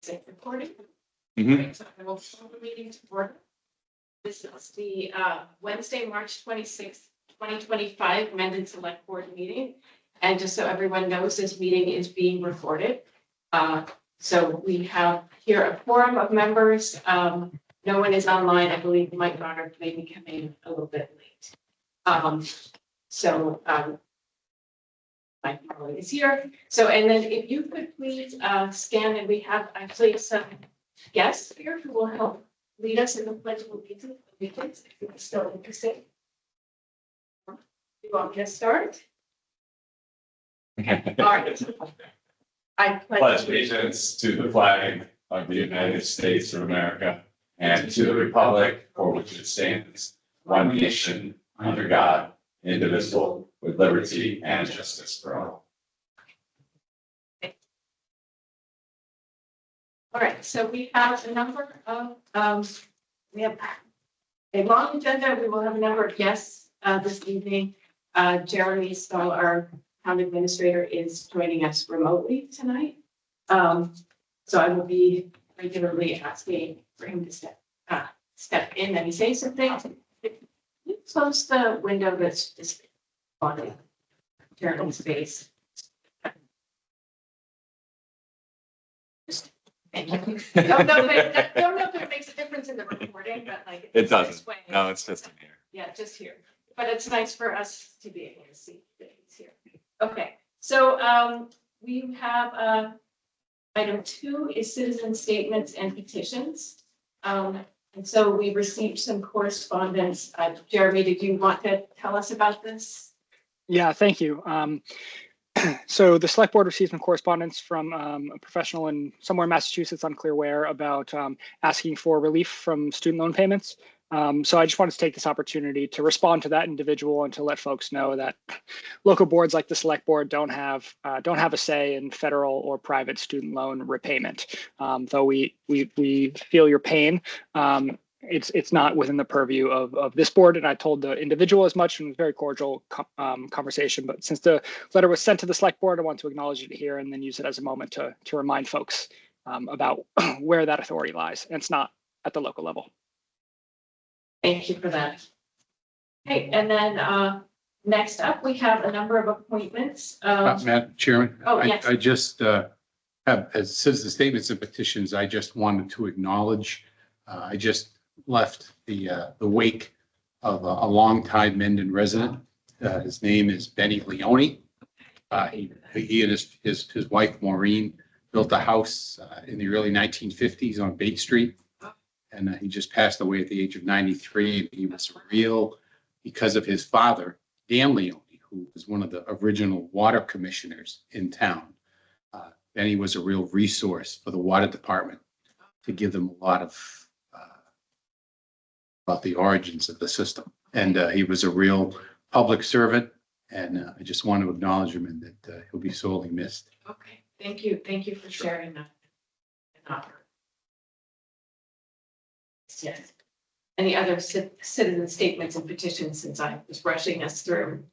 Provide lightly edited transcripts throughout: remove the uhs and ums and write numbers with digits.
Is it recording? Mhm. Right, so I will call the meeting to order. This is the Wednesday, March 26th, 2025 Mendon Select Board meeting. And just so everyone knows, this meeting is being recorded. So we have here a quorum of members. No one is online. I believe Mike Goddard maybe came in a little bit late. Mike Marley is here. So, and then if you could please scan, and we have actually some guests here who will help lead us in the pledge of allegiance. If you're still interested. You want me to start? All right. I Pledge allegiance to the flag of the United States of America and to the republic for which it stands, one nation, under God, indivisible, with liberty and justice for all. All right, so we have a number of, we have a long agenda. We will have a number of guests this evening. Jeremy Stahl, our town administrator, is joining us remotely tonight. So I will be regularly asking for him to step in and say some things. You close the window that's just on Jeremy's face. Thank you. Don't know if it makes a difference in the recording, but like. It doesn't. This way. No, it's just in here. Yeah, just here. But it's nice for us to be able to see that he's here. Okay, so we have item 2 is citizen statements and petitions. And so we received some correspondence. Jeremy, did you want to tell us about this? Yeah, thank you. So the select board received some correspondence from a professional in somewhere in Massachusetts, unclear where, about asking for relief from student loan payments. So I just wanted to take this opportunity to respond to that individual and to let folks know that local boards like the select board don't have a say in federal or private student loan repayment. Though we feel your pain. It's not within the purview of this board, and I told the individual as much in a very cordial conversation. But since the letter was sent to the select board, I want to acknowledge it here and then use it as a moment to remind folks about where that authority lies. And it's not at the local level. Thank you for that. Okay, and then next up, we have a number of appointments. Madam Chairman, Oh, yes. I just have, as citizen statements and petitions, I just wanted to acknowledge, I just left the wake of a longtime Mendon resident. His name is Benny Leone. He and his wife Maureen built a house in the early 1950s on Bate Street. And he just passed away at the age of 93. He was real because of his father, Dan Leone, who was one of the original water commissioners in town. Benny was a real resource for the water department to give them a lot of about the origins of the system. And he was a real public servant. And I just want to acknowledge him and that he'll be sorely missed. Okay, thank you. Thank you for sharing that. Yes. Any other citizen statements and petitions since I was rushing us through?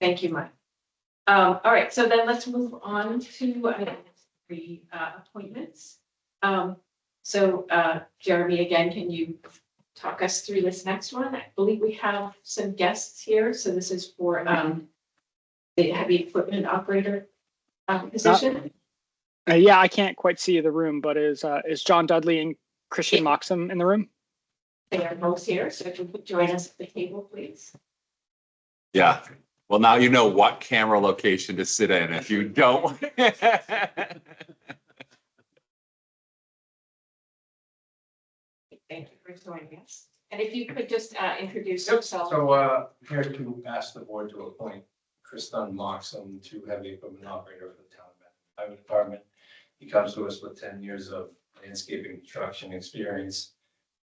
Thank you, Mike. All right, so then let's move on to the appointments. So Jeremy, again, can you talk us through this next one? I believe we have some guests here. So this is for the heavy equipment operator position. Yeah, I can't quite see the room, but is John Dudley and Christian Moxham in the room? They are both here, so if you could join us at the table, please. Yeah. Well, now you know what camera location to sit in if you don't. Thank you for joining us. And if you could just introduce yourself. So here to ask the board to appoint Christian Moxham to heavy equipment operator for the town highway department. He comes to us with 10 years of landscaping construction experience.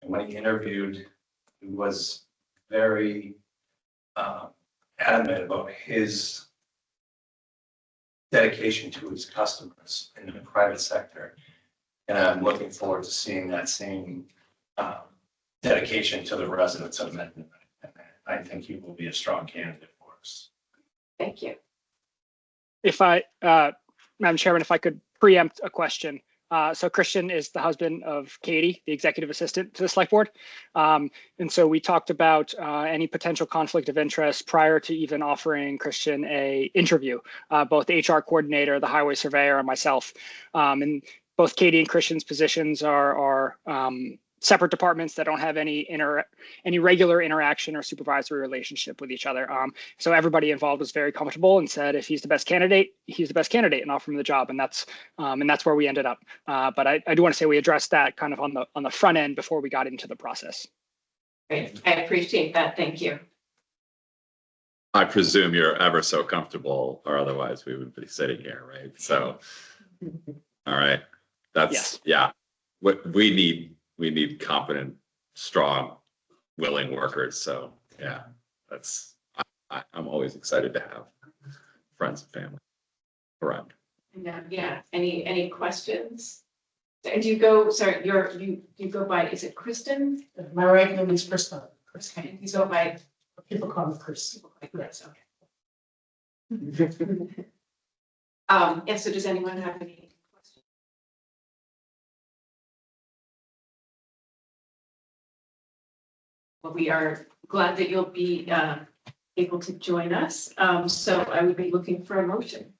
And when he interviewed, he was very adamant about his dedication to his customers in the private sector. And I'm looking forward to seeing that same dedication to the residents of Mendon. I think he will be a strong candidate for us. Thank you. If I Madam Chairman, if I could preempt a question. So Christian is the husband of Katie, the executive assistant to the select board. And so we talked about any potential conflict of interest prior to even offering Christian a interview, both the HR coordinator, the highway surveyor, and myself. And both Katie and Christian's positions are separate departments that don't have any regular interaction or supervisory relationship with each other. So everybody involved was very comfortable and said if he's the best candidate, he's the best candidate, and offer him the job. And that's where we ended up. But I do want to say we addressed that kind of on the front end before we got into the process. Great. I appreciate that. Thank you. I presume you're ever so comfortable, or otherwise we would be sitting here, right? So, all right, that's Yes. Yeah. What we need competent, strong, willing workers. So yeah, I'm always excited to have friends and family around. Yeah. Any questions? And you go, sorry, you go by, is it Kristen? My right name is Kristen. Okay, you go by. People call me Chris. Yes, okay. Yeah, so does anyone have any questions? Well, we are glad that you'll be able to join us. So I would be looking for a motion.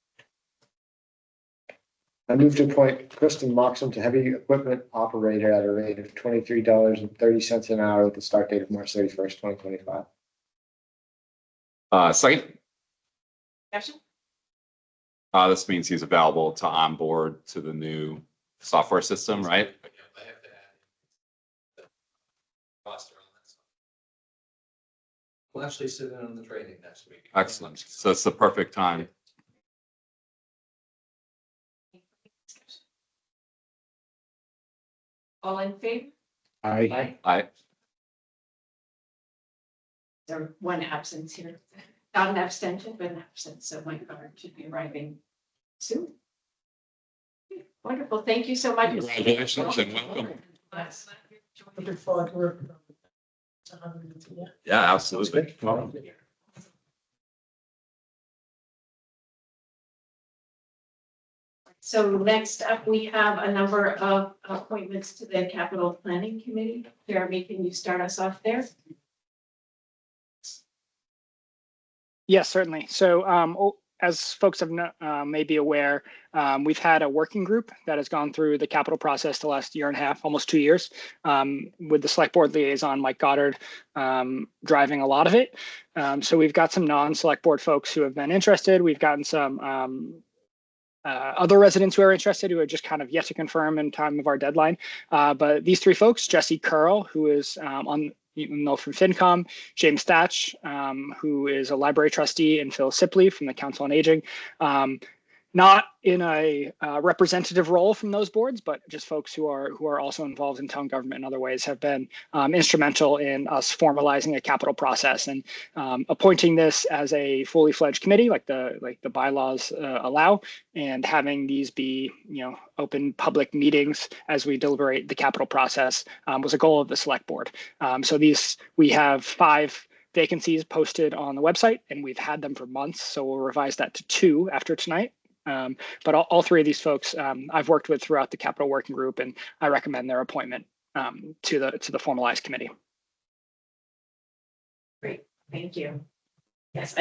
I move to appoint Kristen Moxham to heavy equipment operator at a rate of $23.30 an hour with the start date of March 31st, 2025. Second, Discussion? this means he's available to onboard to the new software system, right? We'll actually sit in on the training next week. Excellent. So it's the perfect time. All in favor? I There one absence here, not an abstention, but an absence, so my card should be arriving soon. Wonderful, thank you so much. Congratulations and welcome. Looking forward to working. Yeah. Yeah, absolutely. So next up, we have a number of appointments to the Capital Planning Committee. Jeremy, can you start us off there? Yes, certainly. So as folks have may be aware, we've had a working group that has gone through the capital process the last year and a half, almost 2 years, with the select board liaison, Mike Goddard, driving a lot of it. So we've got some non-select board folks who have been interested. We've gotten some other residents who are interested who are just kind of yet to confirm in time of our deadline. But these three folks, Jesse Curl, who is you know from FinCom, James Thatch, who is a library trustee, and Phil Sipley from the Council on Aging. Not in a representative role from those boards, but just folks who are also involved in town government in other ways have been instrumental in us formalizing a capital process and appointing this as a fully fledged committee, like the bylaws allow, and having these be open public meetings as we deliberate the capital process was a goal of the select board. So we have 5 vacancies posted on the website, and we've had them for months. So we'll revise that to 2 after tonight. But all 3 of these folks I've worked with throughout the capital working group, and I recommend their appointment to the formalized committee. Great, thank you. Yes,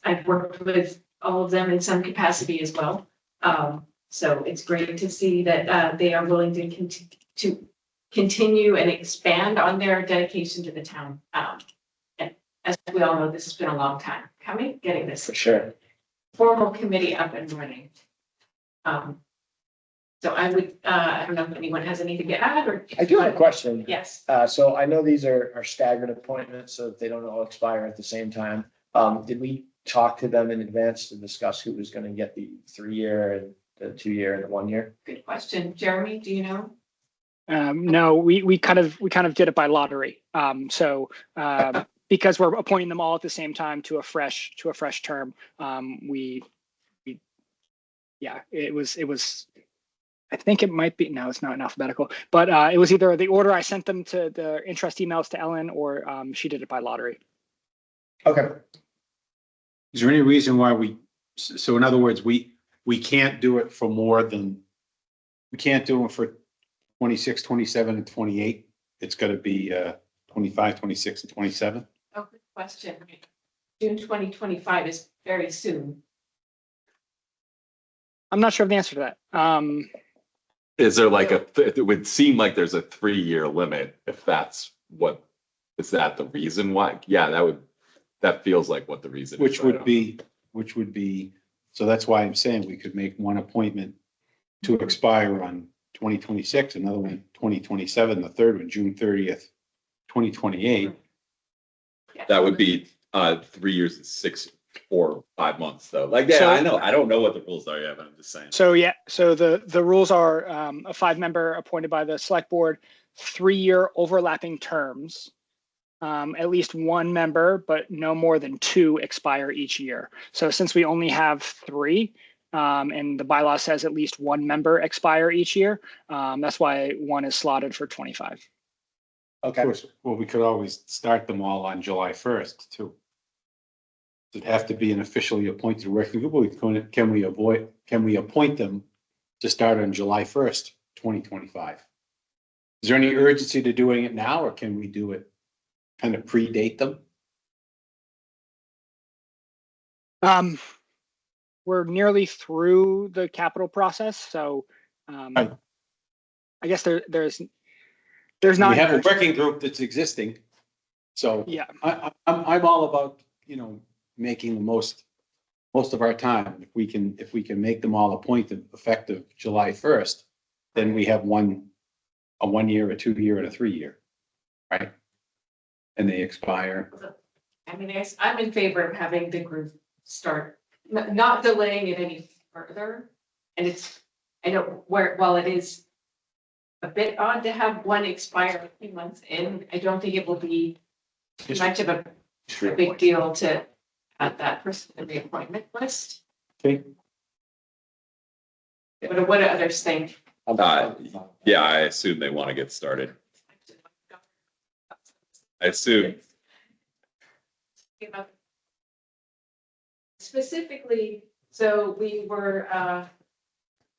I've worked with all of them in some capacity as well. So it's great to see that they are willing to continue and expand on their dedication to the town. And as we all know, this has been a long time coming, getting this For sure. formal committee up and running. So I don't know if anyone has anything to add or. I do have a question. Yes. So I know these are staggered appointments, so they don't all expire at the same time. Did we talk to them in advance to discuss who was going to get the 3-year and the 2-year and the 1 year? Good question. Jeremy, do you know? No, we kind of did it by lottery. Because we're appointing them all at the same time to a fresh term, it was. I think it might be, no, it's not in alphabetical, but it was either the order I sent them to the interest emails to Ellen, or she did it by lottery. Okay. Is there any reason why so in other words, we can't do it for more than, we can't do it for 26, 27, and 28. It's gotta be 25, 26, and 27. Oh, good question. June 2025 is very soon. I'm not sure of the answer to that. Is there like it would seem like there's a 3-year limit if that's what, is that the reason why? Yeah, that feels like what the reason is. Which I would don't- be, so that's why I'm saying we could make one appointment to expire on 2026, another one 2027, the third one, June 30th, 2028. That would be 3 years and 6 or 5 months though. Like, yeah, So- I know. I don't know what the rules are yet, but I'm just saying. So yeah, so the rules are a 5-member appointed by the select board, 3-year overlapping terms. At least 1 member, but no more than 2 expire each year. So since we only have 3, and the bylaw says at least 1 member expire each year, that's why 1 is slotted for 25. Of Okay, course, well, we could always start them all on July 1st too. It'd have to be an officially appointed working group. Can we appoint them to start on July 1st, 2025? Is there any urgency to doing it now, or can we do it, kind of predate them? We're nearly through the capital process, so Right. I guess there's We not. have a working group that's existing. So Yeah, I'm all about, making the most of our time. If we can make them all appointed effective July 1st, then we have a 1 year, a 2 year, and a 3 year, right? And they expire. I mean, I'm in favor of having the group start, not delaying it any further. And I know while it is a bit odd to have 1 expire a few months in, I don't think it will be too much of a big deal to add that person to the appointment list. Okay. What do others think? Yeah, I assume they want to get started. I assume. Specifically, so we were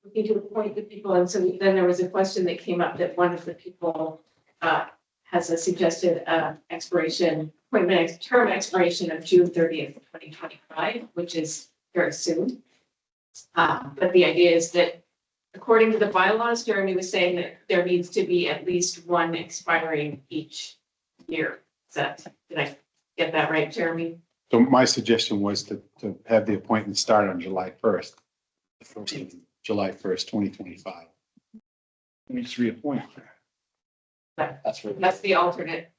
looking to appoint the people, and so then there was a question that came up that one of the people has a suggested term expiration of June 30th, 2025, which is very soon. But the idea is that according to the bylaws, Jeremy was saying that there needs to be at least 1 expiring each year. Did I get that right, Jeremy? So my suggestion was to have the appointment start on July 1st. The first of July 1st, 2025. We just reappoint. that's The alternate.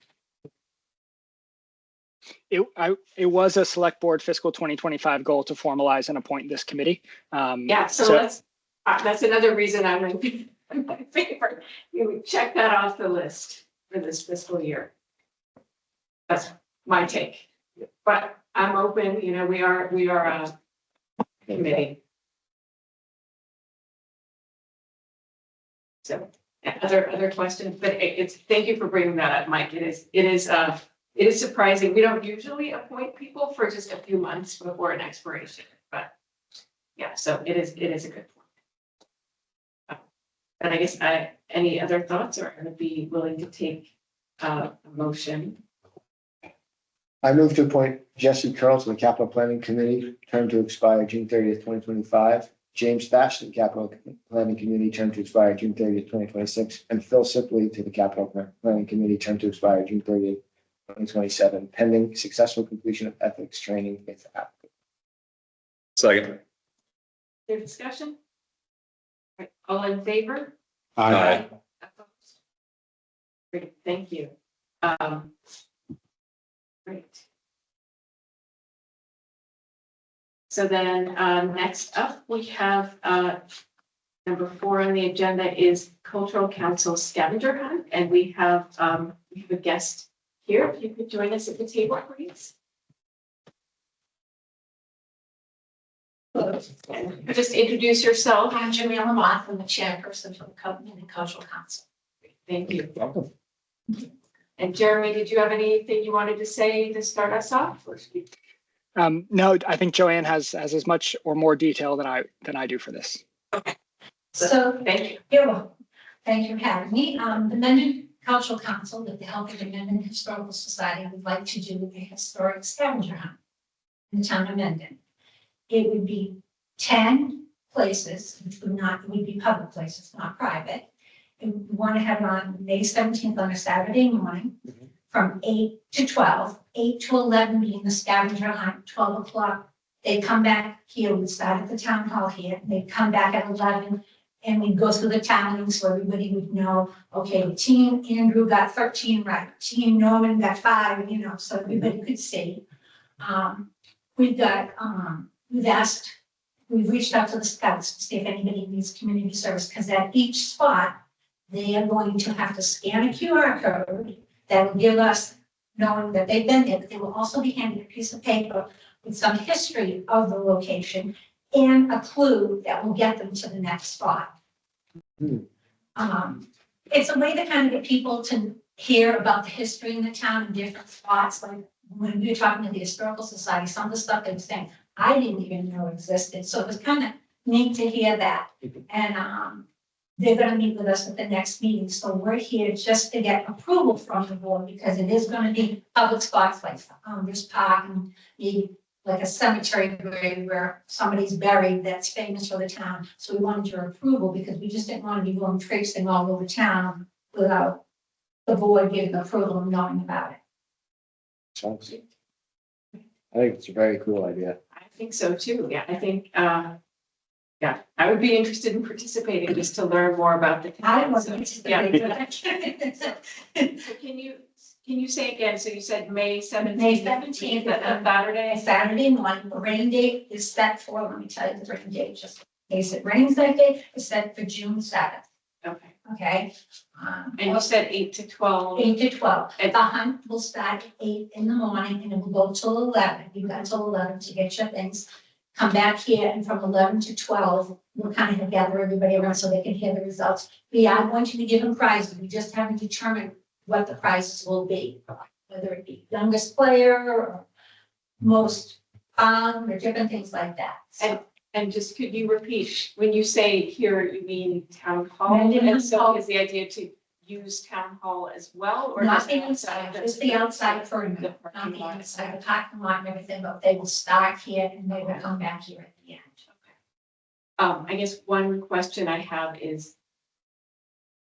it was a select board fiscal 2025 goal to formalize and appoint this committee. Yeah, so that's another reason I'm in favor. You would check that off the list for this fiscal year. That's my take. But I'm open, we are a committee. So, other questions, but thank you for bringing that up, Mike. It is surprising. We don't usually appoint people for just a few months before an expiration, but yeah, so it is a good point. But I guess any other thoughts, or I would be willing to take a motion. I move to appoint Jesse Curl to the Capital Planning Committee, term to expire June 30th, 2025. James Thatch to the Capital Planning Committee, term to expire June 30th, 2026. And Phil Sipley to the Capital Planning Committee, term to expire June 30th, 2027, pending successful completion of ethics training if applicable. Second. Their discussion? Right, all in favor? Aye. Opposed? Great, thank you. Great. So then, next up, we have, number 4 on the agenda is Cultural Council Scavenger Hunt, and we have a guest here. If you could join us at the table, please. And just introduce yourself. I'm Jamila Moth, I'm the chairperson for the Covenant and Cultural Council. Thank you. Welcome. And Jeremy, did you have anything you wanted to say to start us off? No, I think Joanne has as much or more detail than I do for this. So, Thank you. you're welcome. Thank you for having me. The Mendon Cultural Council, with the help of the Mendon Historical Society, would like to do a historic scavenger hunt in the town of Mendon. It would be 10 places, which would be public places, not private. And we want to have it on May 17th on a Saturday morning from 8 to 12, 8 to 11 being the scavenger hunt, 12 o'clock. They come back here, we start at the town hall here, they come back at 11, and we go through the town so everybody would know, okay, team Andrew got 13 right, team Norman got 5, so everybody could see. We've reached out to the scouts to see if anybody needs community service, because at each spot, they are going to have to scan a QR code that will give us knowing that they've been there, but they will also be handed a piece of paper with some history of the location and a clue that will get them to the next spot. It's a way to kind of get people to hear about the history in the town in different spots. Like when we were talking to the Historical Society, some of the stuff they were saying, I didn't even know existed. So it was kind of neat to hear that. And they're going to meet with us at the next meeting. So we're here just to get approval from the board because it is going to be public spots like this park and maybe like a cemetery grave where somebody's buried that's famous for the town. So we wanted your approval because we just didn't want to be going traipsing all over town without the board giving approval and knowing about it. Sounds good. I think it's a very cool idea. I think so too. Yeah, I think, yeah, I would be interested in participating just to learn more about the I town. wasn't So, yeah. interested. So can you say again? So you said May 17th? May 17th, a Saturday? Saturday morning, the rain date is set for, let me tell you the rain date, just in case it rains that day, it's set for June 7th, Okay. okay? And you said 8 to 12? 8 to 12. And the hunt will start at 8 in the morning and it will go till 11. You've got till 11 to get your things. Come back here and from 11 to 12, we'll kind of gather everybody around so they can hear the results. We are going to be given prizes. We just haven't determined what the prizes will be, whether it be youngest player or most fun or different things like that. So, And just could you repeat, when you say here, you mean town hall? Mendon And so Hall. is the idea to use town hall as well? Or not just the inside, just the outside perimeter, not the inside, the parking lot and everything, but they will start here and they will come back here at the end. I guess one question I have is,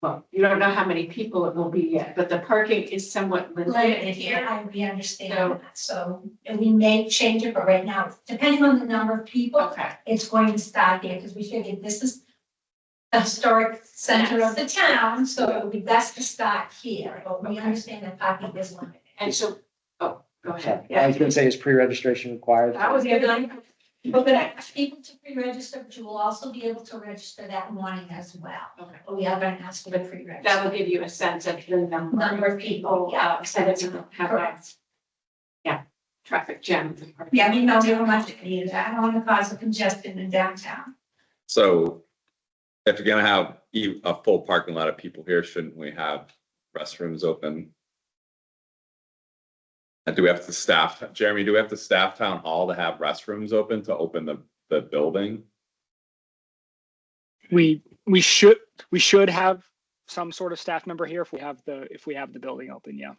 well, you don't know how many people it will be yet, but the parking is somewhat limited Limited here. here, we understand that, so, and we may change it, but right now, depending on the number of people, Okay, it's going to start here, because we figured this is the historic center of the town, so it would be best to start here, but we understand that parking is limited. and so, oh, go ahead. I was gonna say, is pre-registration required? That was the other. We're gonna ask people to pre-register, but you will also be able to register that morning as well. Okay. But we are gonna ask for the pre-register. That will give you a sense of the Number of people, yeah. So that you don't have a, yeah, traffic jam. Yeah, we know we don't want to need that. I don't want to cause a congestion in downtown. So if you're gonna have a full parking lot of people here, shouldn't we have restrooms open? And do we have to staff, Jeremy, do we have to staff town hall to have restrooms open to open the building? We should have some sort of staff member here if we have the building open. Yeah.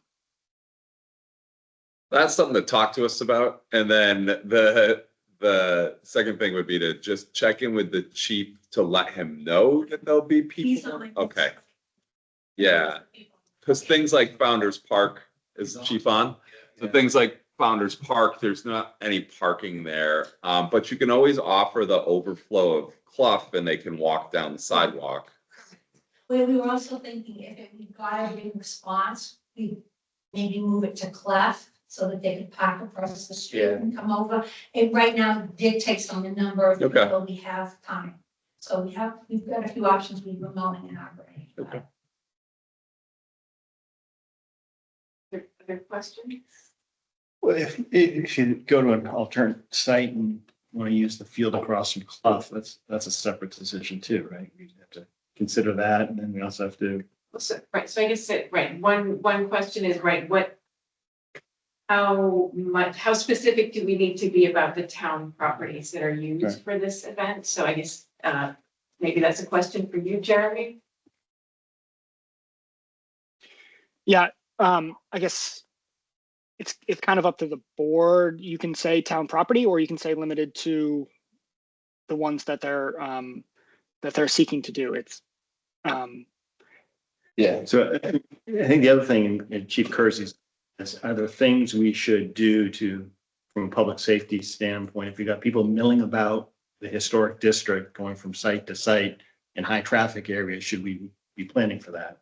That's something to talk to us about. And then the second thing would be to just check in with the chief to let him know that there'll be people. Okay, yeah, because things like Founder's Park, is the chief on? So things like Founder's Park, there's not any parking there, but you can always offer the overflow of Clough and they can walk down the sidewalk. We were also thinking if we got a big response, we maybe move it to Clef so that they could park across the street and come over. It right now dictates on the number of Okay. people we have coming. So we've got a few options we were mulling in our brain. Okay. Other questions? Well, if you go to an alternate site and want to use the field across from Clough, that's a separate decision too, right? We have to consider that, and then we also have to. So, right, so I guess, right, one question is, right, what, how specific do we need to be about the town properties that are used Right. for this event? So I guess, maybe that's a question for you, Jeremy. Yeah, I guess it's kind of up to the board. You can say town property, or you can say limited to the ones that they're seeking to do. It's Yeah. So I think the other thing, and Chief Kersey's, are there things we should do to, from a public safety standpoint, if you got people milling about the historic district, going from site to site in high traffic areas, should we be planning for that?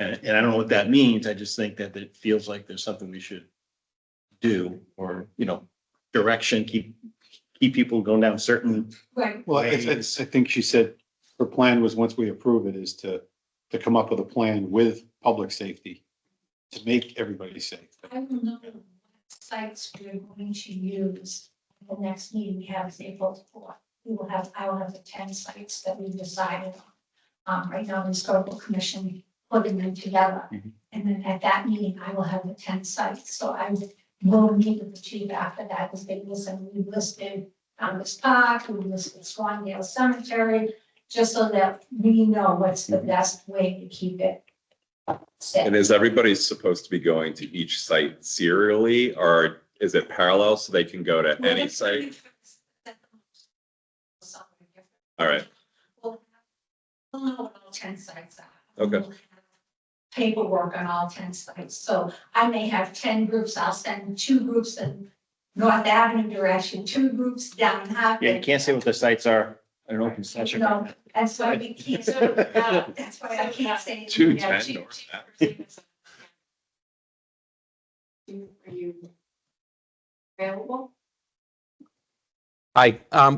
And I don't know what that means. I just think that it feels like there's something we should do, or, direction, keep people going down certain. Right. Well, it's, I think she said her plan was, once we approve it, is to come up with a plan with public safety to make everybody safe. I will know what sites we're going to use. The next meeting we have is April 4th. I will have the 10 sites that we decided on. Right now, the historical commission putting them together. Mhm. And then at that meeting, I will have the 10 sites. So I will meet with the chief after that, because they listen, we listed Congress Park, we listed Swandale Cemetery, just so that we know what's the best way to keep it safe. And is everybody supposed to be going to each site serially, or is it parallel so they can go to any site? All right. We'll know what all 10 sites are. Okay. We'll have paperwork on all 10 sites. So I may have 10 groups. I'll send 2 groups in North Avenue direction, 2 groups down Harvard. Yeah, you can't say what the sites are in an open session. No, that's why we can't, that's why I can't say. 210 or Are you available? Hi,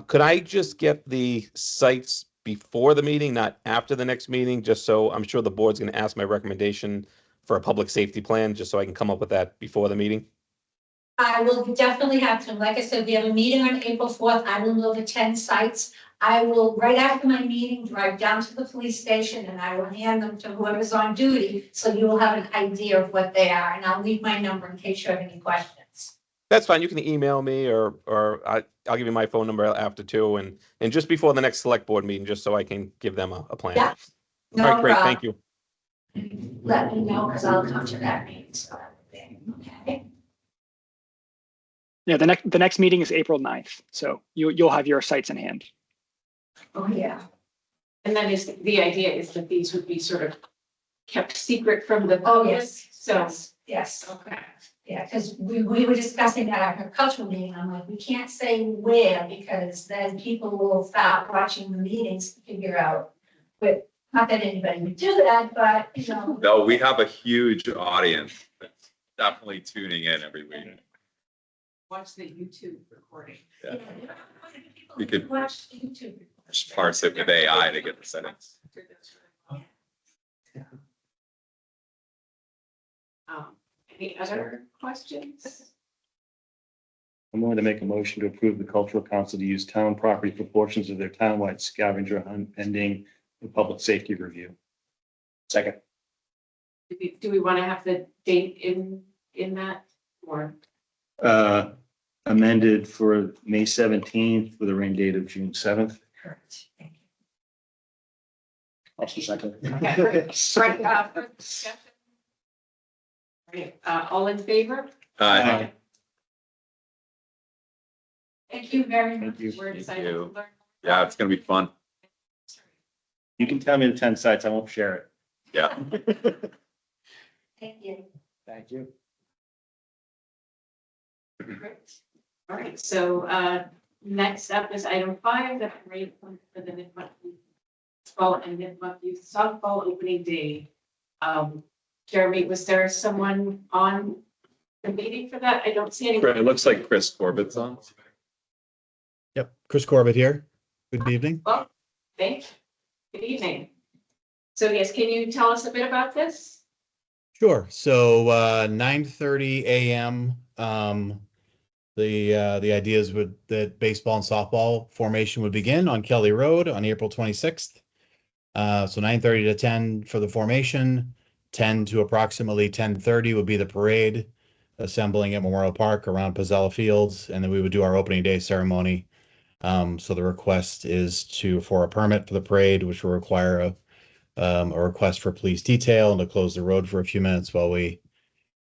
could I just get the sites before the meeting, not after the next meeting, just so I'm sure the board's gonna ask my recommendation for a public safety plan, just so I can come up with that before the meeting? I will definitely have to, like I said, we have a meeting on April 4th. I will know the 10 sites. I will, right after my meeting, drive down to the police station and I will hand them to whoever's on duty. So you will have an idea of what they are, and I'll leave my number in case you have any questions. That's fine, you can email me or I'll give you my phone number after too, and just before the next select board meeting, just so I can give them a plan. Yeah. No All right, great, problem. thank you. Let me know, because I'll come to that meeting, so okay. yeah, the next meeting is April 9th. So you'll have your sites in hand. Oh, yeah. And then the idea is that these would be sort of kept secret from the Oh, public. yes. So, Yes. okay. Yeah, because we were discussing that at our cultural meeting. I'm like, we can't say where, because then people will stop watching the meetings to figure out. But not that anybody would do that, but No, we have a huge audience that's definitely tuning in every week. Watch the YouTube recording. Yeah. People We could- watch YouTube. Just parse it with AI to get the settings. Any other questions? I'm going to make a motion to approve the cultural council to use town property proportions of their townwide scavenger hunt pending the public safety review. Second. Do we want to have the date in that, or? Amended for May 17th with a rain date of June 7th. Correct. Thank you. Also second. Okay, right, for discussion? Right, all in favor? Thank you very much. Thank you. We're Thank excited you. to learn. Yeah, it's gonna be fun. You can tell me the 10 sites, I won't share Yeah. it. Thank you. Thank you. Great. All right, so next up is item 5, the parade for the Nipmuc Baseball and Nipmuc Youth Softball Opening Day. Jeremy, was there someone on the meeting for that? I don't see anyone. It looks like Chris Corbett's on. Yep, Chris Corbett here. Good evening. Well, thanks. Good evening. So yes, can you tell us a bit about this? Sure. So 9:30 a.m. The idea is that baseball and softball formation would begin on Kelly Road on April 26th. So 9:30 to 10 for the formation, 10 to approximately 10:30 would be the parade. assembling at Memorial Park around Pizzella Fields, and then we would do our opening day ceremony. So the request is for a permit for the parade, which will require a request for police detail and to close the road for a few minutes while we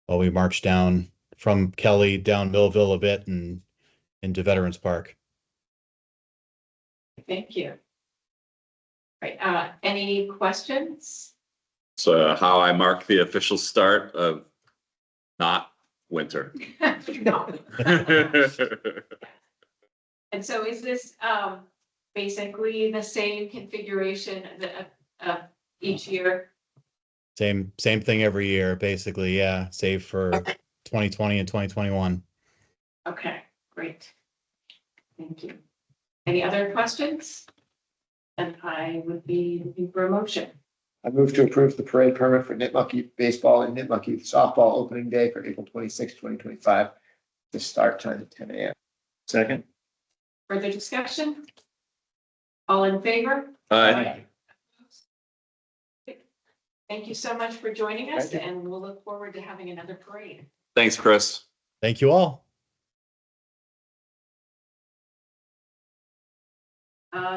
march down from Kelly down Millville a bit and into Veterans Park. Thank you. Right, any questions? So how I mark the official start of not winter. No. And so is this basically the same configuration that each year? Same thing every year, basically. Yeah, save for 2020 and 2021. Okay, great. Thank you. Any other questions? And I would be looking for a motion. I move to approve the parade permit for Nipmuc baseball and Nipmuc softball opening day for April 26, 2025. The start time at 10 a.m. Second. Further discussion? All in favor? Aye. Thank you so much for joining us, Thank you. and we'll look forward to having another parade. Thanks, Chris. Thank you all.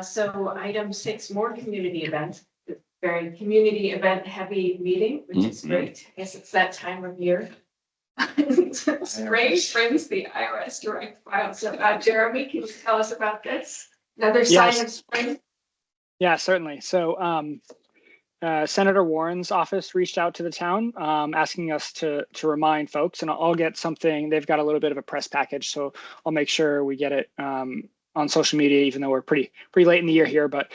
So item 6, more community events. It's a very community event heavy meeting, which is Mhm. great. I guess it's that time of year. Spring brings the IRS direct file. So Jeremy, can you tell us about this? Another sign Yes. of spring? Yeah, certainly. So Senator Warren's office reached out to the town asking us to remind folks, and I'll get something. They've got a little bit of a press package, so I'll make sure we get it on social media, even though we're pretty late in the year here. But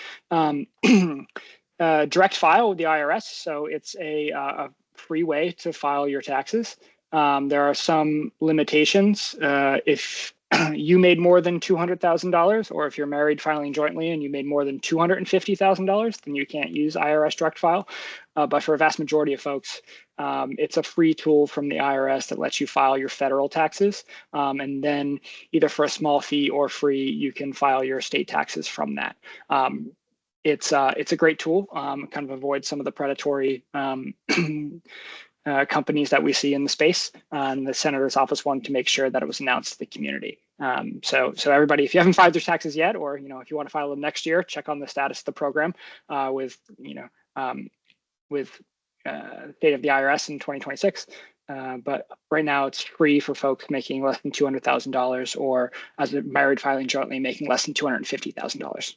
direct file with the IRS, so it's a free way to file your taxes. There are some limitations. If you made more than $200,000, or if you're married filing jointly and you made more than $250,000, then you can't use IRS direct file. But for a vast majority of folks, it's a free tool from the IRS that lets you file your federal taxes. And then either for a small fee or free, you can file your state taxes from that. It's a great tool, kind of avoids some of the predatory companies that we see in the space. And the senator's office wanted to make sure that it was announced to the community. So everybody, if you haven't filed your taxes yet, or if you want to file them next year, check on the status of the program with date of the IRS in 2026. But right now it's free for folks making less than $200,000, or as a married filing jointly making less than $250,000.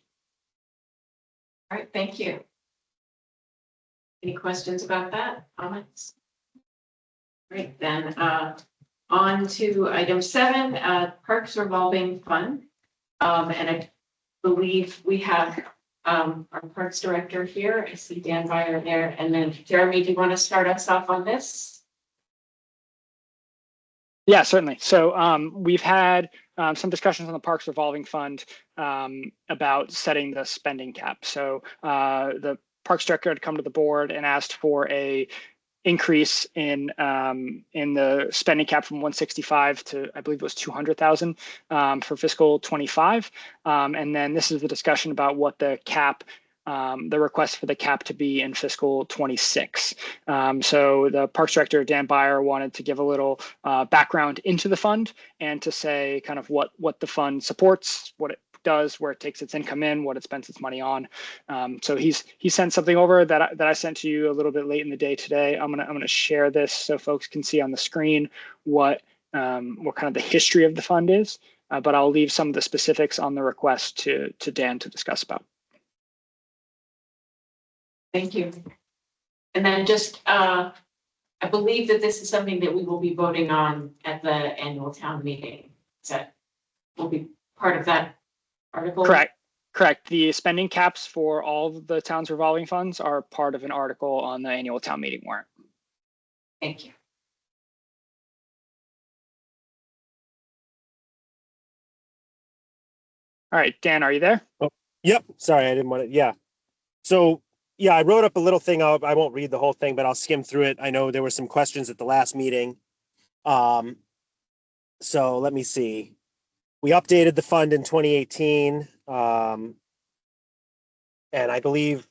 All right, thank you. Any questions about that? Comments? Great, then on to item 7, Parks Revolving Fund. And I believe we have our Parks Director here. I see Dan Beyer there. And then Jeremy, do you want to start us off on this? Yeah, certainly. So we've had some discussions on the Parks Revolving Fund about setting the spending cap. So the Parks Director had come to the board and asked for a increase in the spending cap from 165 to, I believe it was 200,000 for fiscal 25. And then this is the discussion about what the cap, the request for the cap to be in fiscal 26. So the Parks Director, Dan Beyer, wanted to give a little background into the fund and to say kind of what the fund supports, what it does, where it takes its income in, what it spends its money on. So he sent something over that I sent to you a little bit late in the day today. I'm gonna share this so folks can see on the screen what kind of the history of the fund is, but I'll leave some of the specifics on the request to Dan to discuss about. Thank you. And then just, I believe that this is something that we will be voting on at the annual town meeting. That will be part of that article? Correct. The spending caps for all of the town's revolving funds are part of an article on the annual town meeting warrant. Thank you. All right, Dan, are you there? Oh, yep. Sorry, I didn't want to. Yeah. So, yeah, I wrote up a little thing. I won't read the whole thing, but I'll skim through it. I know there were some questions at the last meeting. So let me see. We updated the fund in 2018. And I believe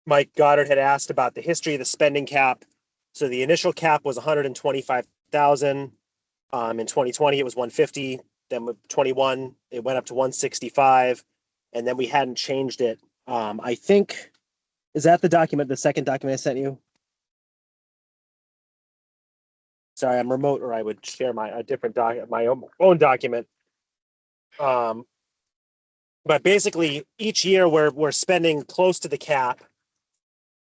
Mike Goddard had asked about the history of the spending cap. So the initial cap was 100,000. In 2020, it was 150. Then with 21, it went up to 165, and then we hadn't changed it. I think, is that the document, the second document I sent you? Sorry, I'm remote, or I would share a different my own document. But basically, each year we're spending close to the cap.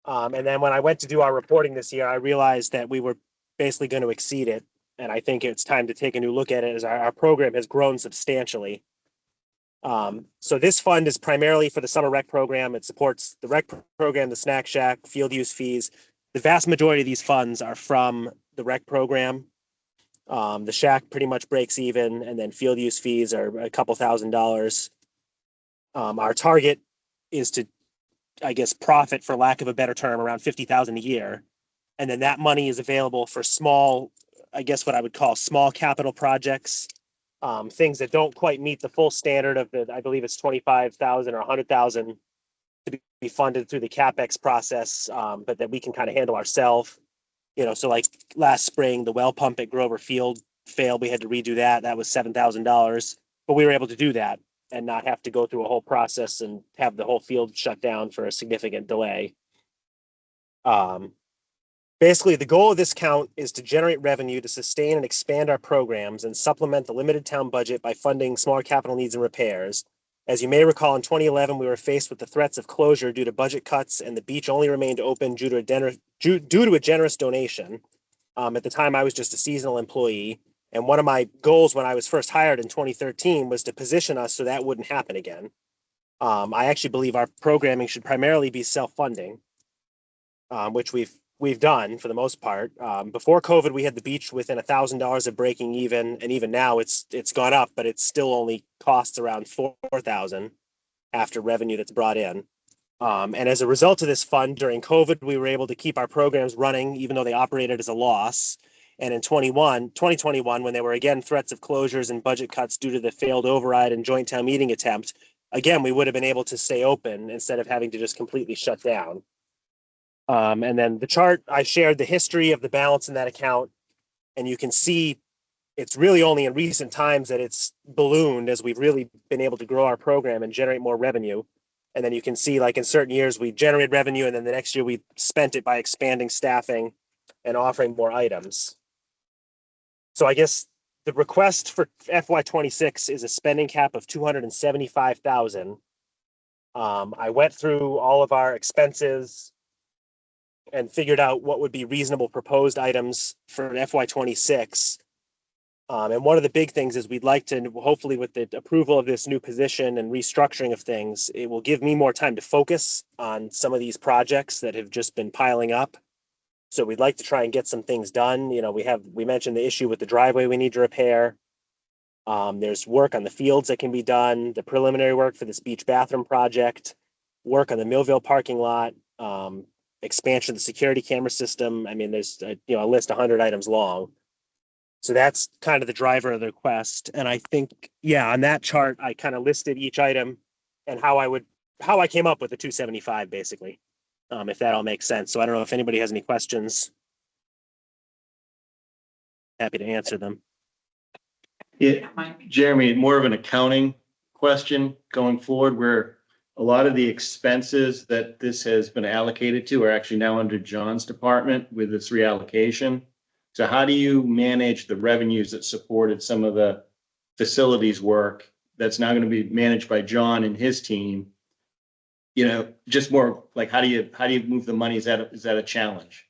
And then when I went to do our reporting this year, I realized that we were basically going to exceed it. And I think it's time to take a new look at it as our program has grown substantially. So this fund is primarily for the summer rec program. It supports the rec program, the snack shack, field use fees. The vast majority of these funds are from the rec program. The shack pretty much breaks even, and then field use fees are a couple $1,000s. Our target is to, I guess, profit, for lack of a better term, around 50,000 a year. And then that money is available for small, I guess what I would call small capital projects, things that don't quite meet the full standard of I believe it's 25,000 or 100,000 to be funded through the CapEx process, but that we can kind of handle ourselves. So like last spring, the well pump at Grover Field failed. We had to redo that. That was $7,000, but we were able to do that and not have to go through a whole process and have the whole field shut down for a significant delay. Basically, the goal of this count is to generate revenue to sustain and expand our programs and supplement the limited town budget by funding smaller capital needs and repairs. As you may recall, in 2011, we were faced with the threats of closure due to budget cuts, and the beach only remained open due to a generous donation. At the time, I was just a seasonal employee, and one of my goals when I was first hired in 2013 was to position us so that wouldn't happen again. I actually believe our programming should primarily be self-funding, which we've done for the most part. Before COVID, we had the beach within $1,000 of breaking even, and even now it's gone up, but it still only costs around $4,000 after revenue that's brought in. And as a result of this fund, during COVID, we were able to keep our programs running, even though they operated as a loss. And in 2021, when there were again threats of closures and budget cuts due to the failed override and joint town meeting attempt, again, we would have been able to stay open instead of having to just completely shut down. And then the chart, I shared the history of the balance in that account, and you can see it's really only in recent times that it's ballooned as we've really been able to grow our program and generate more revenue. And then you can see, like in certain years, we generated revenue, and then the next year we spent it by expanding staffing and offering more items. So I guess the request for FY26 is a spending cap of 275,000. I went through all of our expenses and figured out what would be reasonable proposed items for FY26. And one of the big things is we'd like to, hopefully with the approval of this new position and restructuring of things, it will give me more time to focus on some of these projects that have just been piling up. So we'd like to try and get some things done. We mentioned the issue with the driveway we need to repair. There's work on the fields that can be done, the preliminary work for this beach bathroom project, work on the Millville parking lot, expansion of the security camera system. I mean, there's a list 100 items long. So that's kind of the driver of the request. And I think, on that chart, I kind of listed each item and how I came up with the 275, basically, if that all makes sense. So I don't know if anybody has any questions. Happy to answer them. Yeah, Jeremy, more of an accounting question going forward, where a lot of the expenses that this has been allocated to are actually now under John's department with this reallocation. So how do you manage the revenues that supported some of the facilities work that's now going to be managed by John and his team? Just more like, how do you move the money? Is that a challenge?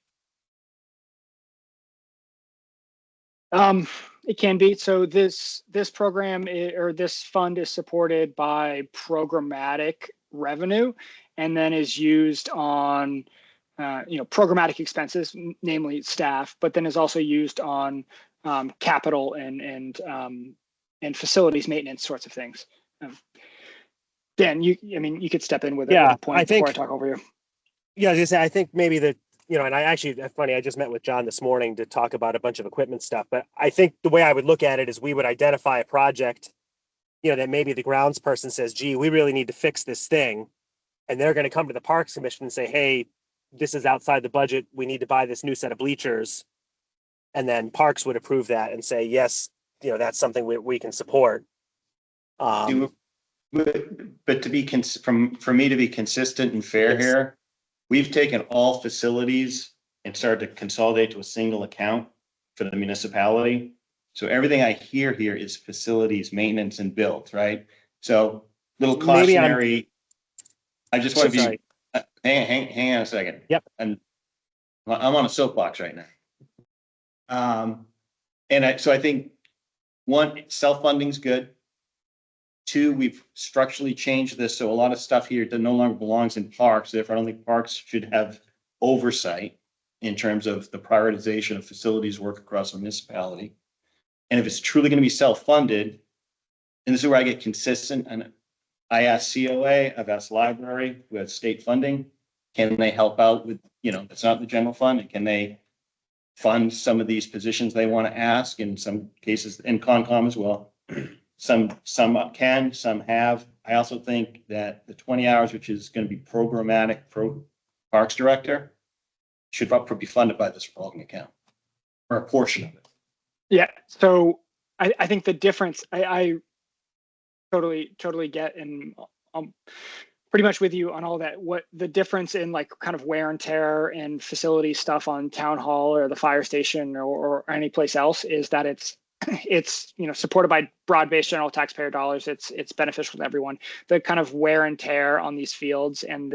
It can be. So this program or this fund is supported by programmatic revenue, and then is used on programmatic expenses, namely staff, but then is also used on capital and facilities maintenance sorts of things. Dan, you could step in with a point before I talk over you. Yeah, I was gonna say, I think maybe and that's funny, I just met with John this morning to talk about a bunch of equipment stuff, but I think the way I would look at it is we would identify a project, that maybe the grounds person says, gee, we really need to fix this thing. And they're going to come to the Parks Commission and say, hey, this is outside the budget. We need to buy this new set of bleachers. And then Parks would approve that and say, yes, that's something we can support. But to be for me to be consistent and fair here, we've taken all facilities and started to consolidate to a single account for the municipality. So everything I hear here is facilities, maintenance and builds, right? So little Maybe cautionary. I just want to be, Sorry. hang on a second. Yep. And I'm on a soapbox right now. So I think one, self-funding is good. Two, we've structurally changed this, so a lot of stuff here that no longer belongs in parks. Therefore, I don't think parks should have oversight in terms of the prioritization of facilities work across the municipality. And if it's truly going to be self-funded, and this is where I get consistent, and I asked COA, I've asked library, who has state funding, can they help out with, it's not the general fund, and can they fund some of these positions they want to ask, in some cases, and Concom as well. Some can, some have. I also think that the 20 hours, which is going to be programmatic parks director, should probably be funded by this revolving account, or a portion of it. Yeah. So I think the difference, I totally get, and I'm pretty much with you on all that. What the difference in like kind of wear and tear and facility stuff on town hall or the fire station or any place else is that it's supported by broad-based general taxpayer dollars. It's beneficial to everyone. The kind of wear and tear on these fields and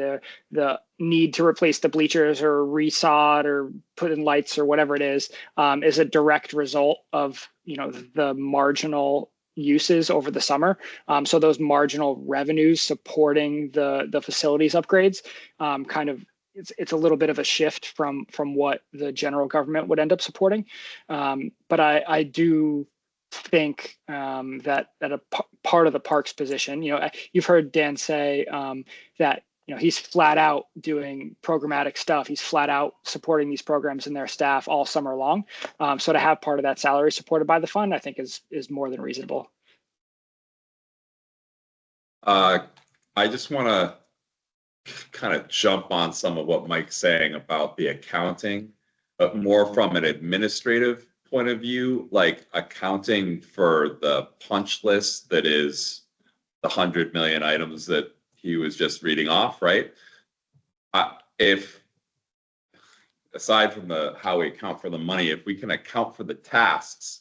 the need to replace the bleachers or resod or put in lights or whatever it is a direct result of the marginal uses over the summer. So those marginal revenues supporting the facilities upgrades it's a little bit of a shift from what the general government would end up supporting. But I do think that a part of the parks position, you've heard Dan say that he's flat out doing programmatic stuff. He's flat out supporting these programs and their staff all summer long. So to have part of that salary supported by the fund, I think is more than reasonable. I just want to kind of jump on some of what Mike's saying about the accounting, but more from an administrative point of view, like accounting for the punch list that is the 100 million items that he was just reading off, right? If aside from how we account for the money, if we can account for the tasks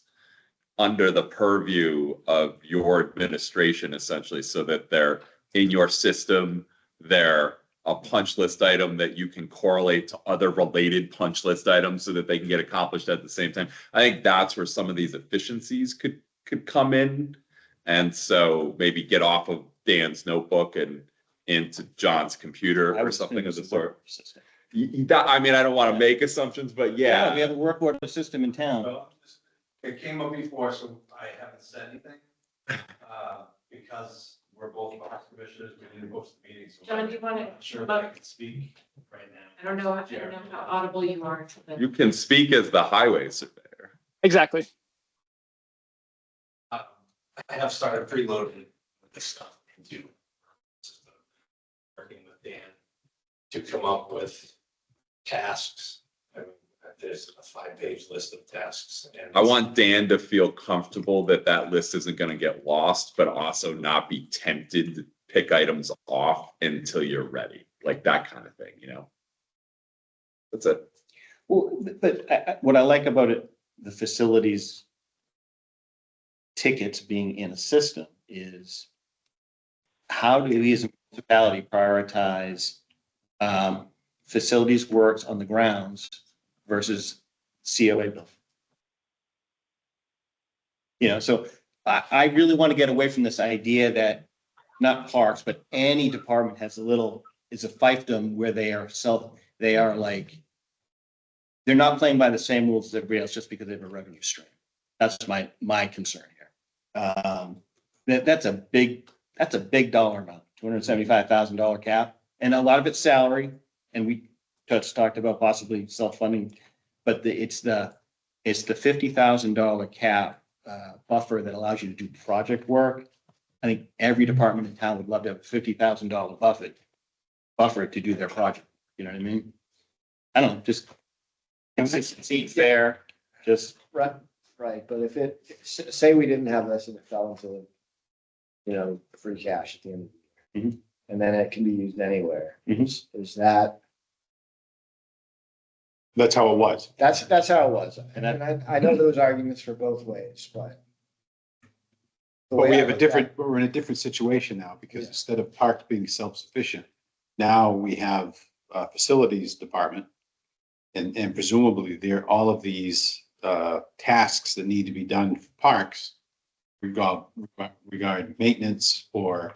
under the purview of your administration, essentially, so that they're in your system, they're a punch list item that you can correlate to other related punch list items so that they can get accomplished at the same time. I think that's where some of these efficiencies could come in. And so maybe get off of Dan's notebook and into John's computer or something of the sort. I mean, I don't want to make assumptions, but yeah. We have a work order system in town. So, it came up before, so I haven't said anything, because we're both box commissioners, we didn't host the meeting. So John, do you want to? I'm not sure if I can speak right now. I don't know how audible you are. You can speak as the highway surveyor. Exactly. I have started preloading this stuff into system, working with Dan to come up with tasks. I mean, there's a 5-page list of tasks. And I want Dan to feel comfortable that list isn't going to get lost, but also not be tempted to pick items off until you're ready, like that kind of thing, That's it. Well, but what I like about it, the facilities tickets being in a system, is how do we as a municipality prioritize facilities works on the grounds versus COA bill? So I really want to get away from this idea that not parks, but any department has is a fiefdom where they're not playing by the same rules as everybody else just because they have a revenue stream. That's my concern here. That's a big dollar amount, $275,000 cap, and a lot of it's salary. And we talked about possibly self-funding, but it's the $50,000 cap buffer that allows you to do project work. I think every department in town would love to have a $50,000 buffer to do their project. You know what I mean? I don't know, just consistency, fair. just, Right, but if say we didn't have this and it fell into, free cash at the end of the year. Mhm. And then it can be used anywhere. Mhm. Is that, That's how it was. that's how it was. And And I know those arguments for both ways, but. the But way we I have a look at- different, we're in a different situation now because Yeah. instead of parks being self-sufficient, now we have a facilities department. And presumably there, all of these tasks that need to be done for parks regard maintenance or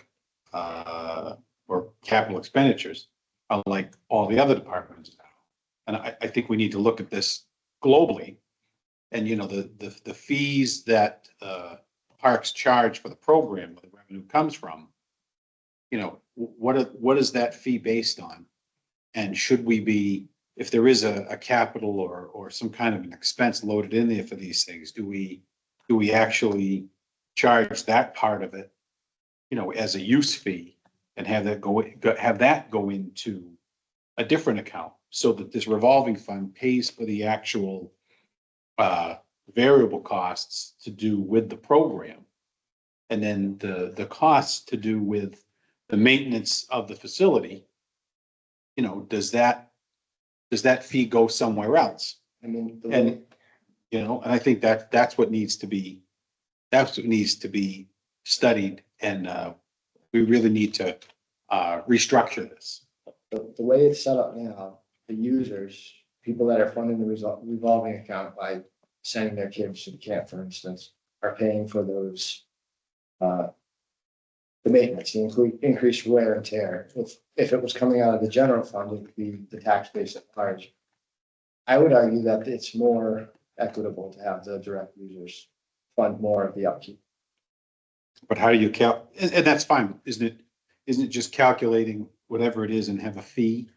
capital expenditures are like all the other departments now. And I think we need to look at this globally. And the fees that parks charge for the program, where the revenue comes from, what is that fee based on? And should we be, if there is a capital or some kind of an expense loaded in there for these things, do we actually charge that part of it, as a use fee and have that go into a different account so that this revolving fund pays for the actual variable costs to do with the program. And then the costs to do with the maintenance of the facility, does that fee go somewhere else? I mean, And, and I think that's what needs to be studied, and we really need to restructure this. the way it's set up now, the users, people that are funding the revolving account by sending their kids to the camp, for instance, are paying for those, the maintenance, the increased wear and tear. If it was coming out of the general fund, it would be the tax base at large. I would argue that it's more equitable to have the direct users fund more of the upkeep. But how do you and that's fine, isn't it just calculating whatever it is and have a fee?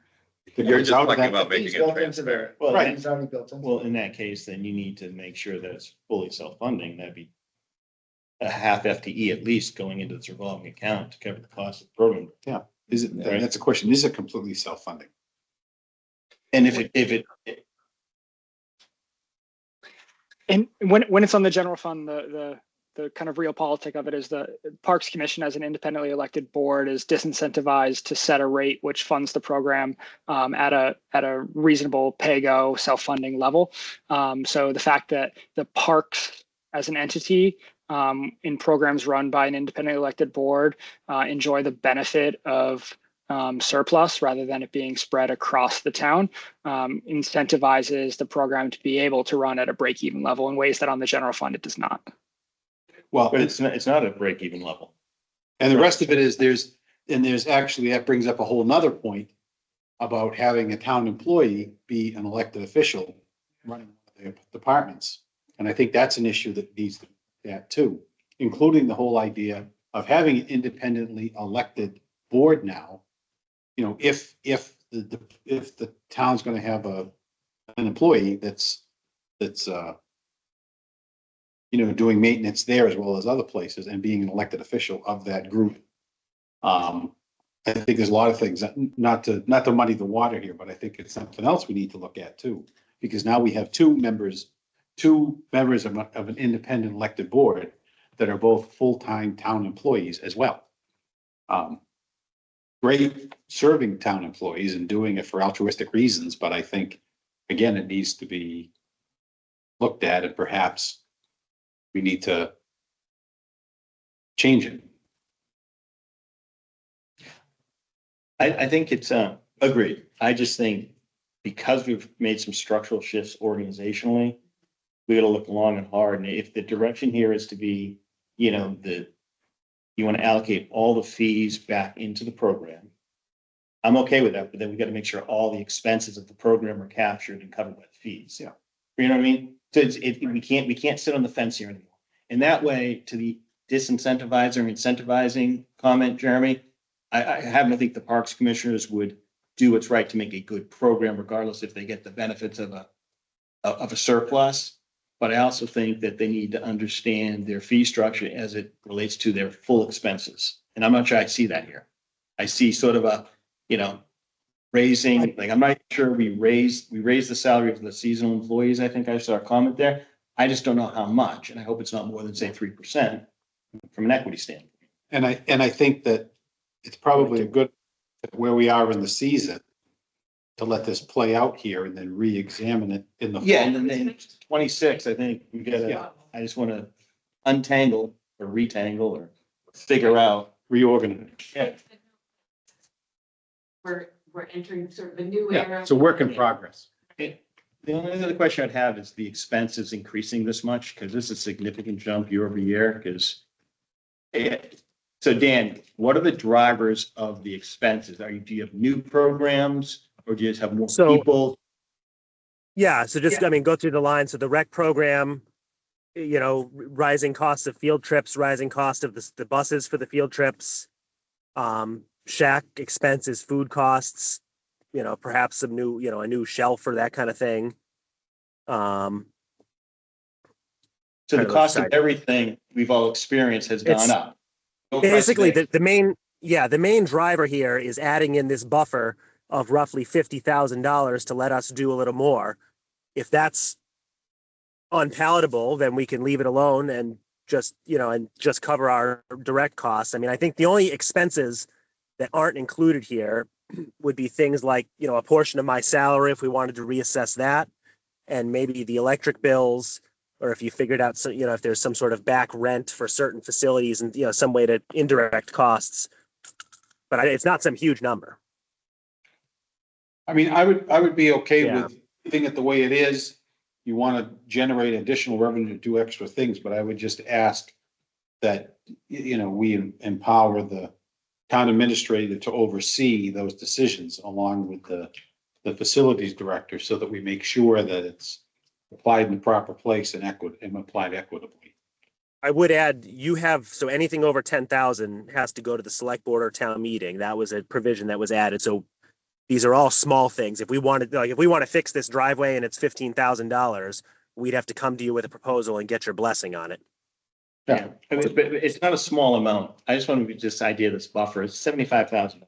that You're comes just out of talking that? about making It's it built into transparent. the, Right. it's already built into. well, in that case, then you need to make sure that it's fully self-funding. That'd be a half FTE at least going into this revolving account to cover the cost of the program. Is it, Right. that's a question, is it completely self-funding? And if it, And when it's on the general fund, the kind of real politic of it is the Parks Commission as an independently elected board is disincentivized to set a rate which funds the program at a reasonable pay-go self-funding level. So the fact that the parks as an entity in programs run by an independently elected board enjoy the benefit of surplus rather than it being spread across the town incentivizes the program to be able to run at a break-even level in ways that on the general fund it does not. Well, but it's not a break-even level. and the rest of it is there's actually, that brings up a whole nother point about having a town employee be an elected official running the departments. And I think that's an issue that needs to be at too, including the whole idea of having an independently elected board now. If the town's gonna have an employee that's doing maintenance there as well as other places and being an elected official of that group. I think there's a lot of things, not to muddy the water here, but I think it's something else we need to look at too. Because now we have two members of an independent elected board that are both full-time town employees as well. Great serving town employees and doing it for altruistic reasons, but I think, again, it needs to be looked at and perhaps we need to change it. I think it's agreed. I just think because we've made some structural shifts organizationally, we gotta look long and hard. And if the direction here is to be, you want to allocate all the fees back into the program, I'm okay with that, but then we got to make sure all the expenses of the program are captured and covered by the fees. Yeah. You know what I mean? So we can't sit on the fence here anymore. And that way, to the disincentivizing or incentivizing comment, Jeremy, I happen to think the parks commissioners would do what's right to make a good program, regardless if they get the benefits of a surplus. But I also think that they need to understand their fee structure as it relates to their full expenses. And I'm not sure I see that here. I see sort of a, raising, like, I'm not sure we raised the salary of the seasonal employees. I think I saw a comment there. I just don't know how much, and I hope it's not more than, say, 3% from an equity standpoint. And I think that it's probably a good, where we are in the season, to let this play out here and then re-examine it in the. Yeah, fall. and then 26, I think we gotta, I just want to untangle or retangle or figure out. Reorganize. Yeah. We're entering sort of a new Yeah, era. it's a work in progress. The only other question I'd have is the expenses increasing this much, because this is a significant jump year over year, because. So Dan, what are the drivers of the expenses? Do you have new programs, or do you just have more So- people? Yeah, so just, I mean, go through the line. So the rec program, you know, rising costs of field trips, rising cost of the buses for the field trips. Shack expenses, food costs, you know, perhaps some new, you know, a new shelf or that kind of thing. So the Kind of cost of upside. everything we've all experienced has gone It's- up. No Basically, precedent. the main driver here is adding in this buffer of roughly $50,000 to let us do a little more. If that's unpalatable, then we can leave it alone and just, you know, and just cover our direct costs. I mean, I think the only expenses that aren't included here would be things like, you know, a portion of my salary if we wanted to reassess that, and maybe the electric bills, or if you figured out, so, you know, if there's some sort of back rent for certain facilities and, you know, some way to indirect costs. But it's not some huge number. I mean, I would be okay Yeah. with leaving it the way it is. You want to generate additional revenue to do extra things, but I would just ask that, you know, we empower the town administrator to oversee those decisions along with the facilities director, so that we make sure that it's applied in the proper place and applied equitably. I would add, you have, so anything over 10,000 has to go to the select board or town meeting. That was a provision that was added. So these are all small things. If we wanted, like, if we want to fix this driveway and it's $15,000, we'd have to come to you with a proposal and get your blessing on it. Yeah, I mean, but it's not a small amount. I just want to be this idea of this buffer. It's $75,000.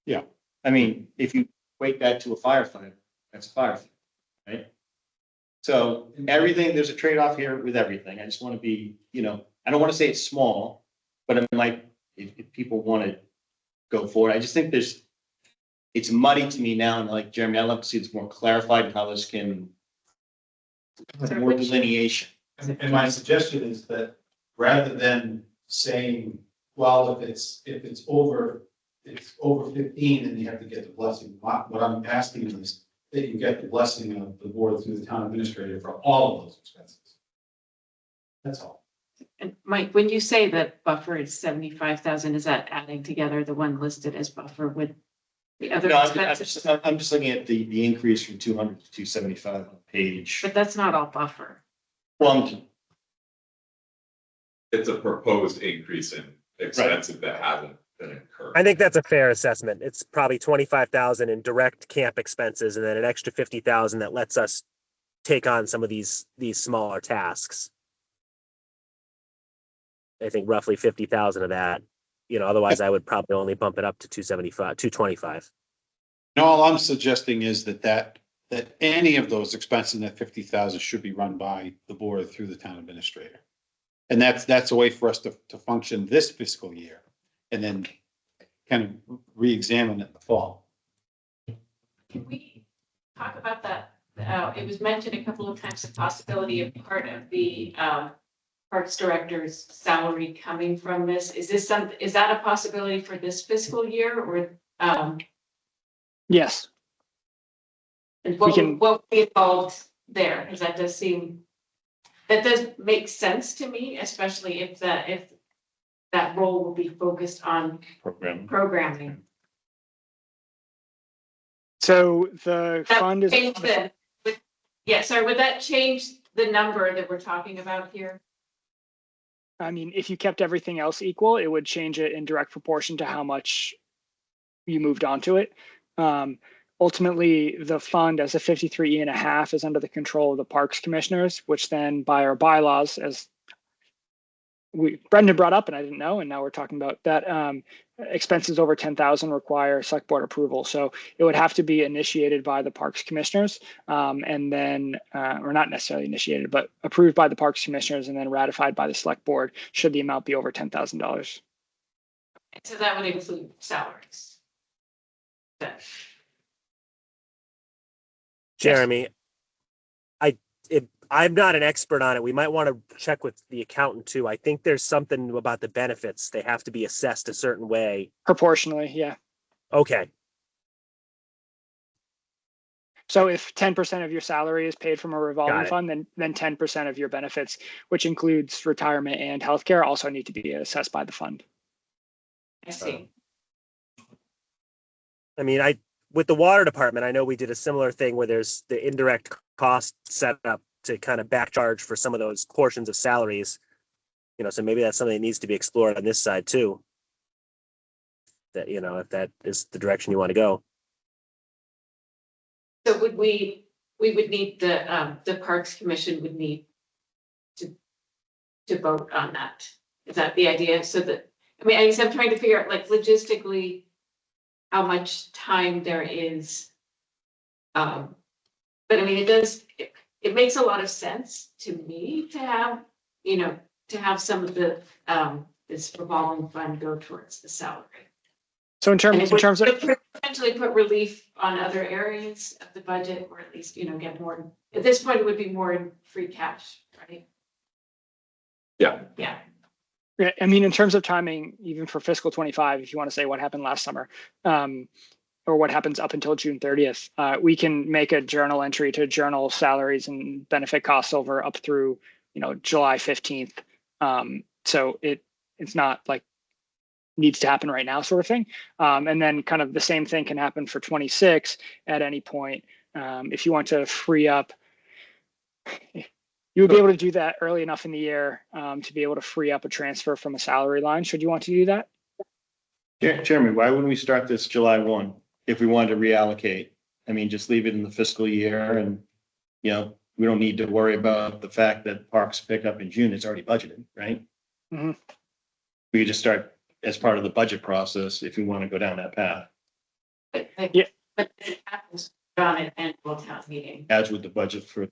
Yeah. I mean, if you equate that to a firefighter, that's a firefighter, right? So everything, there's a trade-off here with everything. I just want to be, you know, I don't want to say it's small, but I'm like, if people want to go for it, I just think it's muddy to me now. And like Jeremy, I'd love to see it's more clarified and how this can have more delineation. And my suggestion is that rather than saying, well, if it's over 15, then you have to get the blessing. What I'm asking is that you get the blessing of the board through the town administrator for all of those expenses. That's all. And Mike, when you say that buffer is 75,000, is that adding together the one listed as buffer with the other No, expenses? I'm just looking at the increase from 200 to 275 on page. But that's not all buffer. Well, It's a proposed increase in expenses that hasn't been incurred. I think that's a fair assessment. It's probably 25,000 in direct camp expenses and then an extra 50,000 that lets us take on some of these smaller tasks. I think roughly 50,000 of that, you know, otherwise I would probably only bump it up to 225. No, all I'm suggesting is that any of those expenses in that 50,000 should be run by the board through the town administrator. And that's a way for us to function this fiscal year and then kind of re-examine it in the fall. Can we talk about that? It was mentioned a couple of times, the possibility of part of the Parks Director's salary coming from this. Is that a possibility for this fiscal year, or Yes. and We can- what would be involved there? Because that does make sense to me, especially if that role will be focused on programming. So the That fund is. change would that change the number that we're talking about here? I mean, if you kept everything else equal, it would change it in direct proportion to how much you moved onto it. Ultimately, the fund as a 53.5 is under the control of the Parks Commissioners, which then by our bylaws, as Brendan brought up, and I didn't know, and now we're talking about that. Expenses over 10,000 require select board approval. So it would have to be initiated by the Parks Commissioners, and then, or not necessarily initiated, but approved by the Parks Commissioners and then ratified by the select board should the amount be over $10,000. So that would include salaries. Jeremy, I'm not an expert on it. We might want to check with the accountant too. I think there's something about the benefits. They have to be assessed a certain way. Proportionally, yeah. Okay, So if 10% of your salary is paid from a Got revolving it. fund, then 10% of your benefits, which includes retirement and healthcare, also need to be assessed by the fund. I see. I mean, with the water department, I know we did a similar thing where there's the indirect cost set up to kind of back charge for some of those portions of salaries. So maybe that's something that needs to be explored on this side too. That, if that is the direction you want to go. So we would need the Parks Commission would need to vote on that. Is that the idea? So that, I guess I'm trying to figure out, like, logistically how much time there is. But it makes a lot of sense to me to have some of the this revolving fund go towards the salary. So in terms of potentially put relief on other areas of the budget, or at least, get more, at this point, it would be more in free cash, right? Yeah. Yeah. Yeah, in terms of timing, even for fiscal 25, if you want to say what happened last summer, or what happens up until June 30th, we can make a journal entry to journal salaries and benefit costs over up through, July 15th. So it's not like needs to happen right now sort of thing. And then kind of the same thing can happen for 26 at any point. If you want to free up, you would be able to do that early enough in the year to be able to free up a transfer from a salary line. Should you want to do that? Jeremy, why wouldn't we start this July 1 if we wanted to reallocate? Just leave it in the fiscal year and, we don't need to worry about the fact that parks pick up in June. It's already budgeted, right? Mm-hmm. We could just start as part of the budget process if we want to go down that path. But it happens on an annual town meeting. As with the budget for,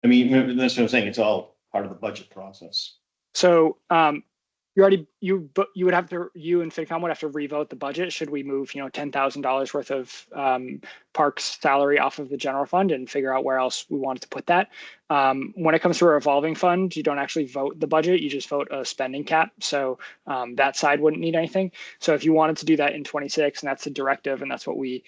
that's what I'm saying. It's all part of the budget process. So you would have to, you and FinCom would have to revote the budget. Should we move, $10,000 worth of parks salary off of the general fund and figure out where else we wanted to put that? When it comes to a revolving fund, you don't actually vote the budget. You just vote a spending cap. So that side wouldn't need anything. So if you wanted to do that in 26, and that's the directive, and that's what we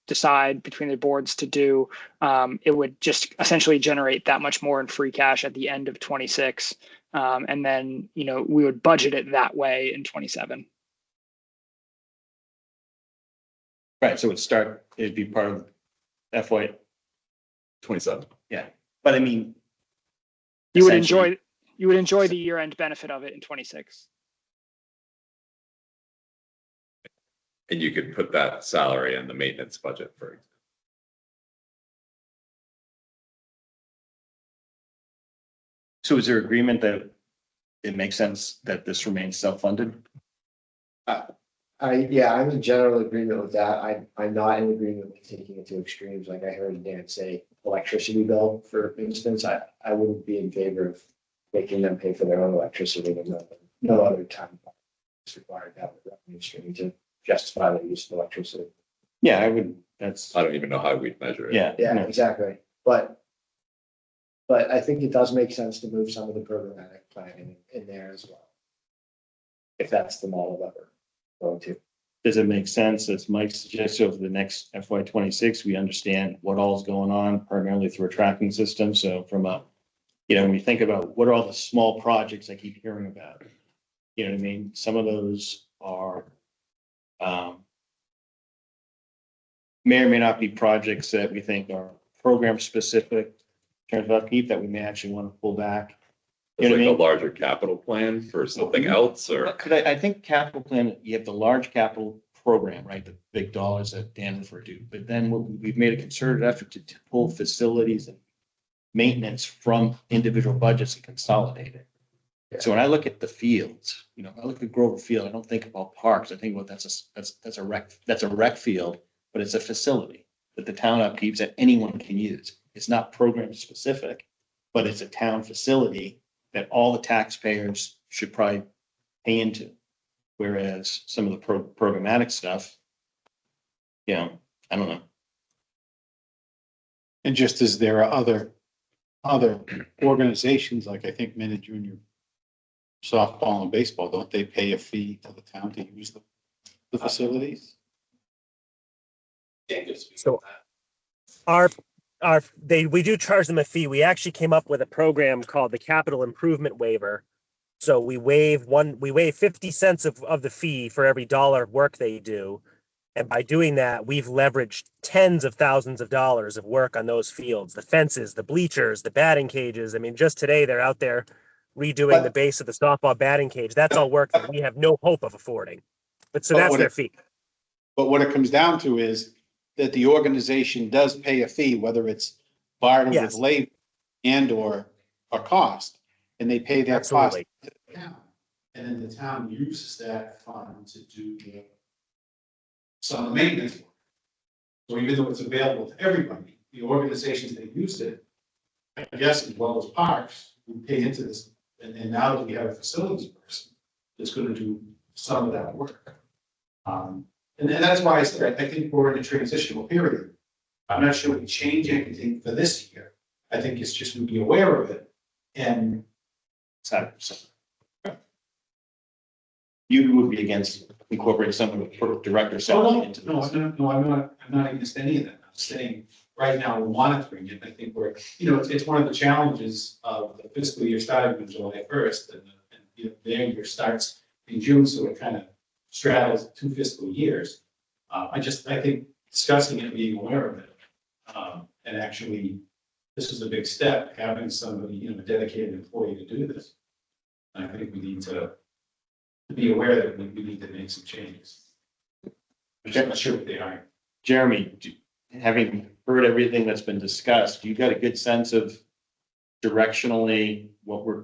decide between the boards to do, it would just essentially generate that much more in free cash at the end of 26. And then, we would budget it that way in 27. Right. So it'd be part of FY 27. Yeah. But you would enjoy the year end benefit of it in 26. And you could put that salary in the maintenance budget, for example. So is there agreement that it makes sense that this remains self-funded? I'm in general agreement with that. I'm not in agreement with taking it to extremes. Like I heard Dan say, electricity bill, for instance, I wouldn't be in favor of making them pay for their own electricity and no other time is required to have a revenue stream to justify the use of electricity. Yeah, I would. I don't even know how we'd measure it. Yeah, exactly. But I think it does make sense to move some of the programmatic planning in there as well. If that's the model that we're going to. Does it make sense, as Mike suggested, over the next FY 26, we understand what all is going on primarily through a tracking system. So from when we think about what are all the small projects I keep hearing about, some of those are may or may not be projects that we think are program specific in terms of upkeep that we may actually want to pull back. It's like a larger capital plan for something else, or? I think capital plan, you have the large capital program, right? The big dollars that Dan referred to, but then we've made a concerted effort to pull facilities and maintenance from individual budgets and consolidate it. So when I look at the fields, you know, I look at Grover Field, I don't think about parks. I think, well, that's a rec field, but it's a facility that the town upkeeps that anyone can use. It's not program specific, but it's a town facility that all the taxpayers should probably pay into. Whereas some of the programmatic stuff, you know, I don't know. And just as there are other organizations, like I think men and junior softball and baseball, don't they pay a fee to the town to use the facilities? So we do charge them a fee. We actually came up with a program called the Capital Improvement Waiver. So we waive 50 cents of the fee for every dollar of work they do. And by doing that, we've leveraged tens of thousands of dollars of work on those fields, the fences, the bleachers, the batting cages. I mean, just today they're out there redoing the base of the softball batting cage. That's all work that we have no hope of affording. But that's their fee. But what it comes down to is that the organization does pay a fee, whether it's bartered with labor and or cost, and they pay that cost to the town. And then the town uses that fund to do some of the maintenance work. So even though it's available to everybody, the organizations that use it, I guess, as well as parks, who pay into this, and now that we have a facilities person that's gonna do some of that work. And that's why I said, I think we're in a transitional period. I'm not sure we change anything for this year. I think it's just to be aware of it and. You would be against incorporating some of the director salary into this. I'm not against any of that. I'm saying right now we're monitoring it. I think we're, it's one of the challenges of the fiscal year starting on July 1st and their year starts in June, so it kind of straddles 2 fiscal years. I think discussing it, being aware of it, and actually, this is a big step, having somebody, a dedicated employee to do this. And I think we need to be aware that we need to make some changes. I'm not sure what they are. Jeremy, having heard everything that's been discussed, you got a good sense of directionally what we're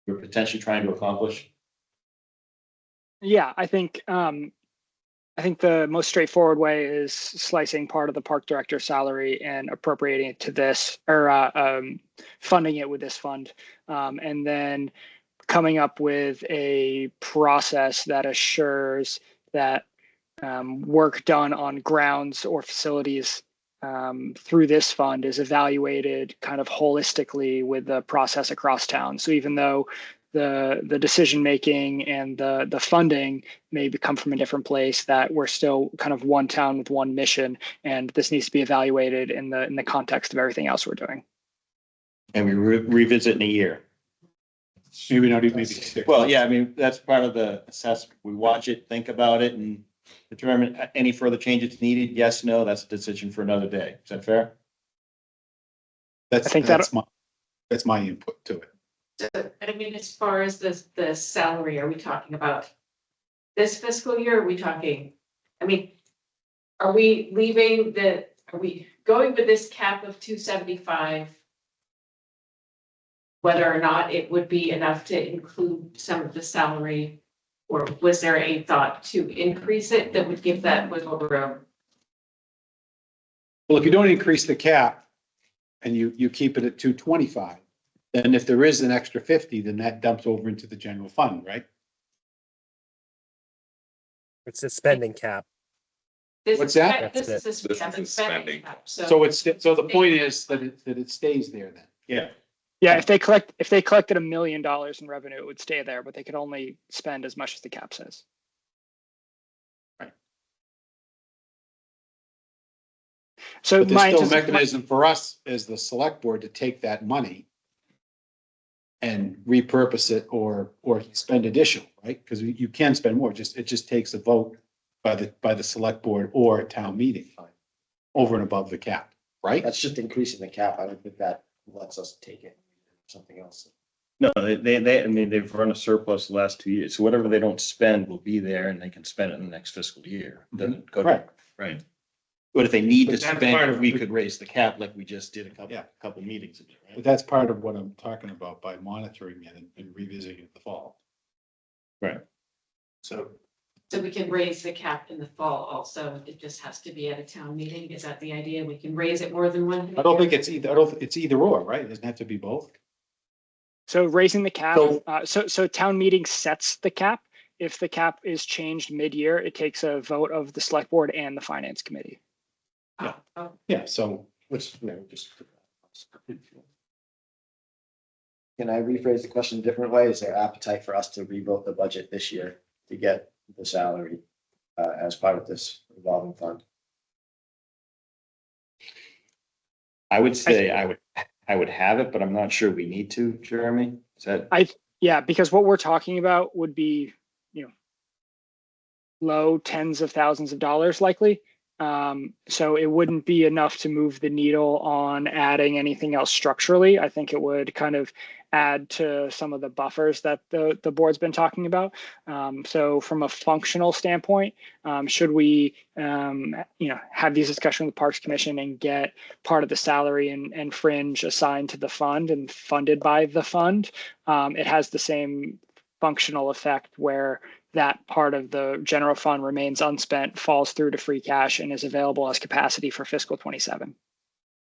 potentially trying to accomplish? Yeah, I think the most straightforward way is slicing part of the park director salary and appropriating it to this, or funding it with this fund, and then coming up with a process that assures that work done on grounds or facilities through this fund is evaluated kind of holistically with the process across town. So even though the decision making and the funding may come from a different place, that we're still kind of one town with one mission, and this needs to be evaluated in the context of everything else we're doing. And we revisit in a year. Maybe not even, maybe 6. Well, yeah, I mean, that's part of the assessment. We watch it, think about it, and determine any further changes needed. Yes, no, that's a decision for another day. Is that fair? That's my input to it. So, I mean, as far as the salary, are we talking about this fiscal year? Are we talking, are we going with this cap of 275? Whether or not it would be enough to include some of the salary, or was there a thought to increase it that would give that wiggle room? Well, if you don't increase the cap and you keep it at 225, then if there is an extra 50, then that dumps over into the general fund, right? It's a spending cap. What's that? This is a spending spending cap. So the point is that it stays there then. Yeah. Yeah, if they collected $1 million in revenue, it would stay there, but they could only spend as much as the cap says. Right. So But there's still a mechanism for us as the select board to take that money and repurpose it or spend additional, right? Because you can spend more. It just takes a vote by the select board or a town meeting over and above the cap, right? That's just increasing the cap. I don't think that lets us take it. Something else. No, I mean, they've run a surplus the last 2 years. So whatever they don't spend will be there and they can spend it in the next fiscal year. Doesn't go. Right. Right. But if they need to But that's spend, part of- we could raise the cap like we just did a Yeah. couple meetings ago, But right? that's part of what I'm talking about by monitoring it and revisiting it in the fall. Right. So So we can raise the cap in the fall also. It just has to be at a town meeting. Is that the idea? We can raise it more than one? I don't think it's either, it's either or, right? It doesn't have to be both. So raising the cap, So- so town meeting sets the cap. If the cap is changed mid-year, it takes a vote of the select board and the finance committee. Oh, Yeah, so Which, just. Can I rephrase the question a different way? Is there appetite for us to revote the budget this year to get the salary as part of this revolving fund? I would say I would have it, but I'm not sure we need to, Jeremy. Is that? Yeah, because what we're talking about would be, low tens of thousands of dollars likely. So it wouldn't be enough to move the needle on adding anything else structurally. I think it would kind of add to some of the buffers that the board's been talking about. So from a functional standpoint, should we, have these discussions with the Parks Commission and get part of the salary and fringe assigned to the fund and funded by the fund? It has the same functional effect where that part of the general fund remains unspent, falls through to free cash, and is available as capacity for fiscal 27.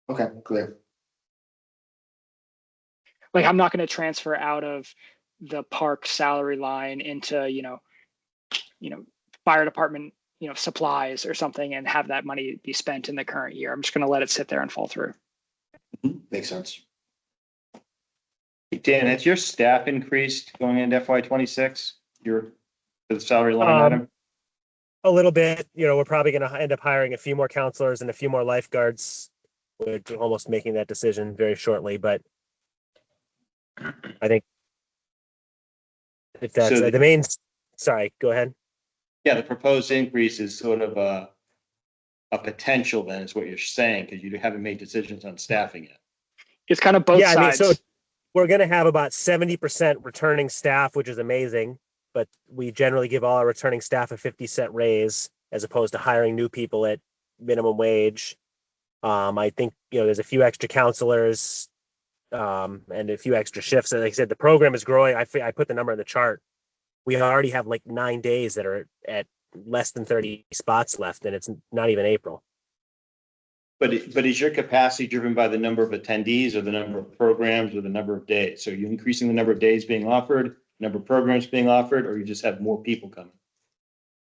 Okay, clear. Like, I'm not going to transfer out of the park salary line into, fire department, supplies or something and have that money be spent in the current year. I'm just going to let it sit there and fall through. Makes sense. Dan, has your staff increased going into FY 26? For the salary line item? A little bit, we're probably going to end up hiring a few more counselors and a few more lifeguards. We're almost making that decision very shortly, but I think if that's So the main, sorry, go ahead. Yeah, the proposed increase is sort of a potential then is what you're saying, because you haven't made decisions on staffing yet. It's kind of both Yeah, sides. so we're going to have about 70% returning staff, which is amazing, but we generally give all our returning staff a 50-cent raise as opposed to hiring new people at minimum wage. I think, there's a few extra counselors and a few extra shifts. And like I said, the program is growing. I put the number in the chart. We already have like 9 days that are at less than 30 spots left, and it's not even April. But is your capacity driven by the number of attendees or the number of programs or the number of days? So are you increasing the number of days being offered, number of programs being offered, or you just have more people coming?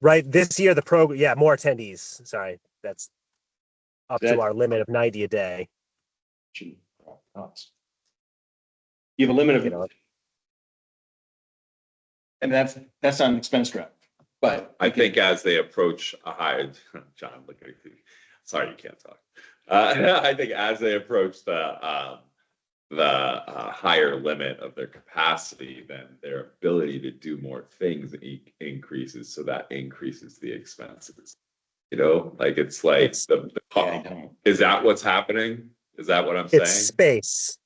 Right. This year, the program, more attendees. Sorry. That's up to our limit of 90 a day. You have a limit of, and that's not an expense trap. But I think as they approach a higher, John, look at you. Sorry, you can't talk. I think as they approach the higher limit of their capacity, then their ability to do more things increases. So that increases the expenses. It's like is that what's happening? Is that what I'm saying? It's space.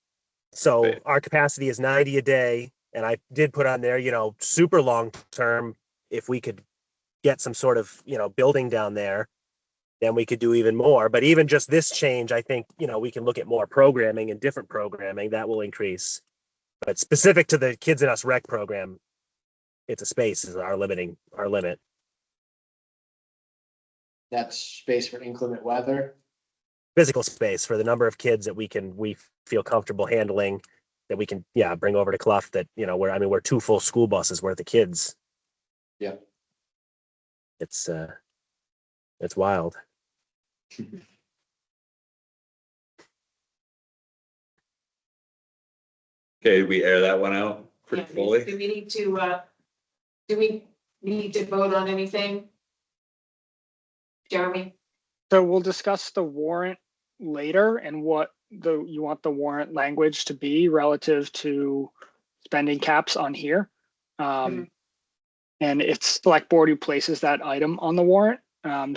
So Space. our capacity is 90 a day. And I did put on there, super long term, if we could get some sort of, building down there, then we could do even more. But even just this change, I think, we can look at more programming and different programming that will increase. But specific to the Kids in Us Rec program, it's a space is our limit. That's space for inclement weather. Physical space for the number of kids that we feel comfortable handling, that we can, bring over to Clough that, we're 2 full school buses worth of kids. Yeah. It's wild. Okay, we air that one out pretty yeah, fully. Do we need to vote on anything? Jeremy? So we'll discuss the warrant later and what you want the warrant language to be relative to spending caps on here. And it's select board who places that item on the warrant.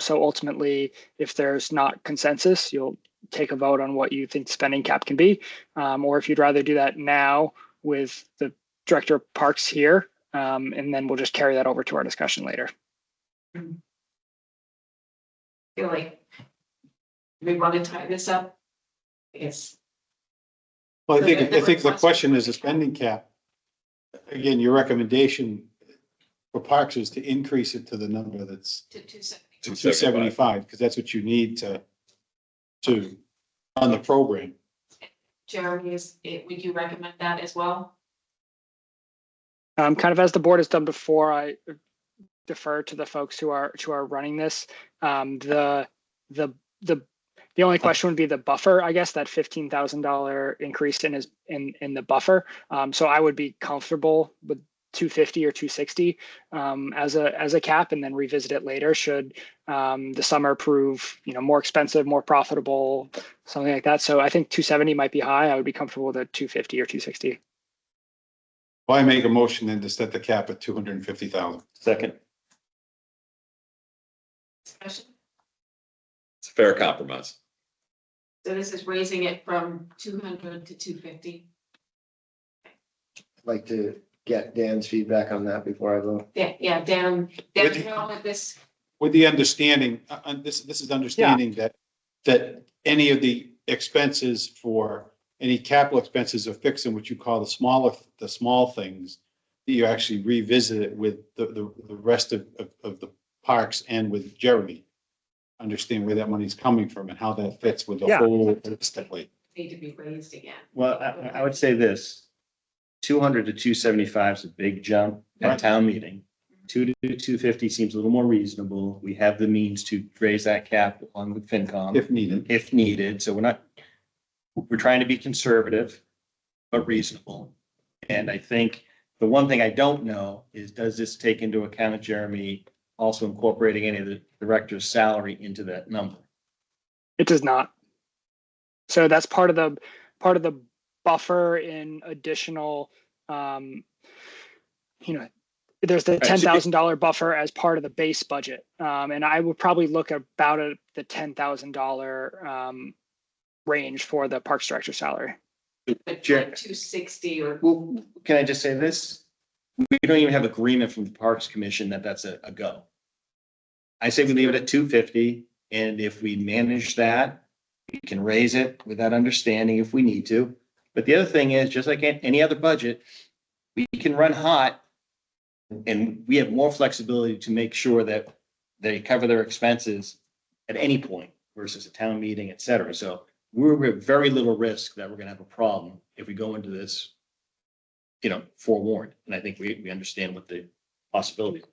So ultimately, if there's not consensus, you'll take a vote on what you think the spending cap can be. Or if you'd rather do that now with the director of parks here, and then we'll just carry that over to our discussion later. Feel like we want to tie this up? Yes. Well, So I the think the request- question is a spending cap. Again, your recommendation for parks is to increase it to the number that's To 270. two seventy-five, because that's what you need to run the program. Jeremy, would you recommend that as well? Kind of as the board has done before, I defer to the folks who are running this. The only question would be the buffer, I guess, that $15,000 increase in the buffer. So I would be comfortable with 250 or 260 as a cap, and then revisit it later should the summer prove more expensive, more profitable, something like that. So I think 270 might be high. I would be comfortable with a 250 or 260. Well, I make a motion then to set the cap at 250,000. Second. Discussion? It's a fair compromise. So this is raising it from 200 to 250. I'd like to get Dan's feedback on that before I vote. Yeah, down with this. With the understanding, this is understanding that any of the expenses for any capital expenses are fixed in what you call the small things, that you actually revisit it with the rest of the parks and with Jeremy. Understand where that money's coming from and how that fits with the Yeah. whole holistically. Need to be raised again. Well, I would say this, 200 to 275 is a big jump at town meeting. 2 to 250 seems a little more reasonable. We have the means to raise that cap along with FinCom If needed. if needed. So we're trying to be conservative, but reasonable. And I think the one thing I don't know is, does this take into account, Jeremy, also incorporating any of the director's salary into that number? It does not. So that's part of the buffer in additional, there's the $10,000 buffer as part of the base budget. And I would probably look about at the $10,000 range for the parks director salary. Like 260 or. Well, can I just say this? We don't even have agreement from the Parks Commission that that's a go. I say we leave it at 250, and if we manage that, we can raise it with that understanding if we need to. But the other thing is, just like any other budget, we can run hot, and we have more flexibility to make sure that they cover their expenses at any point versus a town meeting, et cetera. So we're at very little risk that we're going to have a problem if we go into this, forewarned. And I think we understand what the possibilities are.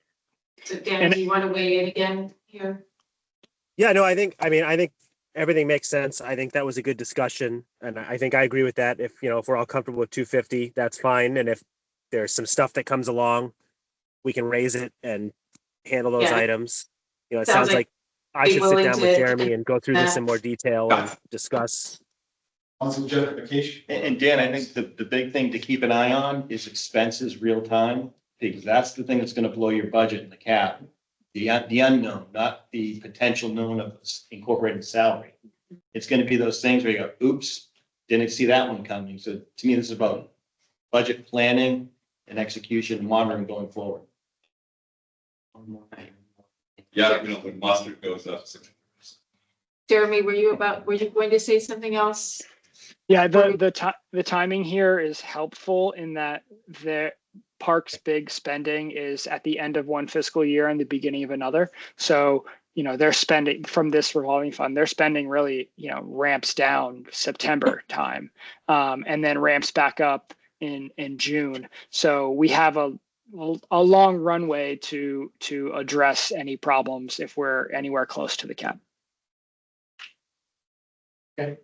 So Dan, do you want to weigh in again here? Yeah, no, I think everything makes sense. I think that was a good discussion. And I think I agree with that. If we're all comfortable with 250, that's fine. And if there's some stuff that comes along, we can raise it and handle those items. It sounds like I should sit down with Jeremy and go through this in more detail and discuss. On some justification. And Dan, I think the big thing to keep an eye on is expenses real time, because that's the thing that's going to blow your budget in the cap. The unknown, not the potential known of incorporated salary. It's going to be those things where you go, oops, didn't see that one coming. So to me, this is about budget planning and execution and monitoring going forward. Yeah, the mustard goes up. Jeremy, were you going to say something else? Yeah, the timing here is helpful in that the parks' big spending is at the end of one fiscal year and the beginning of another. So, they're spending from this revolving fund, their spending really, ramps down September time, and then ramps back up in June. So we have a long runway to address any problems if we're anywhere close to the cap. Okay.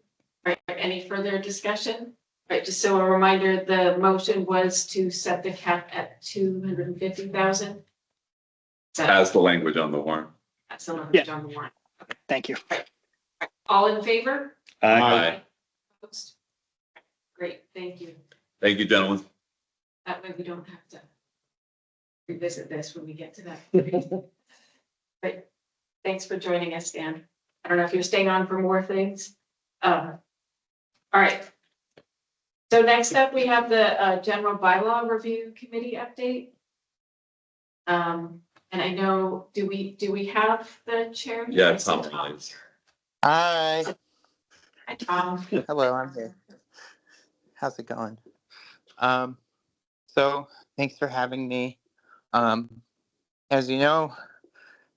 All right, any further discussion? All right, just so a reminder, the motion was to set the cap at 250,000. Has the language on the warrant. That's the language on the warrant. Thank you. All in favor? Aye. Opposed? Great, thank you. Thank you, gentlemen. That way we don't have to revisit this when we get to that. But thanks for joining us, Dan. I don't know if you're staying on for more things. All right. So next up, we have the General Bylaw Review Committee update. And I know, do we have the chair? Yeah, Tom Lyons. Hi. Hi, Tom. Hello, I'm here. How's it going? So thanks for having me. As you know,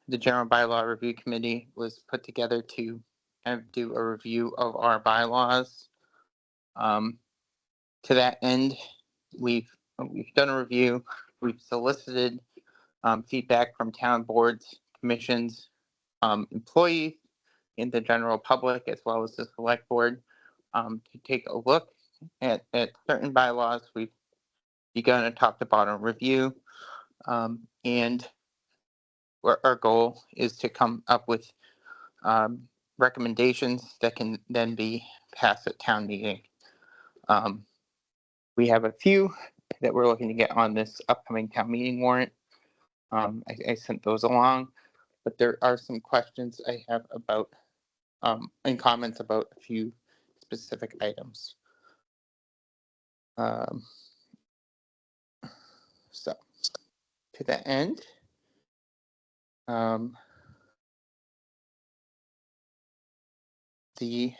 the General Bylaw Review Committee was put together to kind of do a review of our bylaws. To that end, we've done a review. We've solicited feedback from town boards, commissions, employees, in the general public, as well as the select board, to take a look at certain bylaws. We've begun a top to bottom review, and our goal is to come up with recommendations that can then be passed at town meeting. We have a few that we're looking to get on this upcoming town meeting warrant. I sent those along, but there are some questions I have about and comments about a few specific items. So to that end, the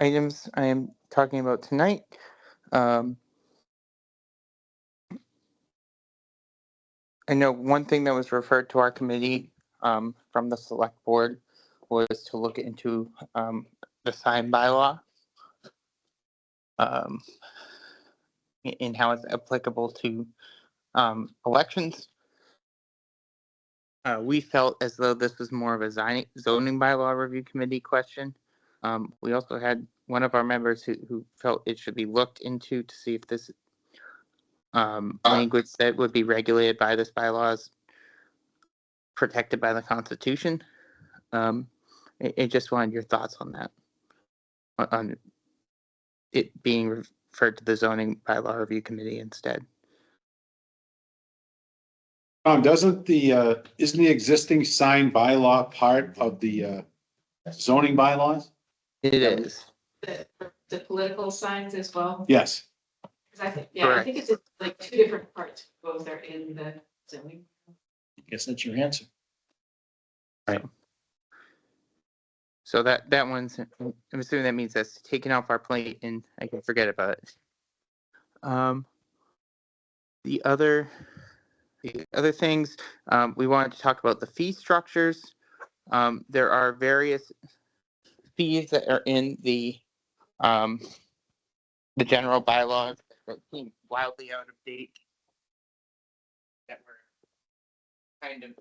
items I am talking about tonight, I know one thing that was referred to our committee from the select board was to look into the sign bylaw and how it's applicable to elections. We felt as though this was more of a zoning bylaw review committee question. We also had one of our members who felt it should be looked into to see if this language that would be regulated by this bylaw is protected by the Constitution. I just wanted your thoughts on that, on it being referred to the zoning bylaw review committee instead. Isn't the existing sign bylaw part of the zoning bylaws? It is. The political signs as well. Yes. Because I think, yeah, I think it's like two different parts. Both are in the zoning. I guess that's your answer. Right. So that one's, I'm assuming that means that's taken off our plate and I can forget about it. The other things, we wanted to talk about the fee structures. There are various fees that are in the general bylaws that seem wildly out of date, that were kind of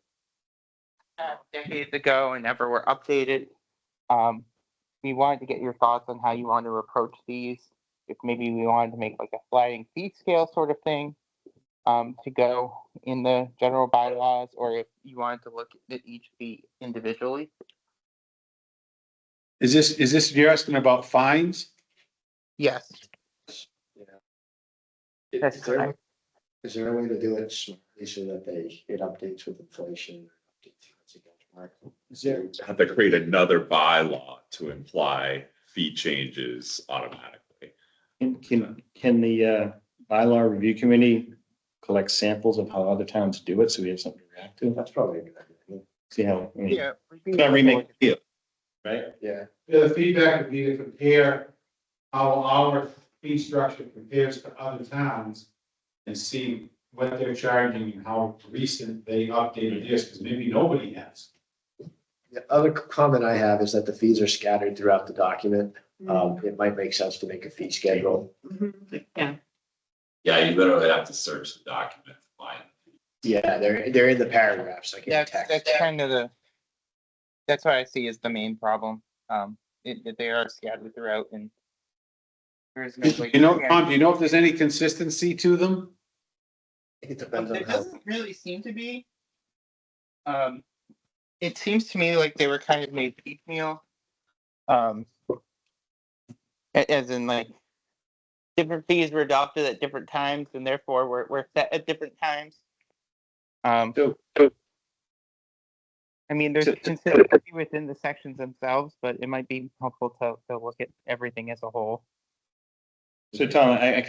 decades ago and never were updated. We wanted to get your thoughts on how you want to approach these. If maybe we wanted to make like a sliding fee scale sort of thing to go in the general bylaws, or if you wanted to look at each fee individually. Is this you're asking about fines? Yes. That's Is there correct. a way to do it so that it updates with inflation? Is there? Have to create another bylaw to imply fee changes automatically. Can the bylaw review committee collect samples of how other towns do it, so we have something to react to? That's probably a good idea. See how, I mean, Yeah. it's not remake the deal, right? Yeah. The feedback would be to compare how our fee structure compares to other towns and see what they're charging and how recent they updated this, because maybe nobody has. The other comment I have is that the fees are scattered throughout the document. It might make sense to make a fee schedule. Yeah. Yeah, you literally have to search the document to find. Yeah, they're in the paragraphs, like in the text. That's kind of that's what I see as the main problem. They are scattered throughout, and there's no way. Tom, do you know if there's any consistency to them? It depends on There how. doesn't really seem to be. It seems to me like they were kind of made piecemeal. As in like different fees were adopted at different times, and therefore were set at different times. I mean, there's consistency within the sections themselves, but it might be helpful to look at everything as a whole. So Tom, I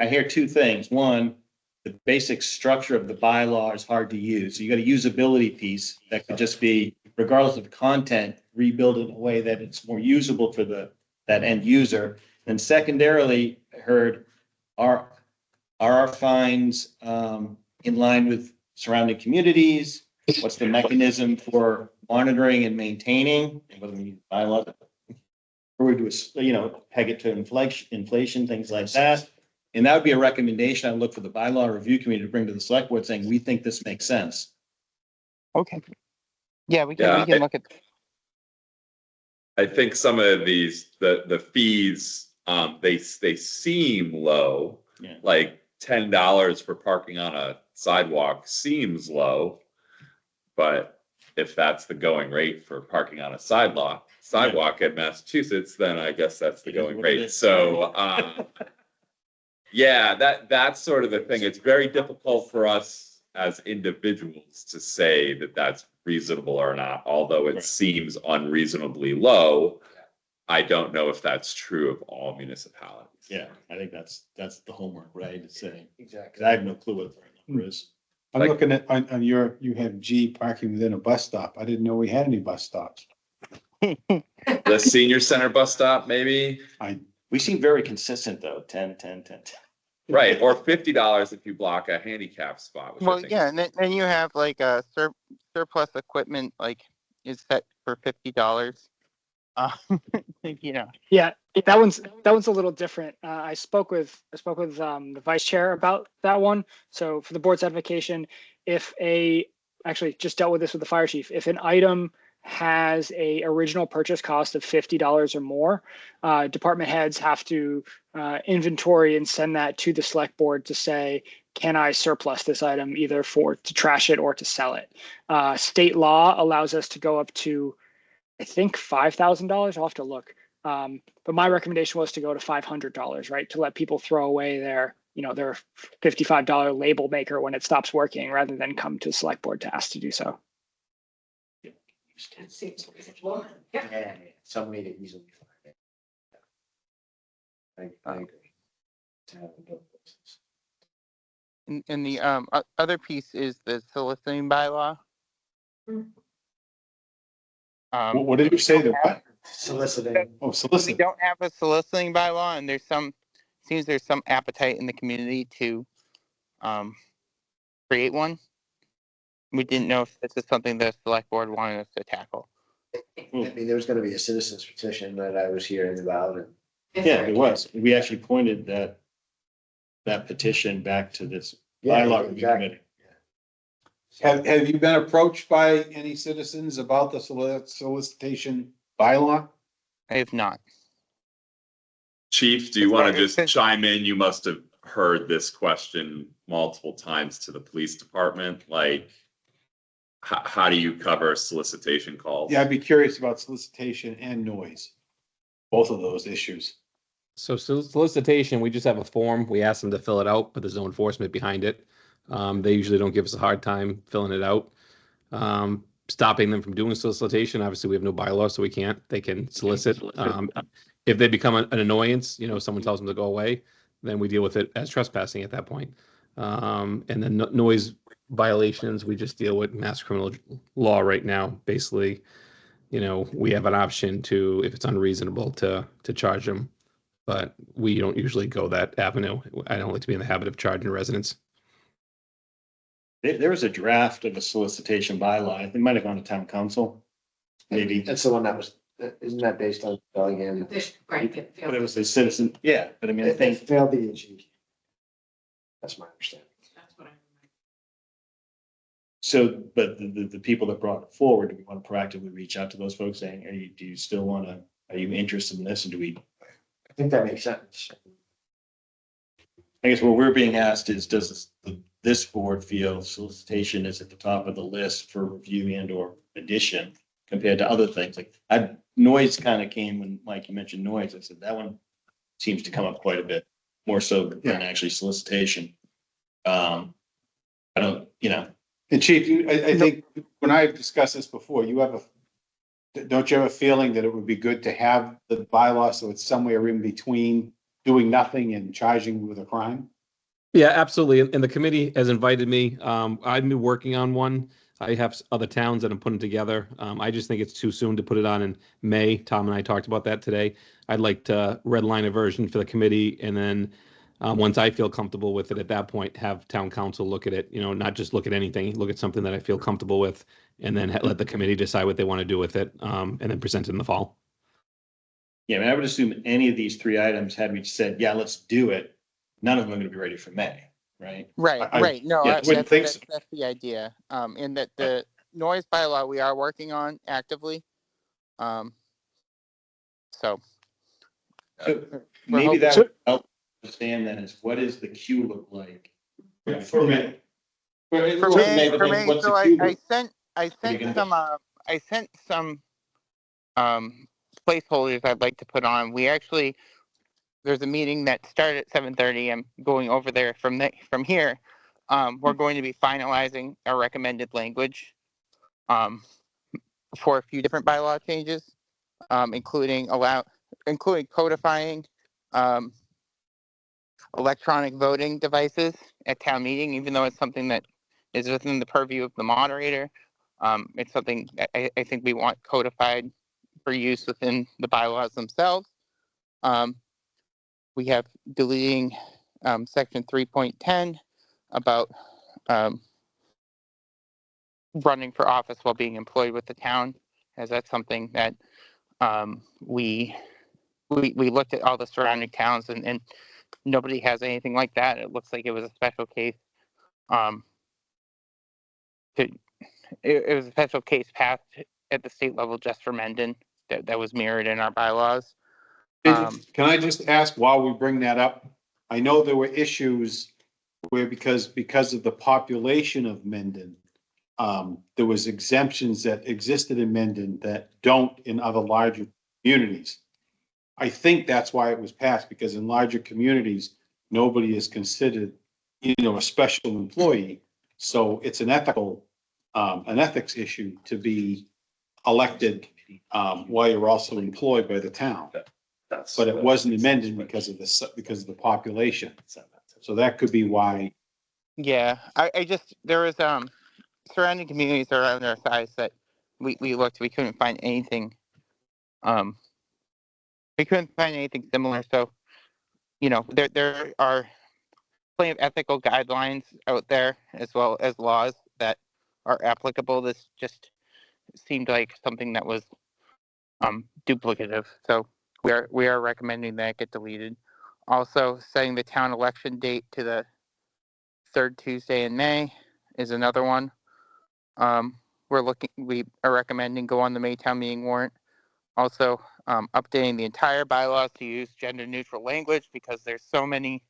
hear two things. One, the basic structure of the bylaw is hard to use. So you got a usability piece that could just be regardless of content, rebuild it in a way that it's more usable for that end user. And secondarily, I heard, are our fines in line with surrounding communities? What's the mechanism for monitoring and maintaining, and whether we use bylaws? Or we do, peg it to inflation, things like that. And that would be a recommendation. I look for the bylaw review committee to bring to the select board saying, we think this makes sense. Okay. Yeah, we Yeah, can look at. I think some of these, the fees, they seem low. Yeah. Like $10 for parking on a sidewalk seems low. But if that's the going rate for parking on a sidewalk in Massachusetts, then I guess that's the going rate. So, yeah, that's sort of the thing. It's very difficult for us as individuals to say that that's reasonable or not, although it seems unreasonably low. I don't know if that's true of all municipalities. Yeah, I think that's the homework, right? To say, Exactly. because I have no clue what the right number is. I'm Like- looking at, on your, you have G parking within a bus stop. I didn't know we had any bus stops. The senior center bus stop, maybe, We seem very consistent though, 10, 10, 10, 10. right? Or $50 if you block a handicap spot. Which I Well, think yeah, is- and then you have like a surplus equipment, like is set for $50. Yeah, that one's a little different. I spoke with the vice chair about that one. So for the board's edification, actually just dealt with this with the fire chief. If an item has a original purchase cost of $50 or more, department heads have to inventory and send that to the select board to say, can I surplus this item either to trash it or to sell it? State law allows us to go up to, I think, $5,000. I'll have to look. But my recommendation was to go to $500, right? To let people throw away their $55 label maker when it stops working, rather than come to select board to ask to do so. That seems reasonable. Yeah. Yeah, some way to easily find it. I agree. To have it both places. And the other piece is the soliciting bylaw. What did you say there? Soliciting. Oh, We solicit. don't have a soliciting bylaw, and seems there's some appetite in the community to create one. We didn't know if this is something the select board wanted us to tackle. I mean, there was gonna be a citizens petition that I was hearing about, and Yeah, it was. We actually pointed that petition back to this yeah, bylaw review exactly. committee. Have you been approached by any citizens about the solicitation bylaw? I have not. Chief, do you want to just Since- chime in? You must have heard this question multiple times to the police department, like, how do you cover solicitation calls? Yeah, I'd be curious about solicitation and noise. Both of those issues. So solicitation, we just have a form. We ask them to fill it out, but there's no enforcement behind it. They usually don't give us a hard time filling it out. Stopping them from doing solicitation, obviously we have no bylaw, so we can't. They can solicit. If they become an annoyance, someone tells them to go away, then we deal with it as trespassing at that point. And then noise violations, we just deal with mass criminal law right now. Basically, we have an option to, if it's unreasonable, to charge them. But we don't usually go that avenue. I don't like to be in the habit of charging residents. There was a draft of a solicitation bylaw. I think it might have gone to town council. Maybe, That's the one that was, isn't that based on Bellingham? Right. but it was a citizen. Yeah, but I mean, I It think failed the AG. That's my understanding. That's what I so. But the people that brought it forward, do we want to proactively reach out to those folks saying, do you still want to? Are you interested in this? And do we? I think that makes sense. I guess what we're being asked is, does this board feel solicitation is at the top of the list for review and or addition compared to other things? Like noise kind of came when Mike, you mentioned noise. I said that one seems to come up quite a bit more so than actually solicitation. I don't, And Chief, I think when I've discussed this before, don't you have a feeling that it would be good to have the bylaw so it's somewhere in between doing nothing and charging with a crime? Yeah, absolutely. And the committee has invited me. I've been working on one. I have other towns that I'm putting together. I just think it's too soon to put it on in May. Tom and I talked about that today. I'd like to redline a version for the committee, and then once I feel comfortable with it, at that point, have town council look at it. You know, not just look at anything, look at something that I feel comfortable with, and then let the committee decide what they want to do with it, and then present it in the fall. Yeah, I mean, I would assume any of these three items, had we said, yeah, let's do it, none of them are gonna be ready for May, right? Right, I- right. No, yeah, I wouldn't think so. that's the idea. And that the noise bylaw we are working on actively. So So we're maybe hoping- that would help understand then is what does the queue look like? For me. For May, me, but for then me, what's so the queue? I sent some placeholders I'd like to put on. There's a meeting that started at 7:30. I'm going over there from here. We're going to be finalizing our recommended language for a few different bylaw changes, including codifying electronic voting devices at town meeting, even though it's something that is within the purview of the moderator. It's something that I think we want codified for use within the bylaws themselves. We have deleting section 3.10 about running for office while being employed with the town, as that's something that we looked at all the surrounding towns and nobody has anything like that. It looks like it was a special case. It was a special case passed at the state level just for Mendon that was mirrored in our bylaws. Can I just ask while we bring that up? I know there were issues where because of the population of Mendon, there was exemptions that existed in Mendon that don't in other larger communities. I think that's why it was passed, because in larger communities, nobody is considered, a special employee. So it's an ethics issue to be elected while you're also employed by the town. But it wasn't amended because of the population. So that could be why. Yeah, there was surrounding communities around our size that we looked, we couldn't find anything. We couldn't find anything similar. So, there are plenty of ethical guidelines out there as well as laws that are applicable. This just seemed like something that was duplicative. So we are recommending that get deleted. Also, setting the town election date to the third Tuesday in May is another one. We are recommending go on the May town meeting warrant. Also, updating the entire bylaws to use gender neutral language because there's so many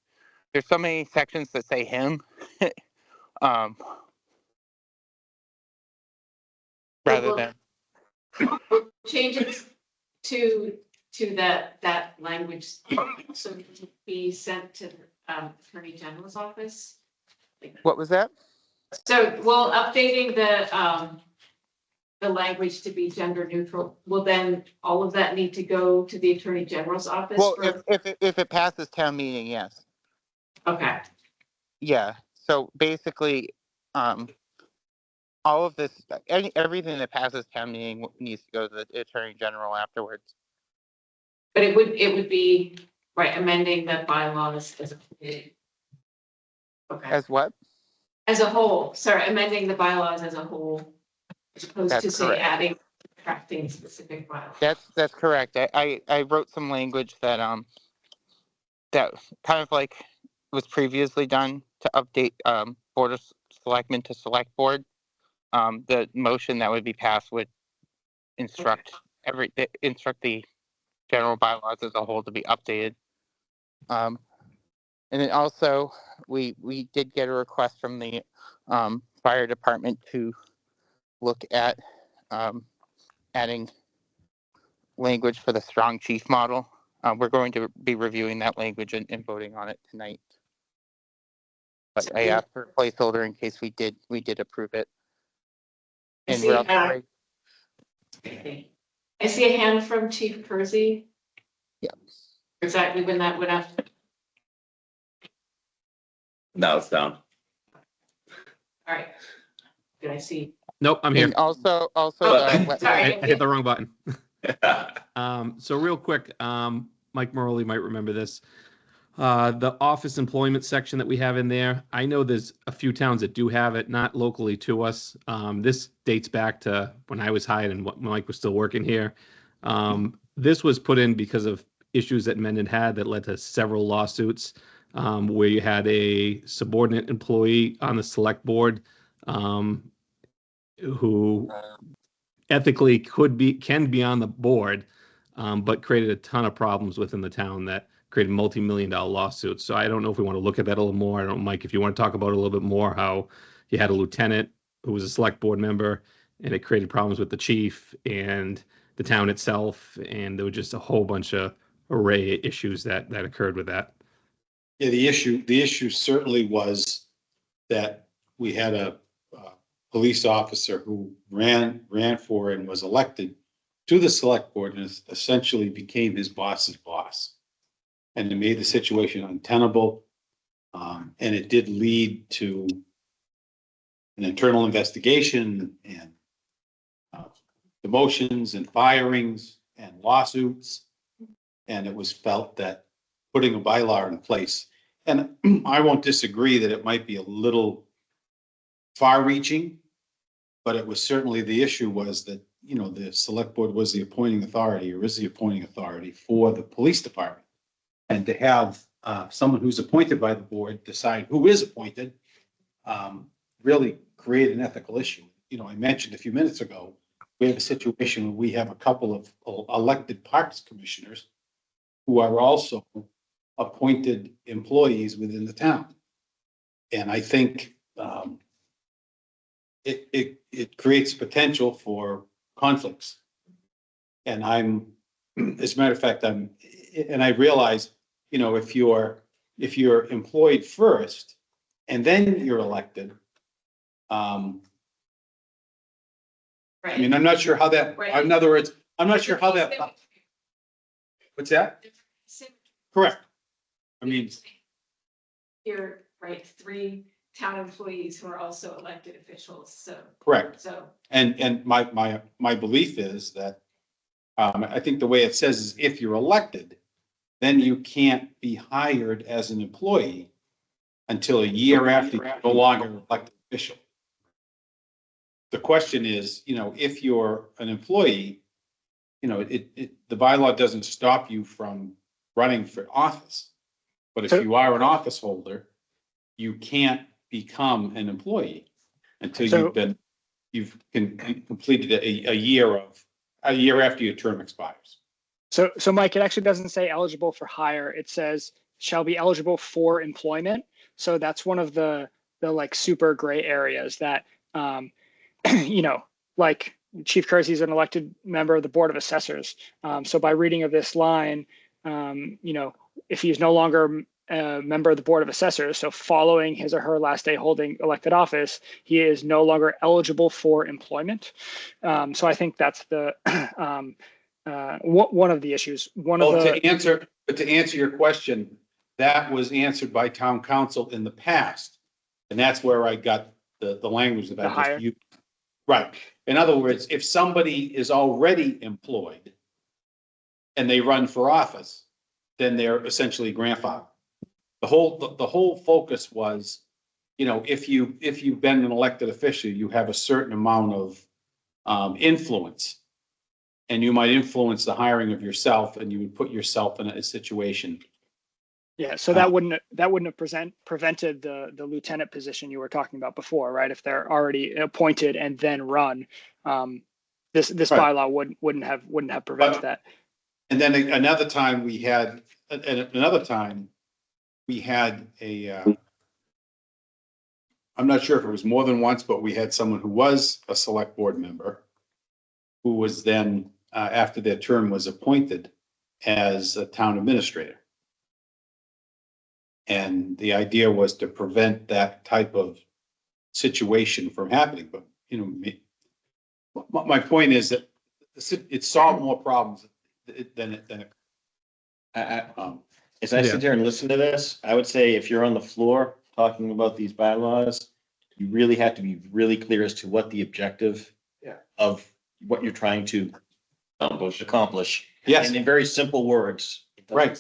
sections that say him. Rather than changes to that language, so it can be sent to the Attorney General's office. what was that? So, well, updating the language to be gender neutral, will then all of that need to go to the Attorney General's office? Well, if it passes town meeting, yes. Okay. Yeah. So basically, all of this, everything that passes town meeting needs to go to the Attorney General afterwards. But it would be, right, amending the bylaws as a okay. As what? As a whole, sorry, amending the bylaws as a whole, as opposed That's to say correct. adding, subtracting specific bylaws. That's correct. I wrote some language that that kind of like was previously done to update Board of Selectmen to Select Board. The motion that would be passed would instruct the general bylaws as a whole to be updated. And then also we did get a request from the fire department to look at adding language for the strong chief model. We're going to be reviewing that language and voting on it tonight. But I asked for a placeholder in case we did approve it. I see a hand from Chief Kersey. Yeah. Exactly when that went up. Now it's down. All right. Did I see? Nope, I'm here. And also, Oh, the sorry. I hit the wrong button. So real quick, Mike Morley might remember this. The office employment section that we have in there, I know there's a few towns that do have it, not locally to us. This dates back to when I was hired and when Mike was still working here. This was put in because of issues that Mendon had that led to several lawsuits, where you had a subordinate employee on the select board, who ethically can be on the board, but created a ton of problems within the town that created multi-million-dollar lawsuits. So I don't know if we want to look at that a little more. I don't know, Mike, if you want to talk about it a little bit more, how you had a lieutenant who was a select board member and it created problems with the chief and the town itself. And there were just a whole bunch of array of issues that occurred with that. Yeah, the issue certainly was that we had a police officer who ran for and was elected to the select board and essentially became his boss's boss. And it made the situation untenable. And it did lead to an internal investigation and demotions and firings and lawsuits. And it was felt that putting a bylaw in place, and I won't disagree that it might be a little far-reaching, but it was certainly, the issue was that, you know, the select board was the appointing authority, or is the appointing authority for the police department. And to have someone who's appointed by the board decide who is appointed really create an ethical issue. You know, I mentioned a few minutes ago, we have a situation where we have a couple of elected parks commissioners who are also appointed employees within the town. And I think it creates potential for conflicts. And as a matter of fact, I realize, you know, if you're employed first and then you're elected, I mean, I'm not sure how that, in other words, I'm not sure how that, what's that? Correct. I mean, Here, right, 3 town employees who are also elected officials, so. correct. So. And my belief is that, I think the way it says is if you're elected, then you can't be hired as an employee until a year after you're no longer an elected official. The question is, you know, if you're an employee, you know, the bylaw doesn't stop you from running for office. But if you are an office holder, you can't become an employee until you've completed a year after your term expires. So Mike, it actually doesn't say eligible for hire. It says shall be eligible for employment. So that's one of the like super gray areas that, you know, like Chief Kersey is an elected member of the Board of Assessors. So by reading of this line, you know, if he's no longer a member of the Board of Assessors, so following his or her last day holding elected office, he is no longer eligible for employment. So I think that's the one of the issues. To answer your question, that was answered by town council in the past, and that's where I got the language that I just used. Right. In other words, if somebody is already employed and they run for office, then they're essentially grandfathered. The whole focus was, you know, if you've been an elected official, you have a certain amount of influence, and you might influence the hiring of yourself, and you would put yourself in a situation. Yeah, so that wouldn't have prevented the lieutenant position you were talking about before, right? If they're already appointed and then run, this Right. bylaw wouldn't have prevented that. And then another time we had I'm not sure if it was more than once, but we had someone who was a select board member who was then, after their term was appointed, as a town administrator. And the idea was to prevent that type of situation from happening. But, you know, my point is that it solved more problems than as I sit here and listen to this, I would say if you're on the floor talking about these bylaws, you really have to be really clear as to what the objective of what you're trying to accomplish. Yes. And in very simple words. Right.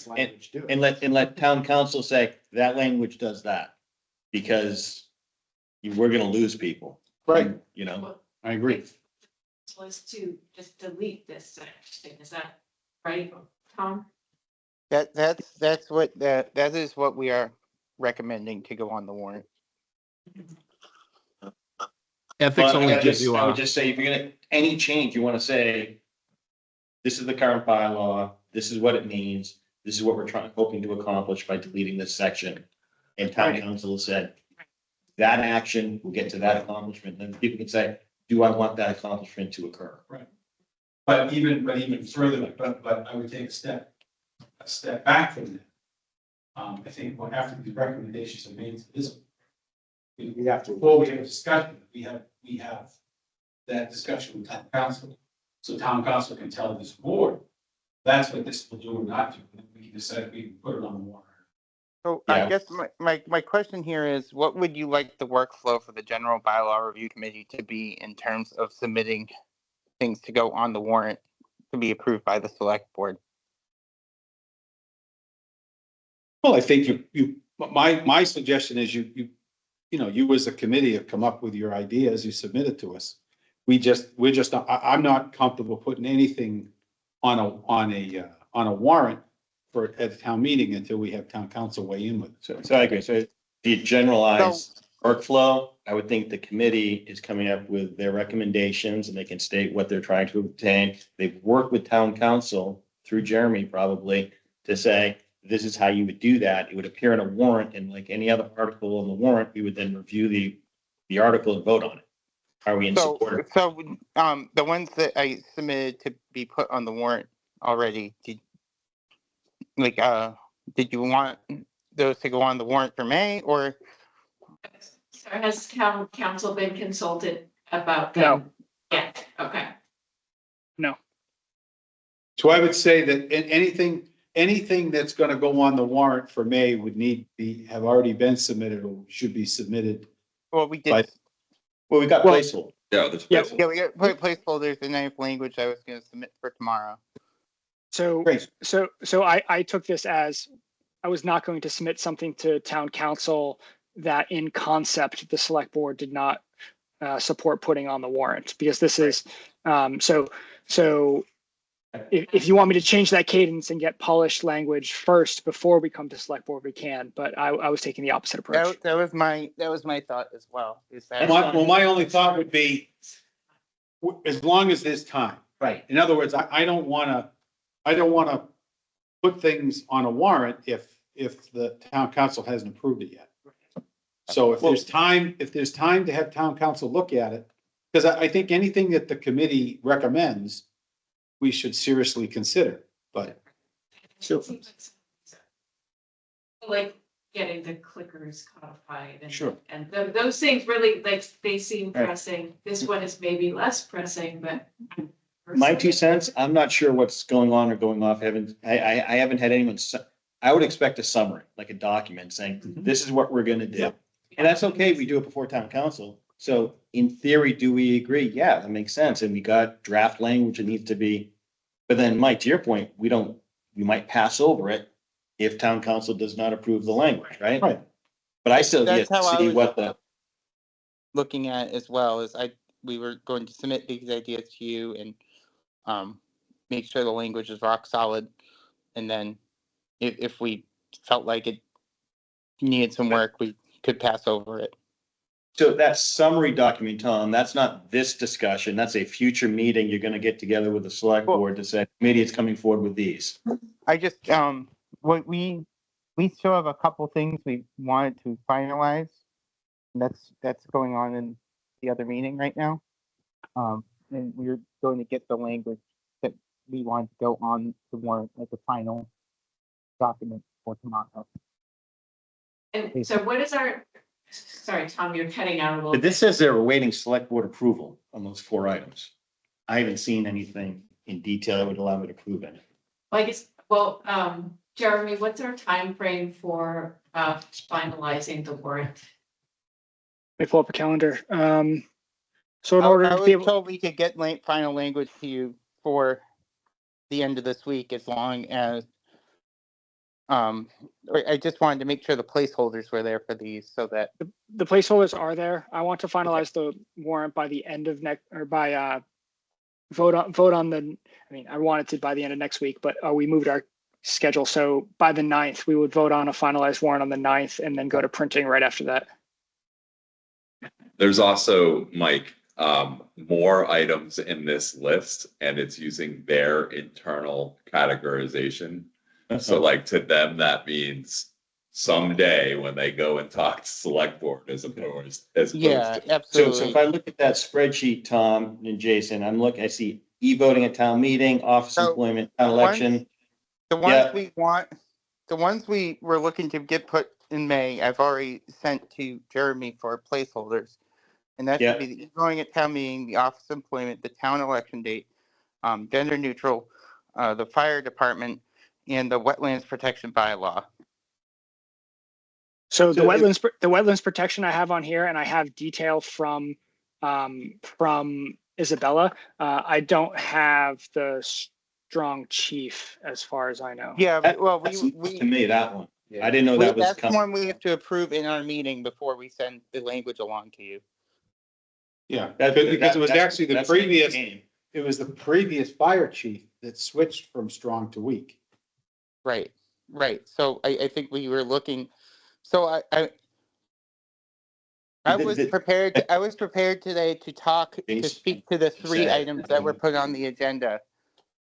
And let town council say, that language does that. Because we're gonna lose people. Right. You know, I agree. Was to just delete this section, is that right, Tom? That's what, that is what we are recommending to go on the warrant. Ethics But only I gives just- you I would just say, if you're gonna, any change, you wanna say, this is the current bylaw, this is what it means, this is what we're hoping to accomplish by deleting this section. And town council said, that action will get to that accomplishment, then people can say, do I want that accomplishment to occur? But even further, but I would take a step back from that. I think after these recommendations are made to this, we have to, before we have a discussion, we have that discussion with town council. So town council can tell this board, that's what this will do or not do, and then we can decide if we can put it on the warrant. So Yeah. I guess my question here is, what would you like the workflow for the general bylaw review committee to be in terms of submitting things to go on the warrant to be approved by the select board? Well, I think my suggestion is you as a committee have come up with your ideas, you submit it to us. I'm not comfortable putting anything on a warrant at a town meeting until we have town council weigh in with it. So I agree, so the generalized workflow, I would think the committee is coming up with their recommendations and they can state what they're trying to obtain. They've worked with town council through Jeremy probably to say, this is how you would do that. It would appear in a warrant, and like any other article on the warrant, we would then review the article and vote on it. Are we in support of? So the ones that I submitted to be put on the warrant already, did you want those to go on the warrant for May, or? So has town council been consulted about No. them? Yeah, okay. So I would say that anything that's gonna go on the warrant for May would have already been submitted or should be submitted. Well, we did. But- Well, we got placeholder. Yeah, there's Yeah. placeholder. Yeah, we got put placeholders in native language I was going to submit for tomorrow. So, Great. so I took this as I was not going to submit something to town council that in concept, the select board did not support putting on the warrant, because this is, so if you want me to change that cadence and get polished language first before we come to select board, we can, but I was taking the opposite approach. That was my thought as well. Is that My only thought would be, as long as there's time. Right. In other words, I don't wanna put things on a warrant if the town council hasn't approved it yet. So if there's time to have town council look at it, because I think anything that the committee recommends, we should seriously consider, but. Like getting the clickers codified and. Sure. And those things really, like, they seem Right. pressing. This one is maybe less pressing, but. My 2 cents, I'm not sure what's going on or going off. I haven't had anyone, I would expect a summary, like a document saying, this is what we're gonna do. And that's okay, we do it before town council. So in theory, do we agree? Yeah, that makes sense. And we got draft language that needs to be, but then Mike, to your point, we might pass over it if town council does not approve the language, right? Right. But I still That's get to how I see was what the, looking at as well? Is we were going to submit these ideas to you and make sure the language is rock solid, and then if we felt like it needed some work, we could pass over it. so that summary document, Tom, that's not this discussion. That's a future meeting. You're gonna get together with the select board to say, committee is coming forward with these. I just what we still have a couple things we wanted to finalize. That's going on in the other meeting right now. And we're going to get the language that we want to go on the warrant as a final document for tomorrow. And so what is sorry, Tom, you're cutting out a little But bit. this says they're awaiting select board approval on those 4 items. I haven't seen anything in detail that would allow me to approve any. Well, I guess, Jeremy, what's our time frame for finalizing the warrant? Let me pull up a calendar. So in I order to was be able, told we could get final language to you for the end of this week, as long as, I just wanted to make sure the placeholders were there for these, so that, the placeholders are there. I want to finalize the warrant by the end of next, or by vote on the, I mean, I wanted to by the end of next week, but we moved our schedule. So by the 9th, we would vote on a finalized warrant on the 9th and then go to printing right after that. There's also, Mike, more items in this list, and it's using their internal categorization. So like to them, that means someday when they go and talk to select board as opposed yeah, to. So absolutely. if I look at that spreadsheet, Tom and Jason, I see e-voting at town meeting, office So, employment, town election. The ones Yeah. we want, the ones we were looking to get put in May, I've already sent to Jeremy for placeholders. And that Yeah. should be the going at town meeting, the office employment, the town election date, gender neutral, the fire department, and the wetlands protection bylaw. So the So if- wetlands protection I have on here, and I have detail from Isabella. I don't have the strong chief as far as I know. Yeah, well, That's we to me, that one. I didn't know that was that's coming. one we have to approve in our meeting before we send the language along to you. Yeah, That- because it was that's- actually the that's previous, game. it was the previous fire chief that switched from strong to weak. Right. So I think we were looking, so I was prepared today to talk, to speak to the three items that were put on the agenda.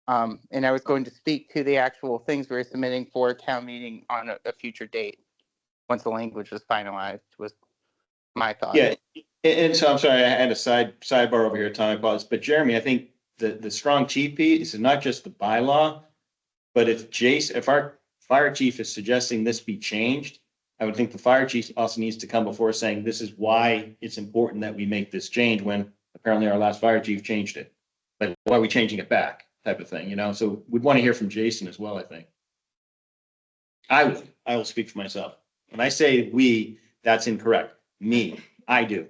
And I was going to speak to the actual things we were submitting for a town meeting on a future date, once the language was finalized, was my thought. Yeah, and so I'm sorry, I had a sidebar over here, Tom, I apologize, but Jeremy, I think the strong chief piece is not just the bylaw, but if our fire chief is suggesting this be changed, I would think the fire chief also needs to come before saying this is why it's important that we make this change, when apparently our last fire chief changed it. Like, why are we changing it back, type of thing, so we'd want to hear from Jason as well, I think. I will speak for myself. When I say we, that's incorrect. Me, I do.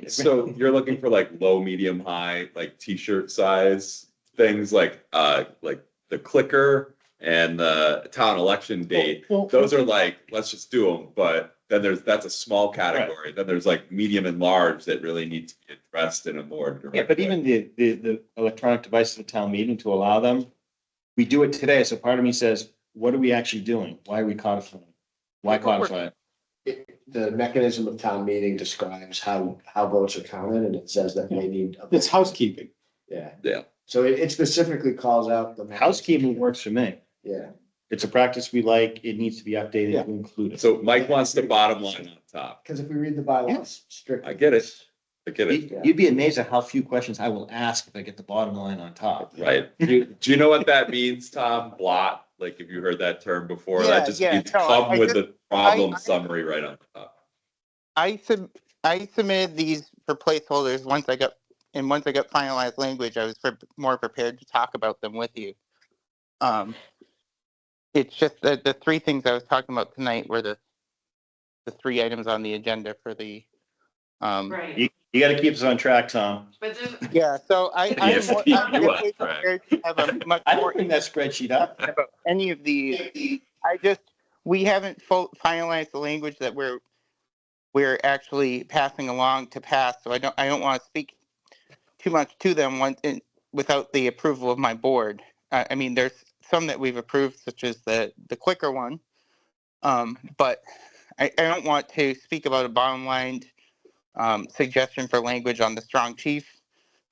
So you're looking for like low, medium, high, like t-shirt size things, like the clicker and the town election date. Those are like, let's just do them, but then that's a small category. Then there's like medium and large that really need to be addressed in a more direct Yeah, but way. even the electronic devices at town meeting to allow them, we do it today. So part of me says, what are we actually doing? Why are we codifying? Why codify it? The mechanism of town meeting describes how votes are counted, and it says that they need. It's housekeeping. Yeah. Yeah. So it specifically calls out the. Housekeeping works for me. Yeah. It's a practice we like. It needs to be updated Yeah. to include it. So Mike wants the bottom line on top. Because if we read the bylaws strictly. I get it. I get it. You'd be amazed at how few questions I will ask if I get the bottom line on top. Right. Do you know what that means, Tom? Blot? Like, have you heard that term before? Yeah, That just yeah. means No, come with the problem I- summary right on top. I submitted these for placeholders once I got finalized language. I was more prepared to talk about them with you. It's just that the three things I was talking about tonight were the three items on the agenda for the. Right, You got to keep us on track, Tom. but the, Yeah, so I'm Yes, more- you I'm are, definitely correct. prepared to have a much I more didn't bring that spreadsheet up. about any of these. We haven't finalized the language that we're actually passing along to pass, so I don't want to speak too much to them without the approval of my board. I mean, there's some that we've approved, such as the clicker one, but I don't want to speak about a bottom line suggestion for language on the strong chief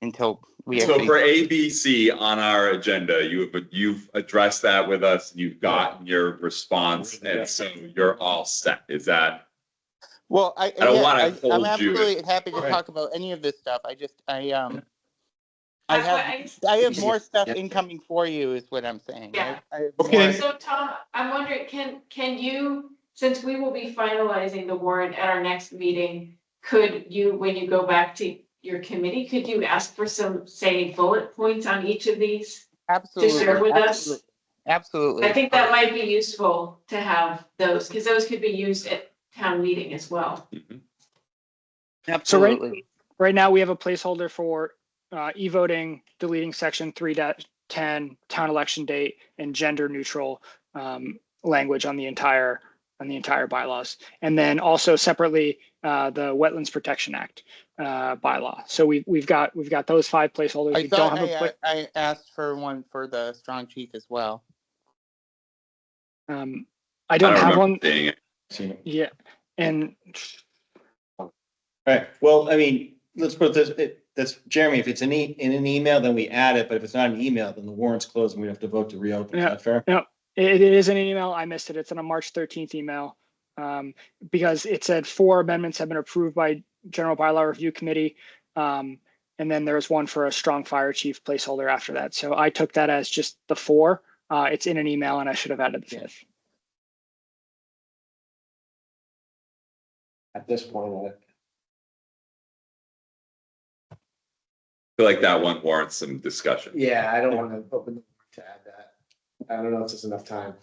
until we So actually. for ABC on our agenda, you've addressed that with us, you've gotten your response, and so you're all set. Is that? Well, I don't wanna I'm hold you. absolutely happy to Right. talk about any of this stuff. I I have more stuff incoming for you, is what I'm saying. Yeah. I have Okay. more- So Tom, I'm wondering, can you, since we will be finalizing the warrant at our next meeting, could you, when you go back to your committee, could you ask for some, say, bullet points on each of these? Absolutely. share with us? absolutely. absolutely. I think that might be useful to have those, because those could be used at town meeting as well. So Absolutely. right now we have a placeholder for e-voting, deleting section 3.10, town election date, and gender neutral language on the entire bylaws. And then also separately the Wetlands Protection Act bylaw. So we've got those 5 placeholders. I We don't thought have I asked for one for the strong chief as well. I don't have remember one. seeing it. Yeah, and Right, well, I mean, let's put this, that's Jeremy, if it's in an email, then we add it, but if it's not an email, then the warrant's closed and we have to vote to reopen. Is that fair? no, it is an email. I missed it. It's in a March 13th email because it said 4 amendments have been approved by General Bylaw Review Committee. And then there's one for a strong fire chief placeholder after that. So I took that as just the 4. It's in an email and I should have added the 5th. At this point, I feel like that one warrants some discussion. yeah, I don't want to open to add that. I don't know if there's enough time.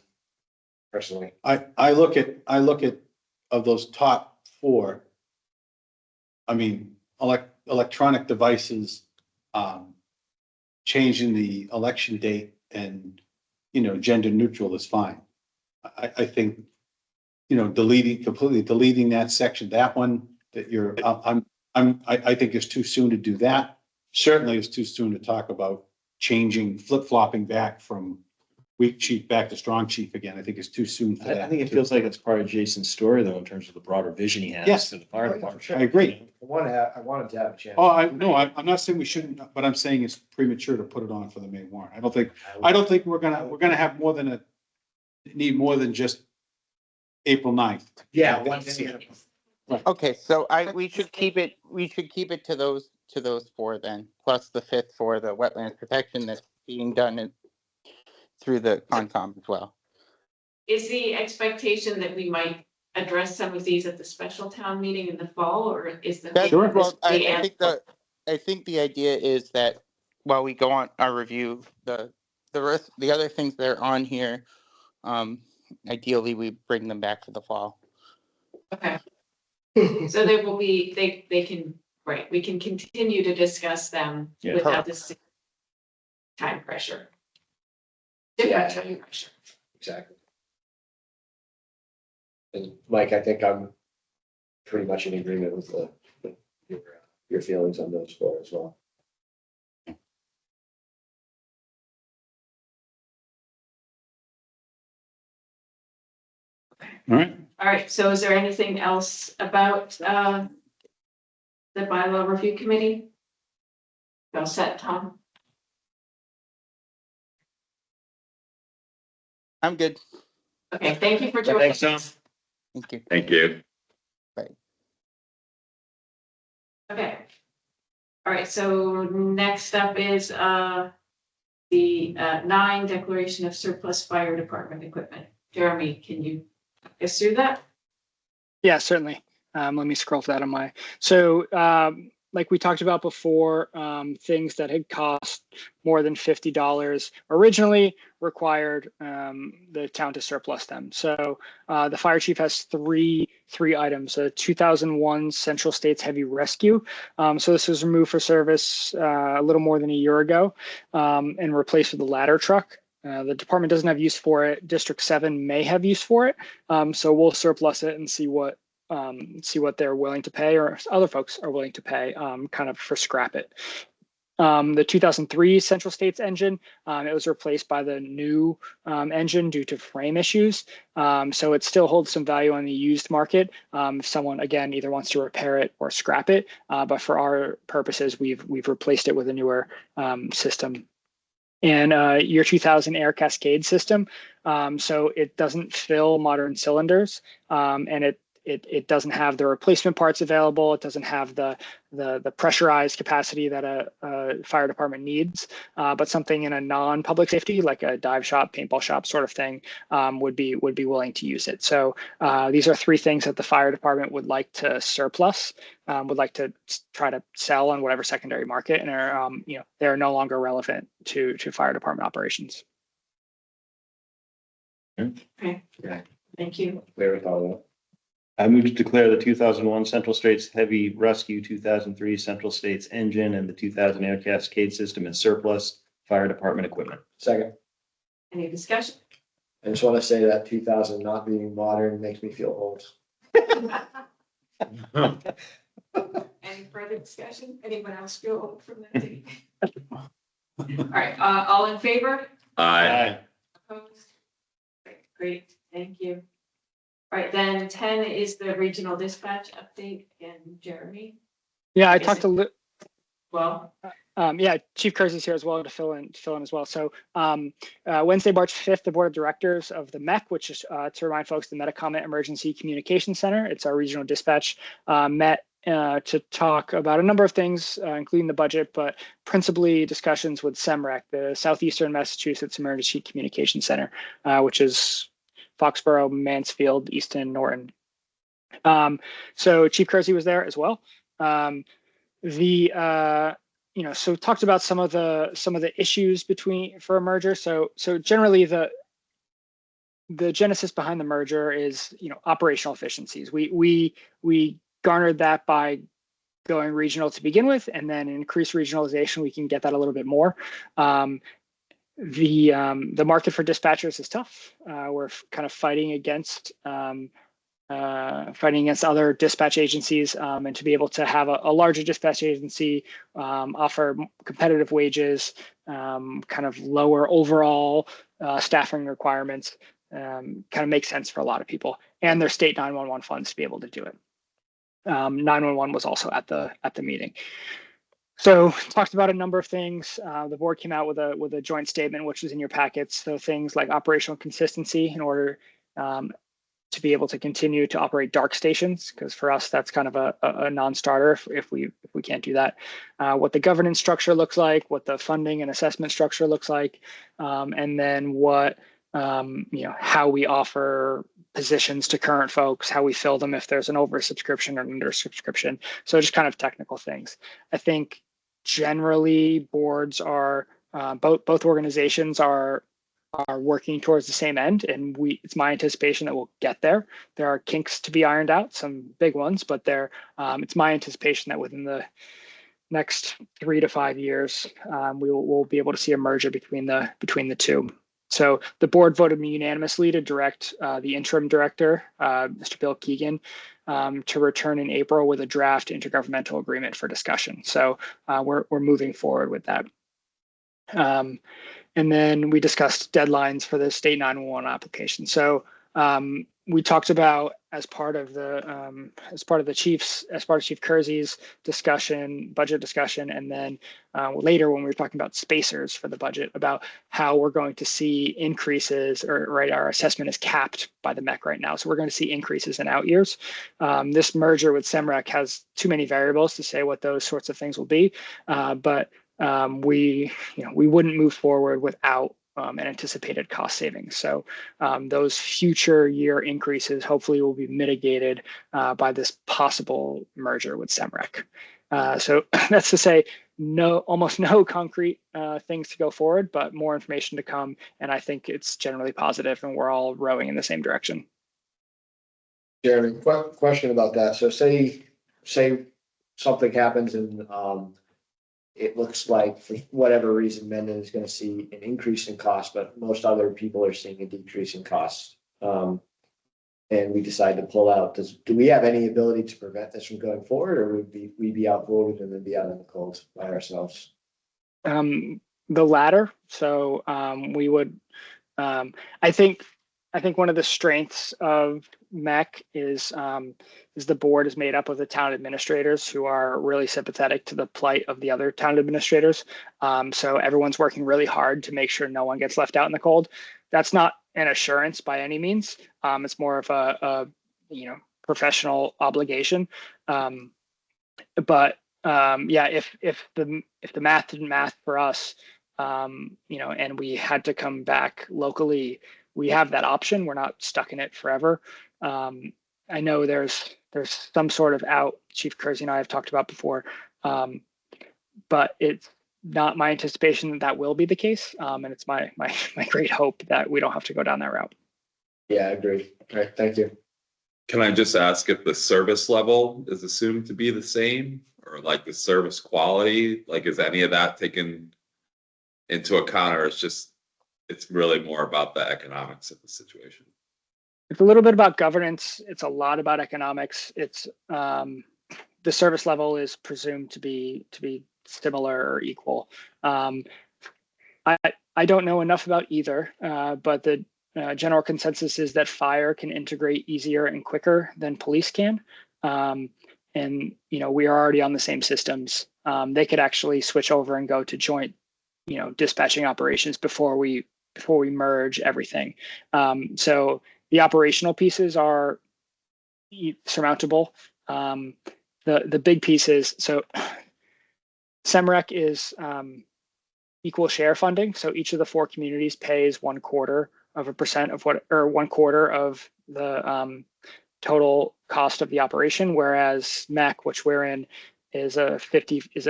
Personally, I look at of those top 4. I mean, electronic devices, changing the election date and, gender neutral is fine. I think, completely deleting that section, that one that I think it's too soon to do that. Certainly it's too soon to talk about changing, flip-flopping back from weak chief back to strong chief again. I think it's too soon for that. I think it feels like it's part of Jason's story though, in terms of the broader vision he has. Yes. To the fire department. I agree. I wanted to have a chance. Oh, I'm not saying we shouldn't, but I'm saying it's premature to put it on for the May warrant. I don't think we're gonna have need more than just April 9th. Yeah. Okay, so we should keep it to those 4 then, plus the 5th for the wetlands protection that's being done through the Concom as well. Is the expectation that we might address some of these at the special town meeting in the fall, or is the? Sure. Well, I think the idea is that while we go on our review, the other things that are on here, ideally we bring them back for the fall. Okay. So they will be, they can, right, we can continue to discuss them without this time pressure. Yeah. Time pressure. Exactly. And Mike, I think I'm pretty much in agreement with your feelings on those 4 as well. All right. All right, so is there anything else about the bylaw review committee? All set, Tom? I'm good. Okay, thank you for joining. Thanks, Tom. us. Thank you. Thank you. Okay. All right, so next up is the 9 declaration of surplus fire department equipment. Jeremy, can you walk us through that? Yeah, certainly. Let me scroll to that on my. So like we talked about before, things that had cost more than $50 originally required the town to surplus them. So the fire chief has three items: a 2001 Central States Heavy Rescue. So this was removed for service a little more than a year ago and replaced with a ladder truck. The department doesn't have use for it. District 7 may have use for it. So we'll surplus it and see what they're willing to pay, or other folks are willing to pay, kind of for scrap it. The 2003 Central States engine, it was replaced by the new engine due to frame issues. So it still holds some value on the used market. If someone, again, either wants to repair it or scrap it. But for our purposes, we've replaced it with a newer system. And year 2000 air cascade system. So it doesn't fill modern cylinders, and it doesn't have the replacement parts available. It doesn't have the pressurized capacity that a fire department needs, but something in a non-public safety, like a dive shop, paintball shop sort of thing, would be willing to use it. So these are 3 things that the fire department would like to surplus, would like to try to sell on whatever secondary market, and are they're no longer relevant to fire department operations. Okay, Yeah. thank you. Wherewithal. I move to declare the 2001 Central States Heavy Rescue 2003 Central States Engine and the 2000 Air Cascade System as surplus fire department equipment. Second, Any discussion? I just want to say that 2000 not being modern makes me feel old. Any further discussion? Anyone else feel old from that date? All right, all in favor? Aye. Opposed? Great, thank you. All right, then 10 is the regional dispatch update. Again, Jeremy. Yeah, I Is talked it- to Well, yeah, Chief Kersey's here as well to fill in as well. So Wednesday, March 5th, the Board of Directors of the MEC, which is to remind folks, the Metacomment Emergency Communication Center, it's our regional dispatch, met to talk about a number of things, including the budget, but principally discussions with SEMREC, the Southeastern Massachusetts Emergency Communication Center, which is Foxborough, Mansfield, Easton, Norton. So Chief Kersey was there as well. So talked about some of the issues for a merger. So generally the genesis behind the merger is, operational efficiencies. We garnered that by going regional to begin with, and then increased regionalization, we can get that a little bit more. The market for dispatchers is tough. We're kind of fighting against other dispatch agencies, and to be able to have a larger dispatch agency, offer competitive wages, kind of lower overall staffing requirements, kind of makes sense for a lot of people, and their state 911 funds to be able to do it. 911 was also at the meeting. So talked about a number of things. The board came out with a joint statement, which was in your packets. So things like operational consistency in order to be able to continue to operate dark stations, because for us that's kind of a non-starter if we can't do that. What the governance structure looks like, what the funding and assessment structure looks like, and then what how we offer positions to current folks, how we fill them if there's an oversubscription or an undersubscription. So just kind of technical things. I think generally boards are both organizations are working towards the same end, and it's my anticipation that we'll get there. There are kinks to be ironed out, some big ones, but it's my anticipation that within the next 3 to 5 years, we'll be able to see a merger between the two. So the board voted unanimously to direct the interim director, Mr. Bill Keegan, to return in April with a draft intergovernmental agreement for discussion. So we're moving forward with that. And then we discussed deadlines for the state 911 application. So we talked about as part of Chief Kersey's budget discussion, and then later when we were talking about spacers for the budget, about how we're going to see increases, our assessment is capped by the MEC right now. So we're going to see increases in out years. This merger with SEMREC has too many variables to say what those sorts of things will be, but we wouldn't move forward without an anticipated cost savings. So those future year increases hopefully will be mitigated by this possible merger with SEMREC. So that's to say, almost no concrete things to go forward, but more information to come. And I think it's generally positive, and we're all rowing in the same direction. Jeremy, question about that. So say something happens and it looks like for whatever reason, Mendon is going to see an increase in cost, but most other people are seeing a decrease in cost. And we decide to pull out. Do we have any ability to prevent this from going forward, or would we be outvoted and then be out in the cold by ourselves? The latter. So we would. I think one of the strengths of MEC is the board is made up of the town administrators who are really sympathetic to the plight of the other town administrators. So everyone's working really hard to make sure no one gets left out in the cold. That's not an assurance by any means. It's more of a professional obligation. But if the math didn't math for us, and we had to come back locally, we have that option. We're not stuck in it forever. I know there's some sort of out Chief Kersey and I have talked about before, but it's not my anticipation that will be the case. And it's my great hope that we don't have to go down that route. Yeah, I agree. All right, thank you. Can I just ask if the service level is assumed to be the same or like the service quality? Like, is any of that taken into account or it's really more about the economics of the situation? It's a little bit about governance. It's a lot about economics. It's the service level is presumed to be similar or equal. I don't know enough about either, but the general consensus is that fire can integrate easier and quicker than police can. And we are already on the same systems. They could actually switch over and go to joint, dispatching operations before we merge everything. So the operational pieces are surmountable. The big pieces. So SEMREC is equal share funding. So each of the 4 communities pays 1/4% of what, or 1/4 of the total cost of the operation, whereas MEC, which we're in, is a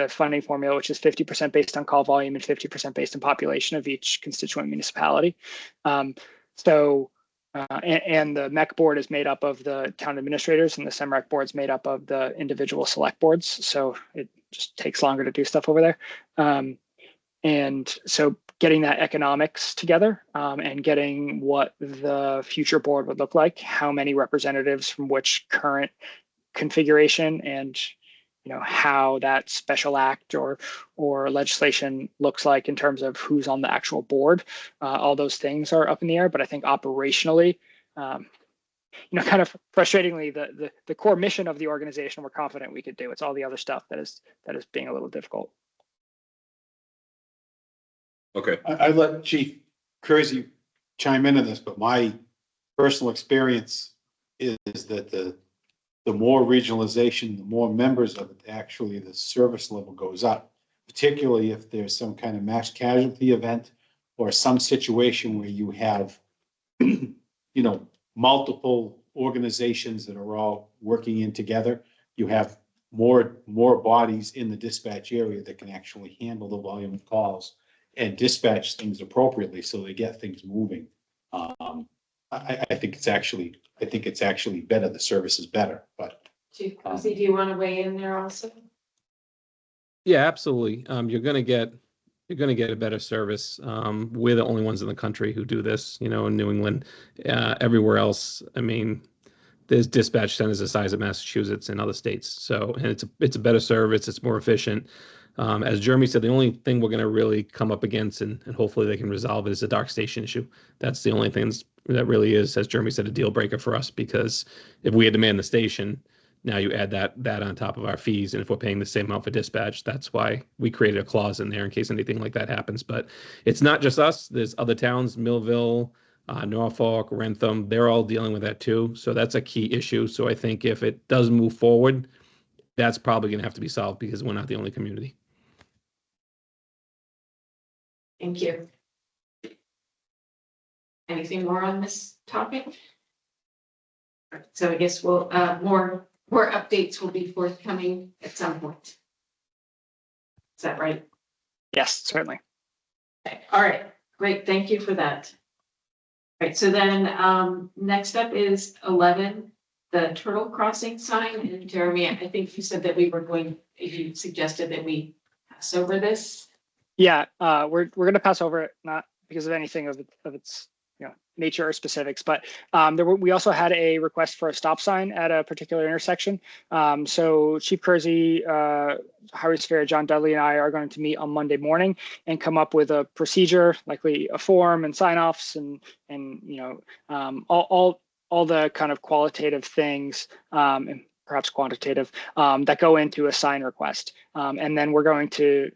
funding formula, which is 50% based on call volume and 50% based on population of each constituent municipality. And the MEC board is made up of the town administrators, and the SEMREC board is made up of the individual select boards. So it just takes longer to do stuff over there. And so getting that economics together and getting what the future board would look like, how many representatives from which current configuration, and how that special act or legislation looks like in terms of who's on the actual board. All those things are up in the air, but I think operationally, kind of frustratingly, the core mission of the organization we're confident we could do. It's all the other stuff that is being a little difficult. Okay. I let Chief Kersey chime into this, but my personal experience is that the more regionalization, the more members of it, actually the service level goes up, particularly if there's some kind of mass casualty event or some situation where you have, multiple organizations that are all working in together. You have more bodies in the dispatch area that can actually handle the volume of calls and dispatch things appropriately so they get things moving. I think it's actually better. The service is better, but. Chief Cozy, do you want to weigh in there also? Yeah, absolutely. You're going to get a better service. We're the only ones in the country who do this, in New England. Everywhere else, I mean, there's dispatch centers the size of Massachusetts and other states. So, and it's a better service. It's more efficient. As Jeremy said, the only thing we're going to really come up against, and hopefully they can resolve it, is the dark station issue. That's the only thing that really is, as Jeremy said, a deal breaker for us, because if we had to man the station, now you add that on top of our fees, and if we're paying the same amount for dispatch, that's why we created a clause in there in case anything like that happens. But it's not just us. There's other towns, Millville, Norfolk, Rentham, they're all dealing with that too. So that's a key issue. So I think if it does move forward, that's probably going to have to be solved, because we're not the only community. Thank you. Anything more on this topic? So I guess we'll more updates will be forthcoming at some point. Is that right? Yes, certainly. Okay. All right, great. Thank you for that. All right, so then next up is 11, the turtle crossing sign. And Jeremy, I think you said that you suggested that we pass over this. Yeah, we're going to pass over it, not because of anything of its nature or specifics, but we also had a request for a stop sign at a particular intersection. So Chief Kersey, Highway Surveyor John Dudley, and I are going to meet on Monday morning and come up with a procedure, likely a form and sign-offs, and all the kind of qualitative things and perhaps quantitative that go into a sign request. And then we're going to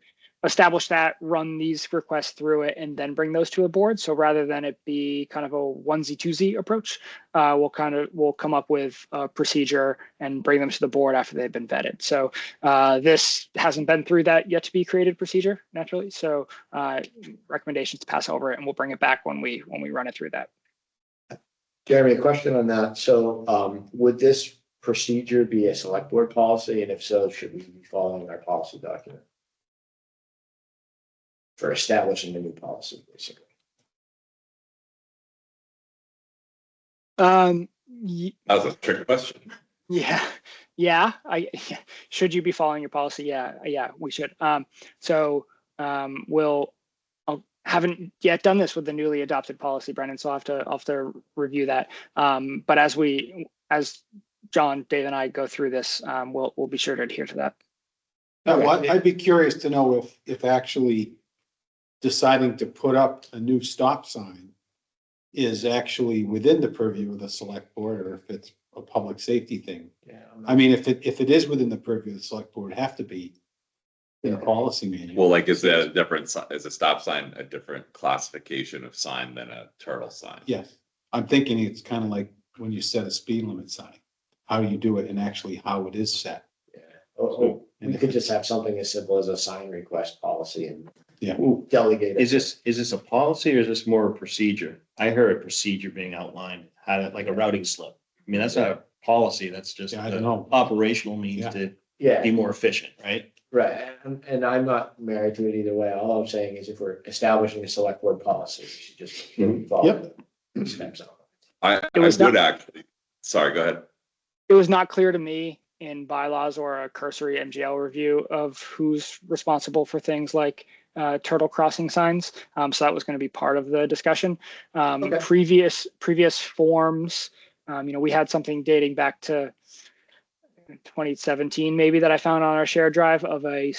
establish that, run these requests through it, and then bring those to a board. So rather than it be kind of a onesie-twosie approach, we'll come up with a procedure and bring them to the board after they've been vetted. So this hasn't been through that yet to be created procedure, naturally. So recommendations to pass over it, and we'll bring it back when we run it through that. Jeremy, a question on that. So would this procedure be a select board policy? And if so, should we be following our policy document for establishing a new policy, basically? Ye- That was a trick question. Yeah, should you be following your policy? Yeah, we should. We'll, haven't yet done this with the newly adopted policy, Brendan, so I'll have to review that. But as John, Dave, and I go through this, we'll be sure to adhere to that. I'd be curious to know if actually deciding to put up a new stop sign is actually within the purview of the select board, or if it's a public safety thing. Yeah. I mean, if it is within the purview of the select board, it'd have to be in the policy manual. Well, like, is that a different, is a stop sign a different classification of sign than a turtle sign? Yes, I'm thinking it's kind of like when you set a speed limit sign, how you do it and actually how it is set. Yeah. Or we could just have something as simple as a sign request policy and Yeah. delegate it. Is this a policy or is this more a procedure? I heard a procedure being outlined, how to, like a routing slip. I mean, that's not a policy, that's just Yeah, I don't know. operational means Yeah. to Yeah. be more efficient, right? Right, and I'm not married to it either way. All I'm saying is if we're establishing a select board policy, we should just follow the steps out. I was would not- actually, sorry, go ahead. It was not clear to me in bylaws or a cursory MGL review of who's responsible for things like turtle crossing signs. So that was going to be part of the discussion. Okay. Previous forms, we had something dating back to 2017 maybe that I found on our shared drive of a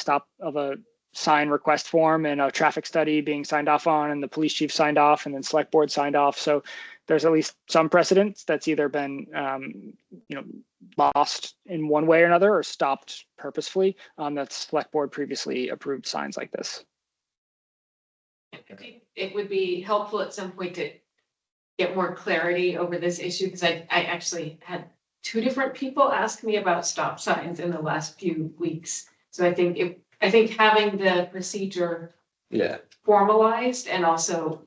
sign request form and a traffic study being signed off on, and the police chief signed off, and then select board signed off. So there's at least some precedent that's either been lost in one way or another or stopped purposefully. That select board previously approved signs like this. I think it would be helpful at some point to get more clarity over this issue, because I actually had two different people ask me about stop signs in the last few weeks. So I think having the procedure formalized and also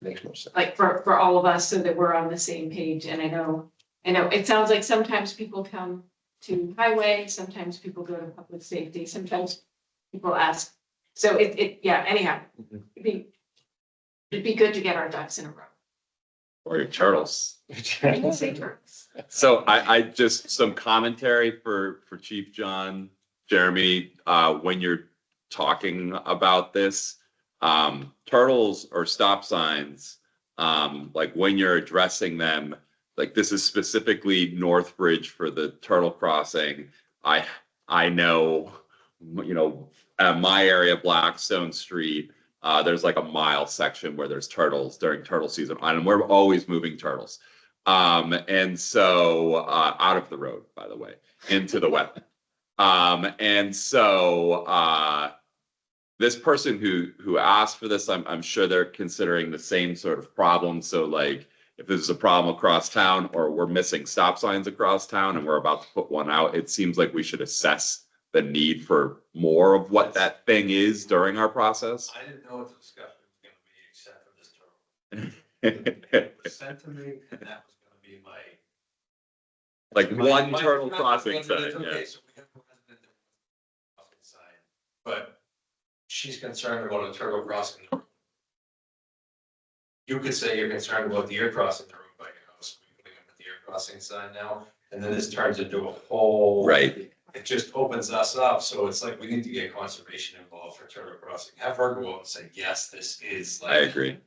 Makes more sense. like for all of us, so that we're on the same page. And I know it sounds like sometimes people come to highway, sometimes people go to public safety, sometimes people ask. So anyhow, it'd be good to get our ducks in a row. Or your turtles. I can say turtles. So I just, some commentary for Chief John, Jeremy, when you're talking about this, turtles or stop signs, like when you're addressing them, like this is specifically Northbridge for the turtle crossing. I know, my area, Blackstone Street, there's like a mile section where there's turtles during turtle season, and we're always moving turtles. And so out of the road, by the way, into the wetland. And so this person who asked for this, I'm sure they're considering the same sort of problem. So like if there's a problem across town, or we're missing stop signs across town and we're about to put one out, it seems like we should assess the need for more of what that thing is during our process. I didn't know what the discussion was gonna be except for this turtle. It was sent to me, and that was gonna be my. Like one my- turtle my- crossing my- sign, okay, yeah. so we have a resident that wants a crossing sign, but she's concerned about a turtle crossing the road. You could say you're concerned about deer crossing the road by your house, we can put the deer crossing sign now, and then this turns into a whole. Right. It just opens us up, so it's like we need to get conservation involved for turtle crossing, have her go out and say, yes, this is like. I agree.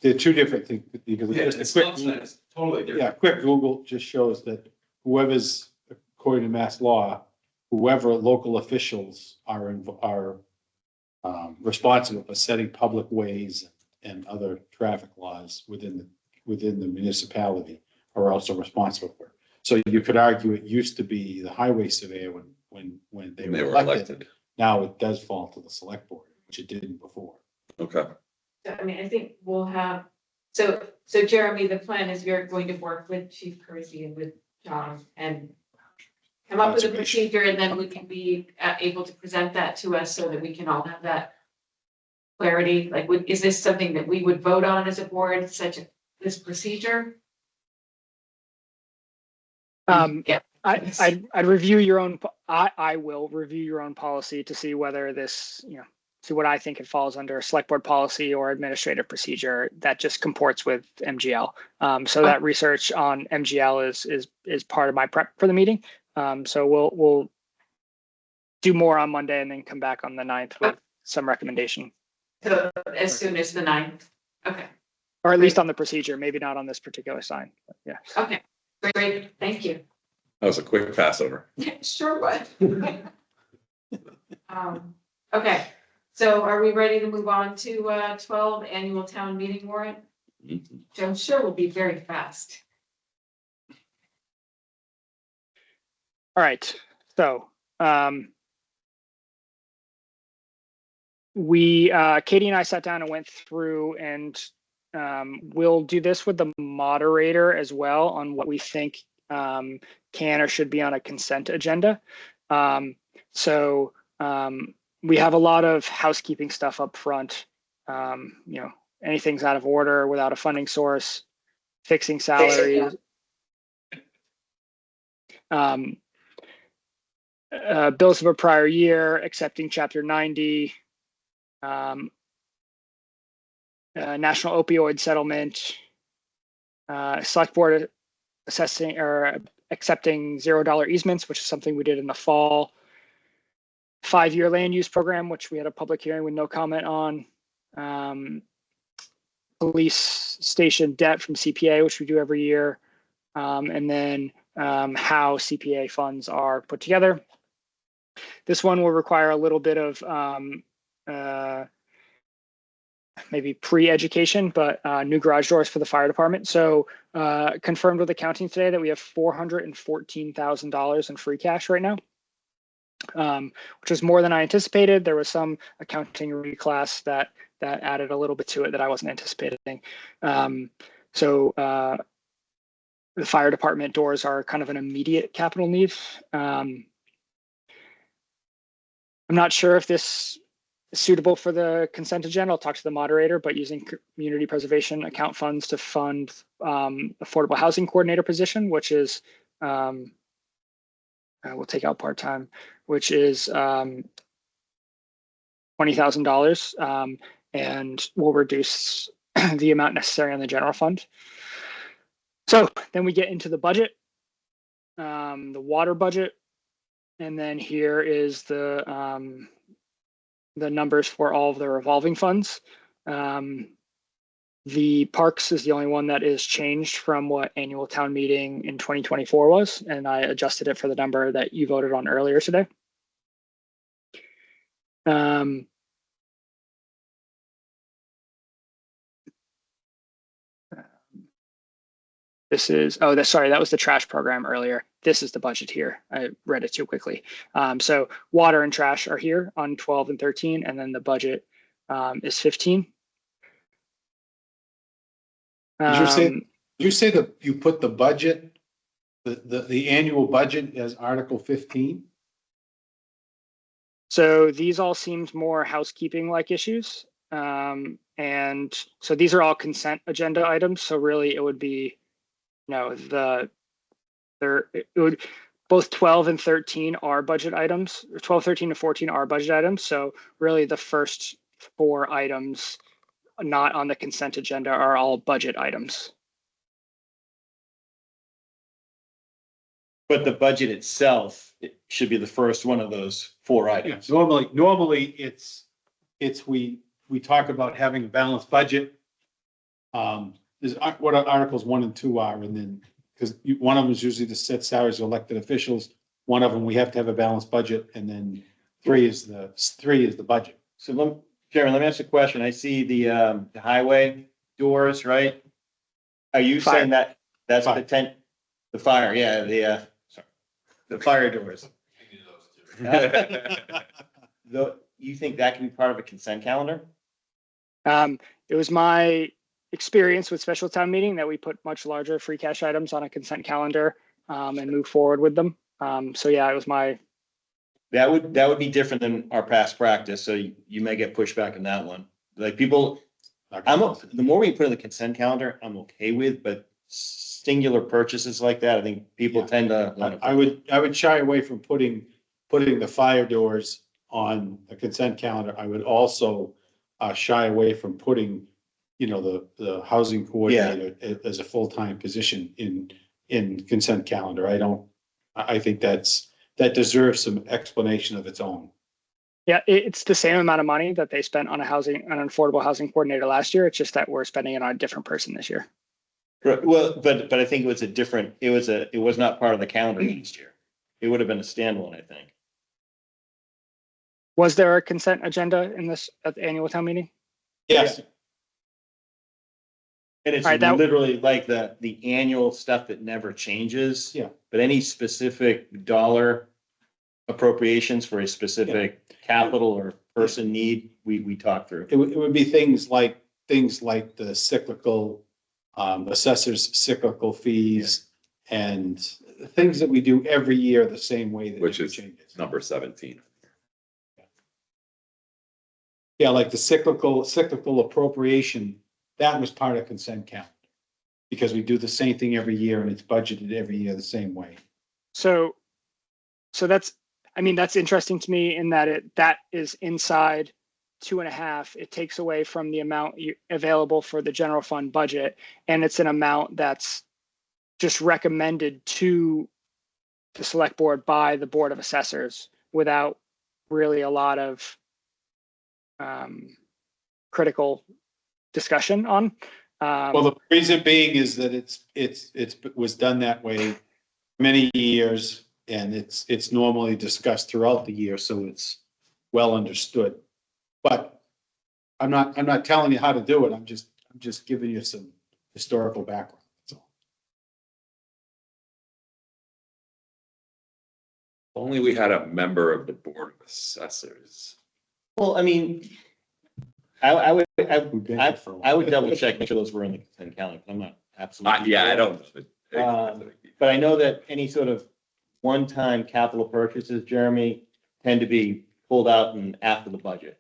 They're two different things, because Yeah, just a it's quick, not, it's totally different. quick Google just shows that whoever's, according to mass law, whoever local officials are responsible for setting public ways and other traffic laws within the municipality are also responsible for it. So you could argue it used to be the highway surveyor when they were elected. Now it does fall to the select board, which it didn't before. Okay. So, I mean, I think we'll have, so Jeremy, the plan is you're going to work with Chief Kersey and with John and come up with a procedure, and then we can be able to present that to us so that we can all have that clarity. Like, is this something that we would vote on as a board, this procedure? I'd review your own. I will review your own policy to see whether this to what I think it falls under, select board policy or administrative procedure that just comports with MGL. So that research on MGL is part of my prep for the meeting. So we'll do more on Monday and then come back on the 9th with some recommendation. So as soon as the 9th. Okay. Or at least on the procedure, maybe not on this particular sign. But yeah. Okay. Great. Thank you. That was a quick pass over. Sure was. Okay. So are we ready to move on to 12 annual town meeting warrant? Which I'm sure will be very fast. All right. So Katie and I sat down and went through, and we'll do this with the moderator as well on what we think can or should be on a consent agenda. We have a lot of housekeeping stuff up front. Anything's out of order, without a funding source, fixing salaries. Bills of a prior year, accepting Chapter 90, national opioid settlement, select board assessing or accepting $0 easements, which is something we did in the fall. 5-year land use program, which we had a public hearing with no comment on. Police station debt from CPA, which we do every year. And then how CPA funds are put together. This one will require a little bit of maybe pre-education, but new garage doors for the fire department. So confirmed with accounting today that we have $414,000 in free cash right now, which was more than I anticipated. There was some accounting reclass that added a little bit to it that I wasn't anticipating. So the fire department doors are kind of an immediate capital need. I'm not sure if this is suitable for the consent agenda. I'll talk to the moderator, but using community preservation account funds to fund affordable housing coordinator position, which is, we'll take out part-time, which is $20,000, and will reduce the amount necessary on the general fund. So then we get into the budget, the water budget. And then here is the numbers for all of the revolving funds. The parks is the only one that is changed from what annual town meeting in 2024 was, and I adjusted it for the number that you voted on earlier today. This is, sorry, that was the trash program earlier. This is the budget here. I read it too quickly. So water and trash are here on 12 and 13, and then the budget is 15. Did you say that you put the budget, the annual budget as Article 15? So these all seemed more housekeeping like issues. And so these are all consent agenda items. So really it would be, it would, both 12 and 13 are budget items, 12, 13, and 14 are budget items. So really the first 4 items not on the consent agenda are all budget items. But the budget itself, it should be the first one of those 4 items. Normally it's we talk about having a balanced budget. Is what Articles 1 and 2 are, and then because one of them is usually to set salaries of elected officials. One of them we have to have a balanced budget, and then 3 is the budget. So Chairman, let me ask you a question. I see the highway doors, right? Are you saying that that's the fire? Yeah, the fire doors. You think that can be part of a consent calendar? It was my experience with special town meeting that we put much larger free cash items on a consent calendar and move forward with them. So yeah, it was my. That would be different than our past practice. So you may get pushback on that one. Like people, the more we put in the consent calendar, I'm okay with, but singular purchases like that, I think people tend to. I would shy away from putting the fire doors on a consent calendar, I would also shy away from putting, the housing coordinator as a full-time position in consent calendar. I think that deserves some explanation of its own. Yeah, it's the same amount of money that they spent on an affordable housing coordinator last year. It's just that we're spending it on a different person this year. Right, well, but I think it was it was not part of the calendar last year. It would have been a standalone, I think. Was there a consent agenda at the annual town meeting? Yes. And it's All right, that- literally like the annual stuff that never changes. Yeah. But any specific dollar appropriations for a specific capital or person need, we talk through. It would be things like the cyclical, assessors cyclical fees and things that we do every year the same way that Which it is changes. number 17. Yeah, like the cyclical appropriation, that was part of consent calendar. Because we do the same thing every year and it's budgeted every year the same way. So that's interesting to me in that that is inside 2.5. It takes away from the amount available for the general fund budget. And it's an amount that's just recommended to the select board by the Board of Assessors without really a lot of critical discussion on. Well, the reason being is that it was done that way many years and it's normally discussed throughout the year, so it's well understood. But I'm not telling you how to do it. I'm just giving you some historical background. That's all. Only we had a member of the Board of Assessors. Well, I mean, I would We've been here for a while. double check, make sure those were in the consent calendar. I'm not absolutely. Yeah, I sure. don't know. But I know that any sort of one-time capital purchases, Jeremy, tend to be pulled out and after the budget.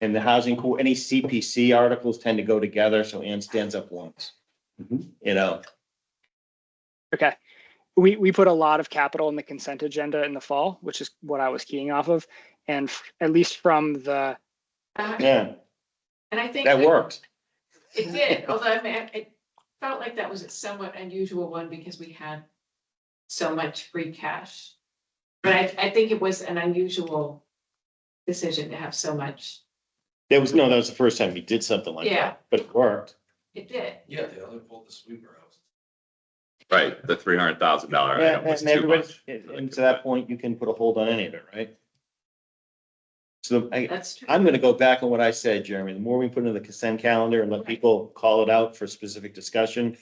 And the any CPC articles tend to go together, so Ann stands up once. Mhm. Okay. We put a lot of capital in the consent agenda in the fall, which is what I was keying off of. And at least from the, Yeah, And I think that worked. it did, although it felt like that was a somewhat unusual one because we had so much free cash. But I think it was an unusual decision to have so much. That was the first time we did something like Yeah. that, but it worked. It did. Yeah, they only pulled the sweeper out. Right, the $300,000 Yeah, item was and too everybody, much. and to that point, you can put a hold on any of it, right? So That's true. I'm gonna go back on what I said, Jeremy. The more we put in the consent calendar and let people call it out for specific discussion.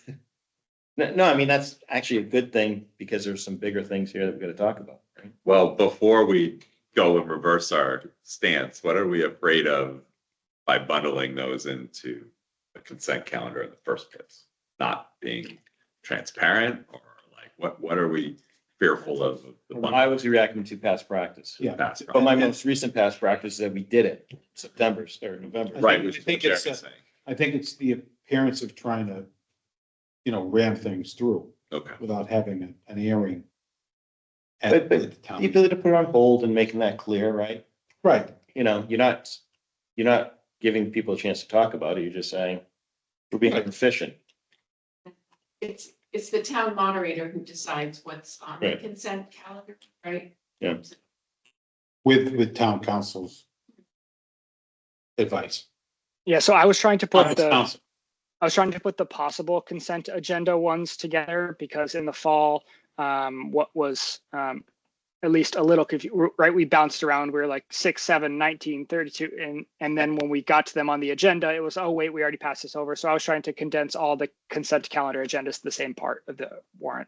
No, I mean, that's actually a good thing because there's some bigger things here that we're gonna talk about, right? Well, before we go and reverse our stance, what are we afraid of by bundling those into the consent calendar in the first place? Not being transparent, or like what are we fearful of? The I was reacting to past practice. Yeah. past But my most recent past practice is that we did it September or November. Right, which I is think what it's, Jeremy's saying. I think it's the appearance of trying to, ram things through Okay. without having an airing. But the the town. ability to put it on hold and making that clear, right? Right. You're not giving people a chance to talk about it. You're just saying, we're being efficient. It's the town moderator who decides what's on the Right. consent calendar, right? Yeah. With town council's advice. yeah, so I was trying to put Council. the possible consent agenda ones together because in the fall, what was at least a little confused, right? We bounced around. We were like 6, 7, 19, 32. And then when we got to them on the agenda, it was, oh, wait, we already passed this over. So I was trying to condense all the consent calendar agendas to the same part of the warrant.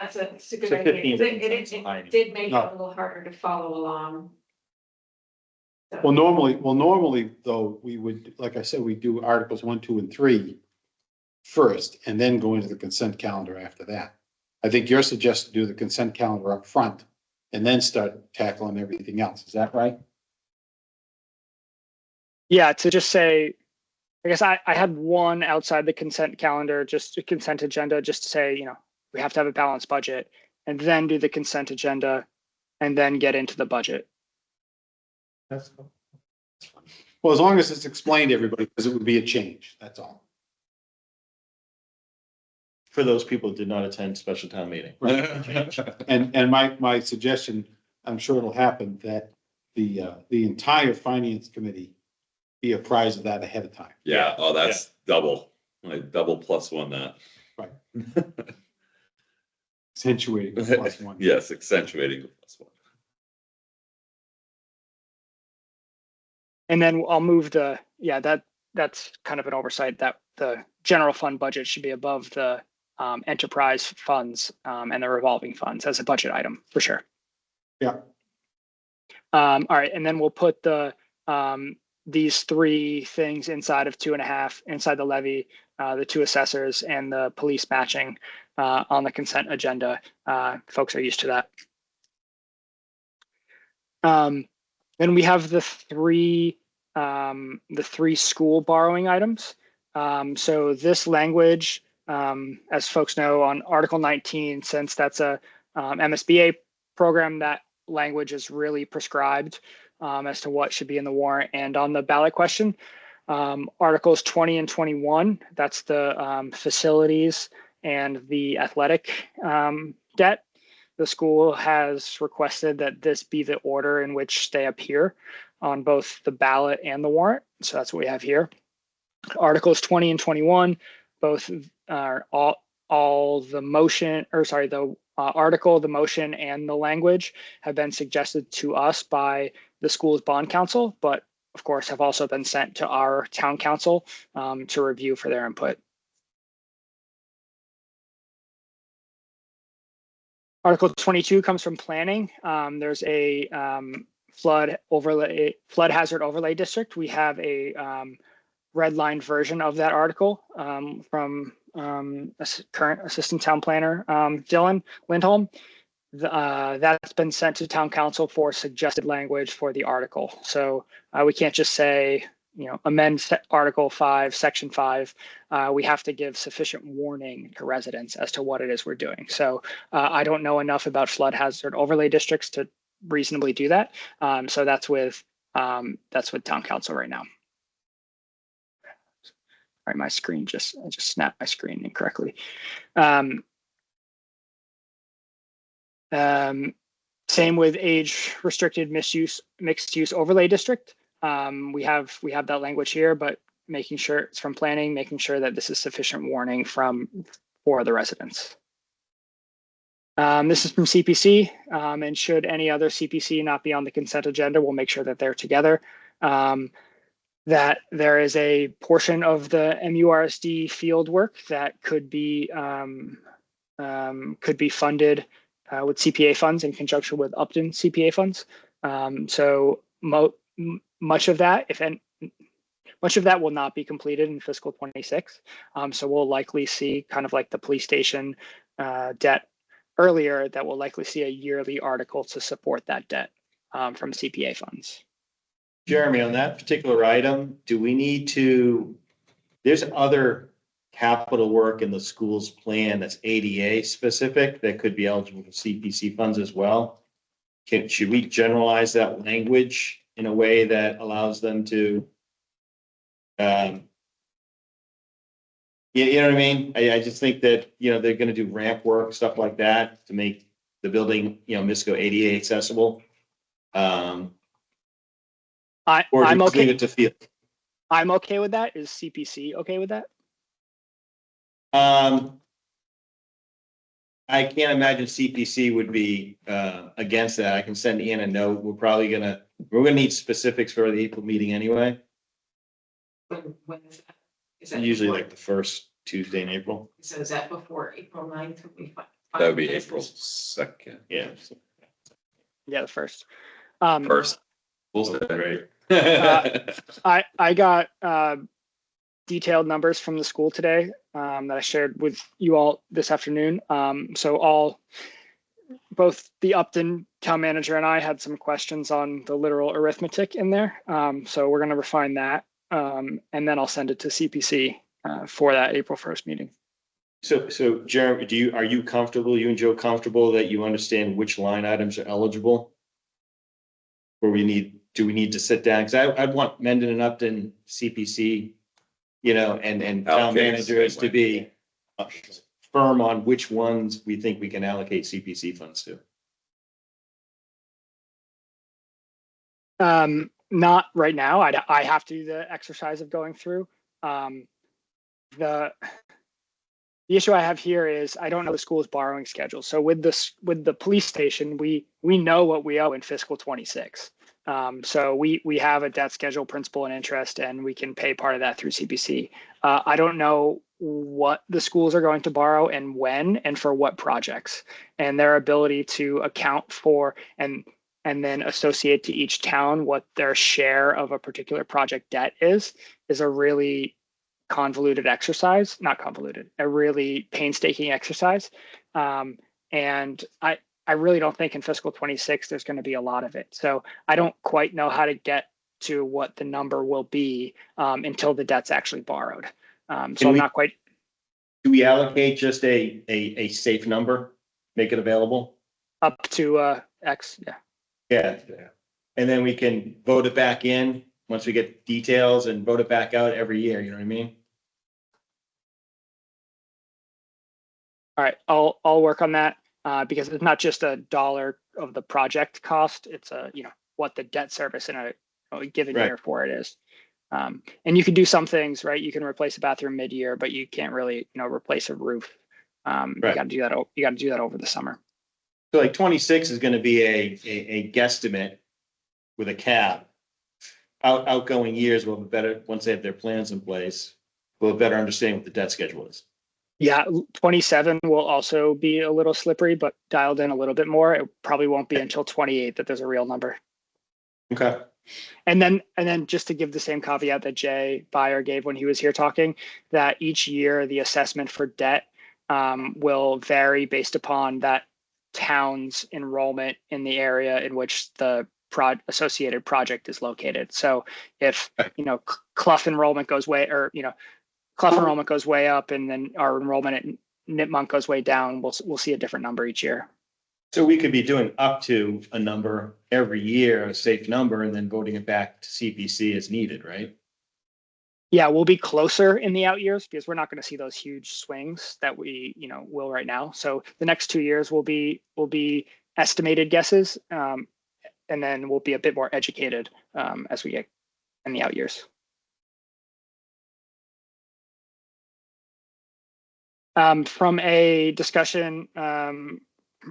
That's a good So idea. 15 It did make it No. a little harder to follow along. So- Well, normally though, we would, like I said, we do articles 1, 2, and 3 first, and then go into the consent calendar after that. I think you're suggesting do the consent calendar up front and then start tackling everything else. Is that right? Yeah, to just say, I guess I had one outside the consent calendar, just a consent agenda, just to say, we have to have a balanced budget and then do the consent agenda and then get into the budget. That's cool. Well, as long as it's explained to everybody, because it would be a change, that's all. For those people who did not attend special town meeting. And my suggestion, I'm sure it'll happen, that the entire finance committee be apprised of that ahead of time. Yeah, oh, that's double, like double plus one that. Right. Accentuating the plus one. Yes, accentuating the plus one. And then I'll move that's kind of an oversight that the general fund budget should be above the enterprise funds and the revolving funds as a budget item for sure. Yeah. All right, and then we'll put the these three things inside of 2.5, inside the levy, the 2 assessors and the police matching on the consent agenda. Folks are used to that. Then we have the three school borrowing items. So this language, as folks know, on Article 19, since that's a MSBA program, that language is really prescribed as to what should be in the warrant. And on the ballot question, Articles 20 and 21, that's the facilities and the athletic debt. The school has requested that this be the order in which they appear on both the ballot and the warrant. So that's what we have here. Articles 20 and 21, both are all the motion, or sorry, the article, the motion, and the language have been suggested to us by the school's bond council, but of course have also been sent to our town council to review for their input. Article 22 comes from planning. There's a flood hazard overlay district. We have a redlined version of that article from current assistant town planner Dylan Lindholm. That's been sent to town council for suggested language for the article. So we can't just say, amend Article 5, Section 5. We have to give sufficient warning to residents as to what it is we're doing. So I don't know enough about flood hazard overlay districts to reasonably do that. So that's with town council right now. All right, my screen I just snapped my screen incorrectly. Same with age restricted mixed use overlay district. We have that language here, but making sure it's from planning, making sure that this is sufficient warning for the residents. This is from CPC, and should any other CPC not be on the consent agenda, we'll make sure that they're together. That there is a portion of the MURSD field work that could be funded with CPA funds in conjunction with Upton CPA funds. So much of that, much of that will not be completed in fiscal 26. So we'll likely see kind of like the police station debt earlier, that will likely see a yearly article to support that debt from CPA funds. Jeremy, on that particular item, do we need to, there's other capital work in the school's plan that's ADA specific that could be eligible for CPC funds as well. Should we generalize that language in a way that allows them to, you know what I mean? I just think that, they're going to do ramp work, stuff like that to make the building, Misco ADA accessible. I'm okay. Leave it to field. I'm okay with that. Is CPC okay with that? I can't imagine CPC would be against that. I can send Ian a note. We're gonna need specifics for the April meeting anyway. When is that? Is that Usually before- like the first Tuesday in April. So is that before April 9th? That would be April 2nd. Yeah. Yeah, the first. First. Right. I got detailed numbers from the school today that I shared with you all this afternoon. So both the Upton town manager and I had some questions on the literal arithmetic in there. So we're going to refine that, and then I'll send it to CPC for that April 1st meeting. So Jeremy, are you comfortable, you and Joe comfortable that you understand which line items are eligible? Or do we need to sit down? Cause I'd want Mendon and Upton, CPC, and town Allocate the managers same to way. be firm on which ones we think we can allocate CPC funds to. Not right now. I have to do the exercise of going through. The issue I have here is I don't know the school's borrowing schedule. So with the police station, we know what we owe in fiscal 26. So we have a debt schedule, principal and interest, and we can pay part of that through CPC. I don't know what the schools are going to borrow and when and for what projects, and their ability to account for and then associate to each town what their share of a particular project debt is a really convoluted exercise, not convoluted, a really painstaking exercise. And I really don't think in fiscal 26 there's going to be a lot of it. So I don't quite know how to get to what the number will be until the debt's actually borrowed. So I'm not quite. Do we allocate just a safe number, make it available? Up to X, yeah. Yeah. And then we can vote it back in once we get details and vote it back out every year, you know what I mean? All right, I'll work on that because it's not just a dollar of the project cost. It's what the debt service in a given year for it is. And you can do some things, right? You can replace a bathroom mid-year, but you can't really, replace a roof. You got to do that. You got to do that over the summer. So like 26 is going to be a guesstimate with a cap. Outgoing years will be better once they have their plans in place. We'll have better understanding what the debt schedule is. Yeah, 27 will also be a little slippery, but dialed in a little bit more. It probably won't be until 28 that there's a real number. Okay. And then just to give the same caveat that Jay Beyer gave when he was here talking, that each year the assessment for debt will vary based upon that town's enrollment in the area in which the associated project is located. So if Clough enrollment goes way, or Clough enrollment goes way up, and then our enrollment at Nipmuc goes way down, we'll see a different number each year. So we could be doing up to a number every year, a safe number, and then voting it back to CPC as needed, right? Yeah, we'll be closer in the out years because we're not going to see those huge swings that we, will right now. So the next 2 years will be estimated guesses, and then we'll be a bit more educated as we get in the out years. From a discussion,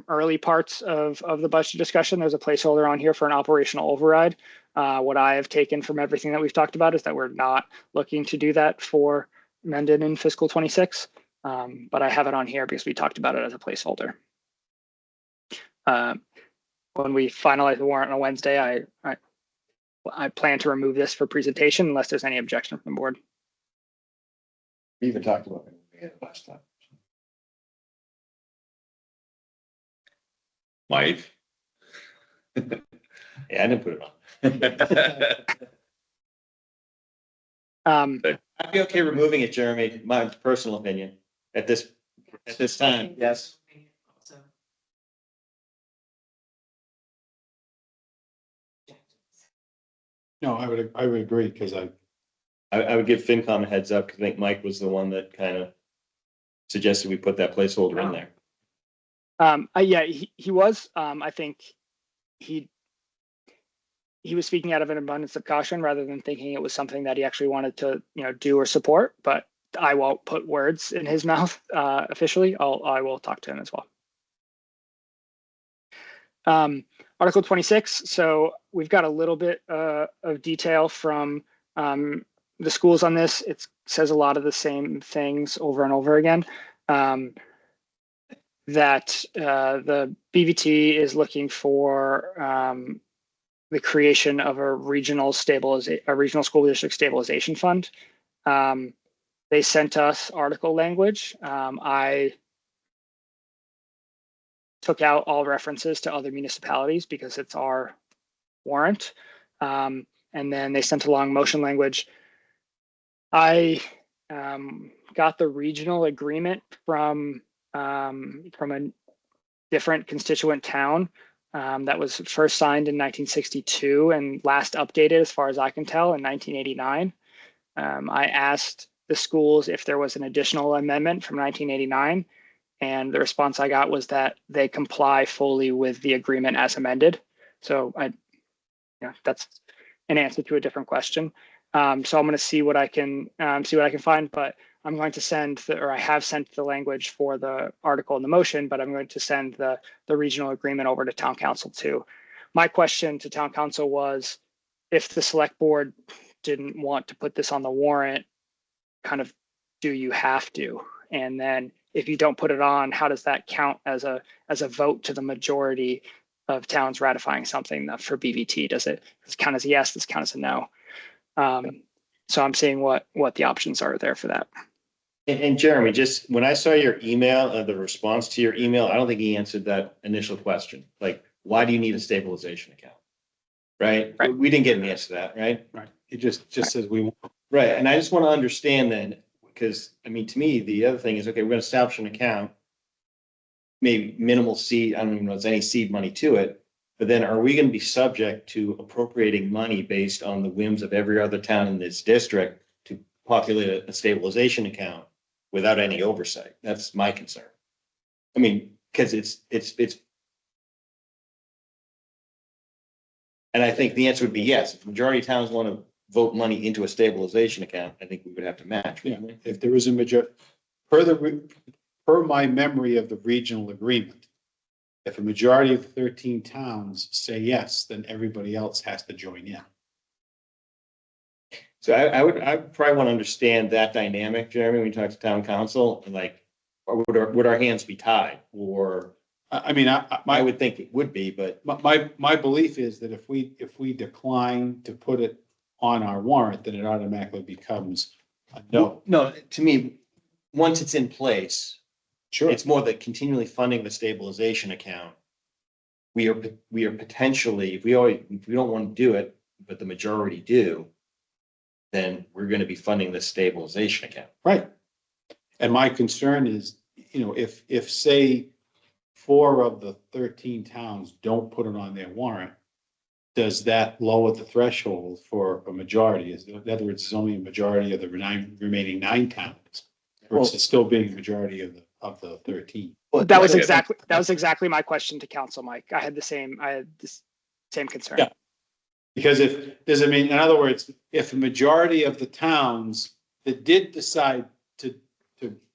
early parts of the budget discussion, there's a placeholder on here for an operational override. What I have taken from everything that we've talked about is that we're not looking to do that for Mendon in fiscal 26, but I have it on here because we talked about it as a placeholder. When we finalize the warrant on Wednesday, I plan to remove this for presentation unless there's any objection from the board. We even talked about it last time. Mike? Yeah, I didn't put it on. I'd be okay removing it, Jeremy, my personal opinion, at this time, yes. No, I would agree, because I would give FinCom a heads up, because I think Mike was the one that kind of suggested we put that placeholder in there. Yeah, he was. I think he was speaking out of an abundance of caution rather than thinking it was something that he actually wanted to, do or support. But I won't put words in his mouth officially. I will talk to him as well. Article 26. So we've got a little bit of detail from the schools on this. It says a lot of the same things over and over again. That the BVT is looking for the creation of a regional school district stabilization fund. They sent us article language. I took out all references to other municipalities because it's our warrant. And then they sent along motion language. I got the regional agreement from a different constituent town that was first signed in 1962 and last updated, as far as I can tell, in 1989. I asked the schools if there was an additional amendment from 1989, and the response I got was that they comply fully with the agreement as amended. So that's an answer to a different question. So I'm going to see what I can find, but I'm going to send I have sent the language for the article in the motion, but I'm going to send the regional agreement over to town council too. My question to town council was, if the select board didn't want to put this on the warrant, kind of, do you have to? And then if you don't put it on, how does that count as a vote to the majority of towns ratifying something for BVT? Does it count as a yes? Does it count as a no? So I'm seeing what the options are there for that. And Jeremy, just when I saw your email, the response to your email, I don't think he answered that initial question. Like, why do you need a stabilization account? Right? We didn't get an answer to that, right? Right. It just says we want. Right. And I just want to understand then, because I mean, to me, the other thing is, okay, we're going to establish an account, maybe minimal seed, I don't even know if there's any seed money to it, but then are we going to be subject to appropriating money based on the whims of every other town in this district to populate a stabilization account without any oversight? That's my concern. I mean, because it's, and I think the answer would be yes. If the majority of towns want to vote money into a stabilization account, I think we would have to match. Yeah, if there was a major, per my memory of the regional agreement, if a majority of 13 towns say yes, then everybody else has to join in. So I probably want to understand that dynamic, Jeremy, when you talk to town council, like, or would our hands be tied? Or, I mean, I would think it would be, but my belief is that if we decline to put it on our warrant, then it automatically becomes a no. No, to me, once it's in place, Sure. it's more that continually funding the stabilization account. We are potentially, if we don't want to do it, but the majority do, then we're going to be funding the stabilization account. Right. And my concern is, if say 4 of the 13 towns don't put it on their warrant, does that lower the threshold for a majority? In other words, it's only a majority of the remaining 9 towns versus still being a majority of the 13. That was exactly my question to council, Mike. I had the same concern. Yeah. Because in other words, if a majority of the towns that did decide to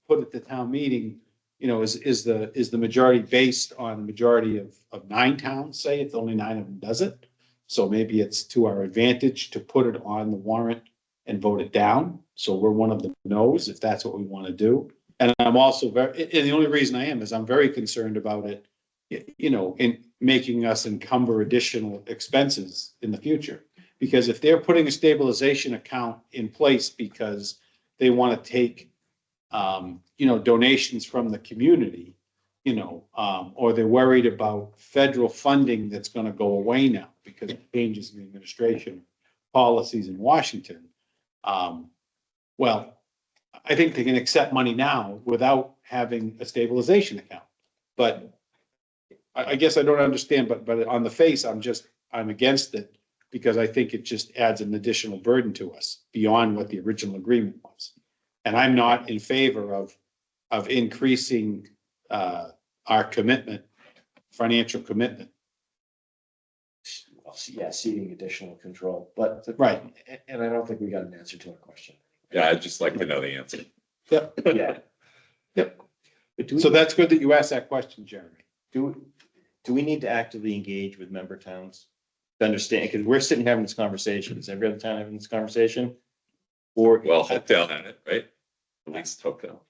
put it to town meeting, is the majority based on the majority of 9 towns, say it's only 9 of them does it. So maybe it's to our advantage to put it on the warrant and vote it down. So we're one of the no's if that's what we want to do. And I'm also and the only reason I am is I'm very concerned about it, in making us encumber additional expenses in the future. Because if they're putting a stabilization account in place because they want to take, donations from the community, or they're worried about federal funding that's going to go away now because of changes in the administration policies in Washington. Well, I think they can accept money now without having a stabilization account. But I guess I don't understand, but on the face, I'm against it because I think it just adds an additional burden to us beyond what the original agreement was. And I'm not in favor of increasing our commitment, financial commitment. Yeah, ceding additional control, but Right. And I don't think we got an answer to our question. Yeah, I'd just like to know the answer. Yep. Yeah. Yep. So that's good that you asked that question, Jeremy. Do we need to actively engage with member towns to understand? Because we're sitting having this conversation. Is every other town having this conversation? Or Well, Hopedale had it, right? At least Hopedale.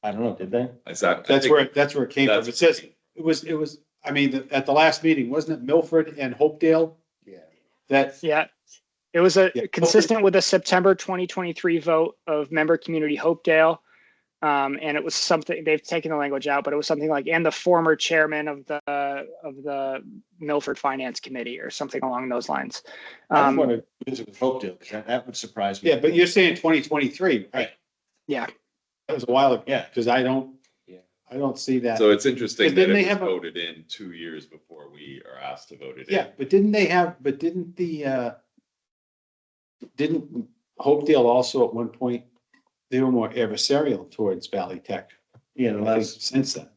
I don't know. Did they? That's where it came from. It says it was. I mean, at the last meeting, wasn't it Milford and Hopedale? Yeah. It was consistent with the September 2023 vote of member community Hopedale. And it was something, they've taken the language out, but it was something like, and the former chairman of the Milford Finance Committee or something along those lines. I want to visit with Hopedale because that would surprise me. Yeah, but you're saying 2023, right? Yeah. That was a while ago. Yeah. Because I don't see that. So it's interesting But that didn't it they was have a- voted in 2 years before we are asked to vote it in. Yeah, but didn't didn't Hopedale also at one point, they were more adversarial towards Valley Tech? Yeah, the I think last. since then.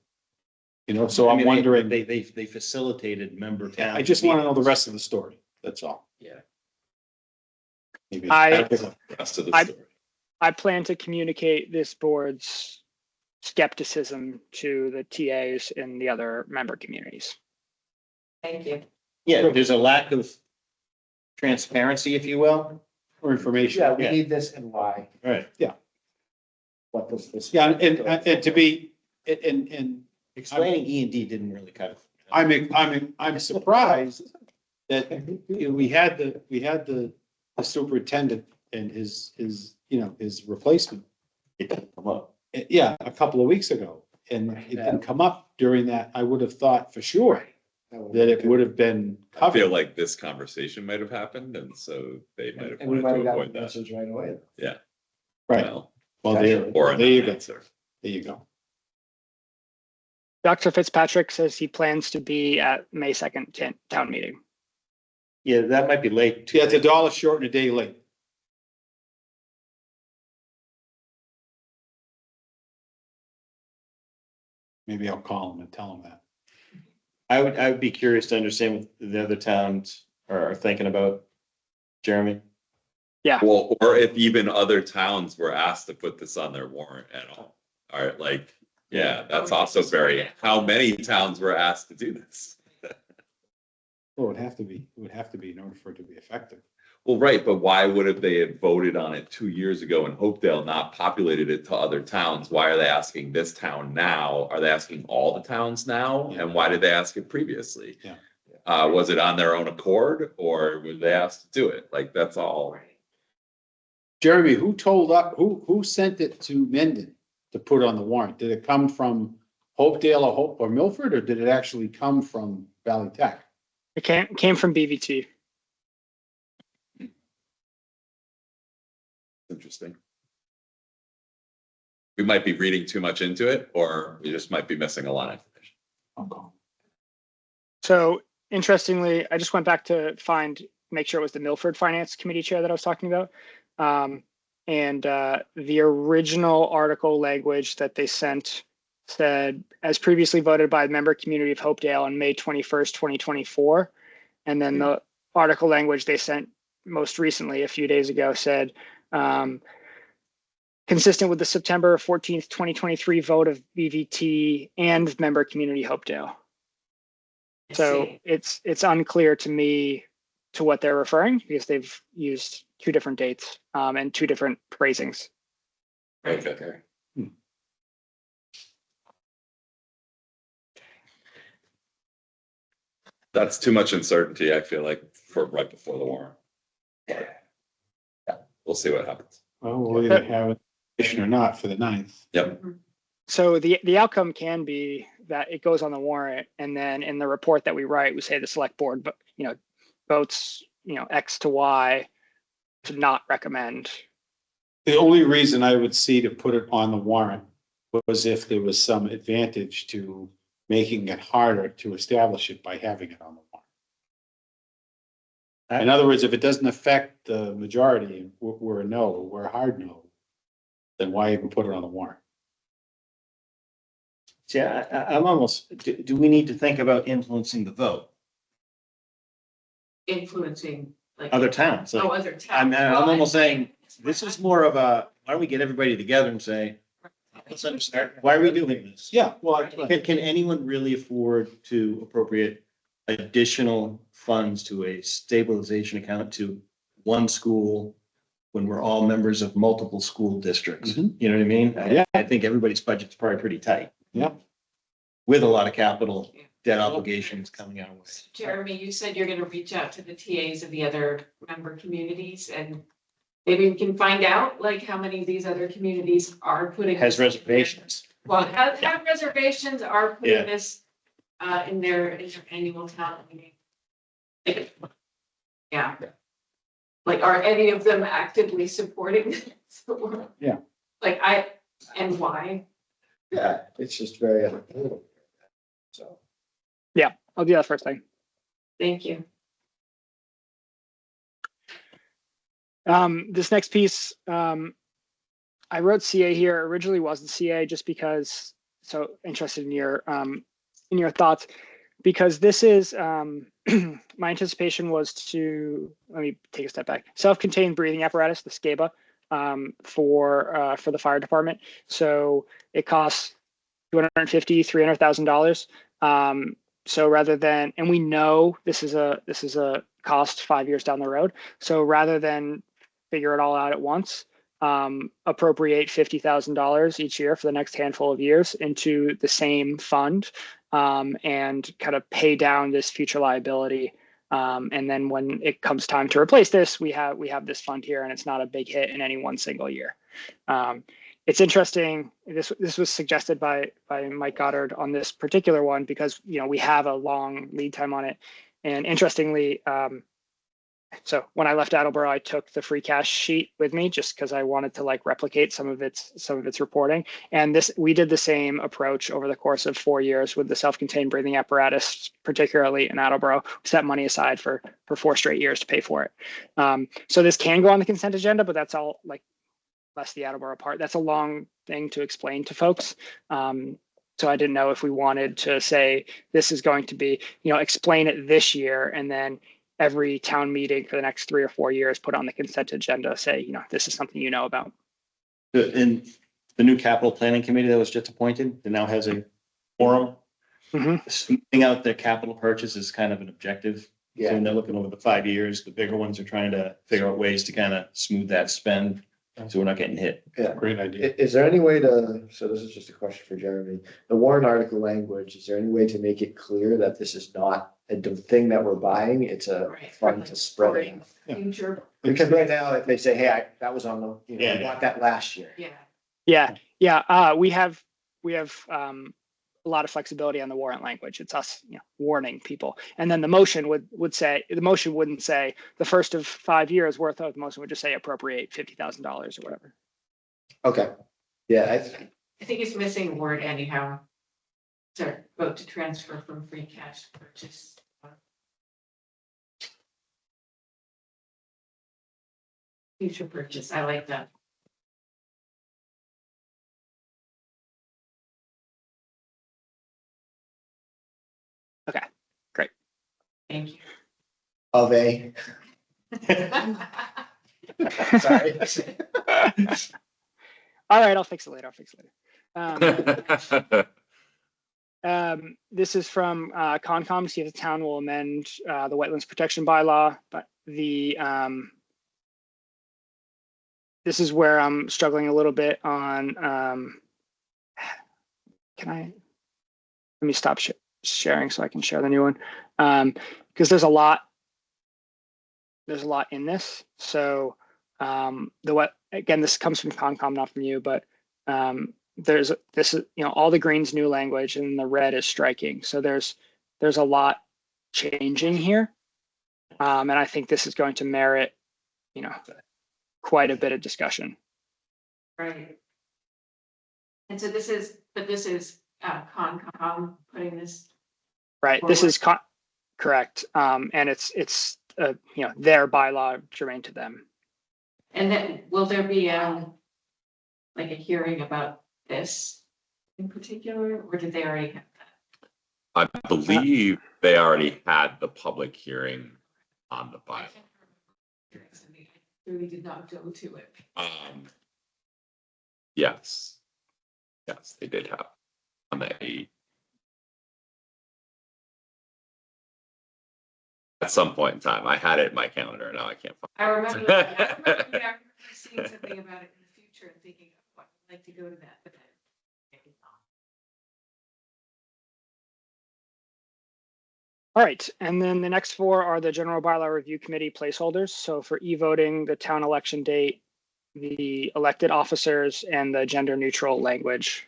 You know, so I I'm mean, wondering, They facilitated member towns. I just want to know the rest of the story, that's all. Yeah. Maybe. The rest of the story. I plan to communicate this board's skepticism to the TAs in the other member communities. Thank you. Yeah, there's a lack of transparency, if you will. Or information. Yeah, we need this and why. Right. What does this? Yeah, and to be, and Explaining E&D didn't really cut it. I'm surprised that we had the superintendent and his replacement. It didn't come up. Yeah, a couple of weeks ago, and it didn't come up during that. I would have thought for sure that it would have been I feel covered. like this conversation might have happened, and so they might have And we wanted might have to gotten avoid that. answers right away. Right, Well, well, there or a there you go, non-answer. there you go. Dr. Fitzpatrick says he plans to be at May 2nd town meeting. Yeah, that might be late. Yeah, it's $1 short and a day late. Maybe I'll call him and tell him that. I would be curious to understand what the other towns are thinking about, Jeremy. Well, or if even other towns were asked to put this on their warrant at all. All right, like, yeah, that's also very, how many towns were asked to do this? Well, it would have to be in order for it to be effective. Well, right, but why would have they have voted on it 2 years ago and Hopedale not populated it to other towns? Why are they asking this town now? Are they asking all the towns now? And why did they ask it previously? Yeah. Was it on their own accord or were they asked to do it? Like, that's all. Jeremy, who sent it to Mendon to put on the warrant? Did it come from Hopedale or Milford, or did it actually come from Valley Tech? It came from BVT. Interesting. We might be reading too much into it, or we just might be missing a lot of information. Okay. So interestingly, I just went back to make sure it was the Milford Finance Committee chair that I was talking about. And the original article language that they sent said, as previously voted by the member community of Hopedale on May 21st, 2024. And then the article language they sent most recently, a few days ago, said, consistent with the September 14th, 2023 vote of BVT and member community Hopedale. So it's unclear to me to what they're referring because they've used two different dates and two different phrasings. Okay. That's too much uncertainty, I feel like, for right before the warrant. Yeah, we'll see what happens. Well, we'll either have it or not for the 9th. Yep. So the outcome can be that it goes on the warrant, and then in the report that we write, we say the select board, but votes X to Y to not recommend. The only reason I would see to put it on the warrant was if there was some advantage to making it harder to establish it by having it on the warrant. In other words, if it doesn't affect the majority, we're a no, we're a hard no, then why even put it on the warrant? See, I'm almost, do we need to think about influencing the vote? Influencing like. Other towns? Like, Other towns. I'm almost saying, this is more of a, why don't we get everybody together and say, let's understand, why are we doing this? Yeah, well, Can anyone really afford to appropriate additional funds to a stabilization account to one school when we're all members of multiple school districts? Mhm. You know what I mean? Yeah. I think everybody's budget's probably pretty tight. Yeah. With a lot of capital debt obligations coming our way. Jeremy, you said you're gonna reach out to the TAs of the other member communities and maybe we can find out like how many of these other communities are putting. Has reservations. Well, have reservations are Yeah. putting this in their annual town meeting. Yeah. Like, are any of them actively supporting this? Yeah. Like, And why? Yeah, it's just very. So, Yeah, I'll do that first thing. Thank you. This next piece, I wrote CA here. Originally wasn't CA just because, so interested in your thoughts, because this is, my anticipation was to, let me take a step back, self-contained breathing apparatus, the SCABA, for the fire department. So it costs $250,000, $300,000. So rather than, and we know this is a cost 5 years down the road. So rather than figure it all out at once, appropriate $50,000 each year for the next handful of years into the same fund, and kind of pay down this future liability. And then when it comes time to replace this, we have this fund here, and it's not a big hit in any one single year. It's interesting. This was suggested by Mike Goddard on this particular one because we have a long lead time on it. And interestingly, so when I left Attleboro, I took the free cash sheet with me just because I wanted to like replicate some of its reporting. And we did the same approach over the course of 4 years with the self-contained breathing apparatus, particularly in Attleboro. We set money aside for 4 straight years to pay for it. So this can go on the consent agenda, but that's all like less the Attleboro part. That's a long thing to explain to folks. So I didn't know if we wanted to say this is going to be, explain it this year and then every town meeting for the next 3 or 4 years, put on the consent agenda, say, this is something you know about. In the new capital planning committee that was just appointed, that now has a forum. Smoothing out their capital purchase is kind of an objective. So yeah, when they're looking over the 5 years, the bigger ones are trying to figure out ways to kind of smooth that spend. So we're not getting hit. yeah. Great idea. Is there any way to, so this is just a question for Jeremy, the warrant article language, is there any way to make it clear that this is not a thing that we're buying? It's a fund to spread it. Future. Because right now, if they say, hey, that was on the, we Yeah. bought that last year. Yeah. We have a lot of flexibility on the warrant language. It's us, warning people. And then the motion would say, the motion wouldn't say the first of 5 years worth of, the motion would just say appropriate $50,000 or whatever. Okay. Yeah, I think it's missing a word anyhow. To vote to transfer from free cash to purchase. Future purchase, I like that. Okay, great. Thank you. of a, sorry. All right, I'll fix it later. This is from Concom. See if the town will amend the wetlands protection bylaw, but this is where I'm struggling a little bit on. Let me stop sharing so I can share the new one, because there's a lot in this. So again, this comes from Concom, not from you, but this is all the green's new language and the red is striking. So there's a lot changing here, and I think this is going to merit quite a bit of discussion. Right. And so this is Concom putting this. Right. This is correct, and it's their bylaw germane to them. And then will there be like a hearing about this in particular, or did they already have that? I believe they already had the public hearing on the bylaw. I really did not go to it. Yes, they did have on the 8th. At some point in time, I had it in my calendar. Now I can't find. I remember seeing something about it in the future and thinking, oh, I'd like to go to that, but then maybe not. All right, and then the next 4 are the General Bylaw Review Committee placeholders. So for e-voting, the town election date, the elected officers, and the gender neutral language.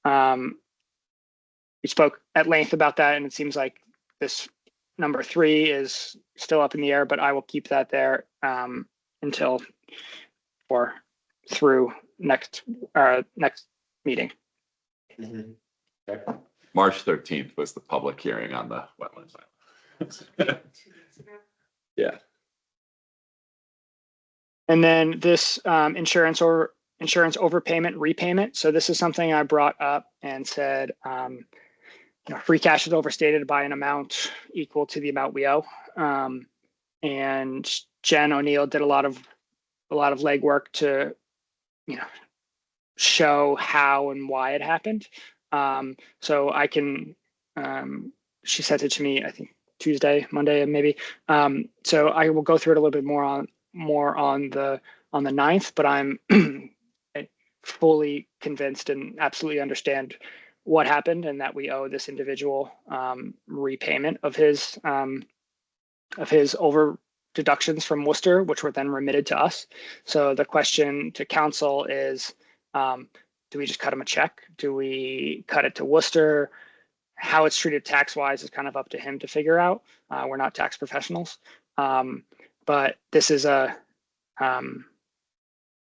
We spoke at length about that, and it seems like this number 3 is still up in the air, but I will keep that there until for through next meeting. March 13th was the public hearing on the wetlands. Yeah. And then this insurance overpayment repayment. So this is something I brought up and said, free cash is overstated by an amount equal to the amount we owe. And Jen O'Neill did a lot of legwork to, show how and why it happened. So I can, she sent it to me, I think Monday, maybe. So I will go through it a little bit more on the 9th, but I'm fully convinced and absolutely understand what happened and that we owe this individual repayment of his over deductions from Worcester, which were then remitted to us. So the question to council is, do we just cut him a check? Do we cut it to Worcester? How it's treated tax-wise is kind of up to him to figure out. We're not tax professionals, but this is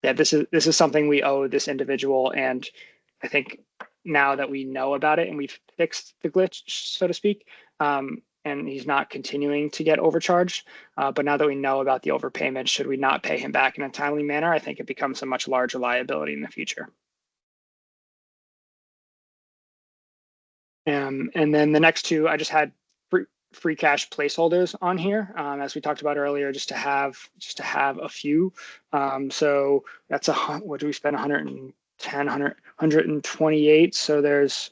this is something we owe this individual, and I think now that we know about it and we've fixed the glitch, so to speak, and he's not continuing to get overcharged, but now that we know about the overpayment, should we not pay him back in a timely manner? I think it becomes a much larger liability in the future. And then the next two, I just had free cash placeholders on here, as we talked about earlier, just to have a few. So that's what do we spend? 110, 128. So there's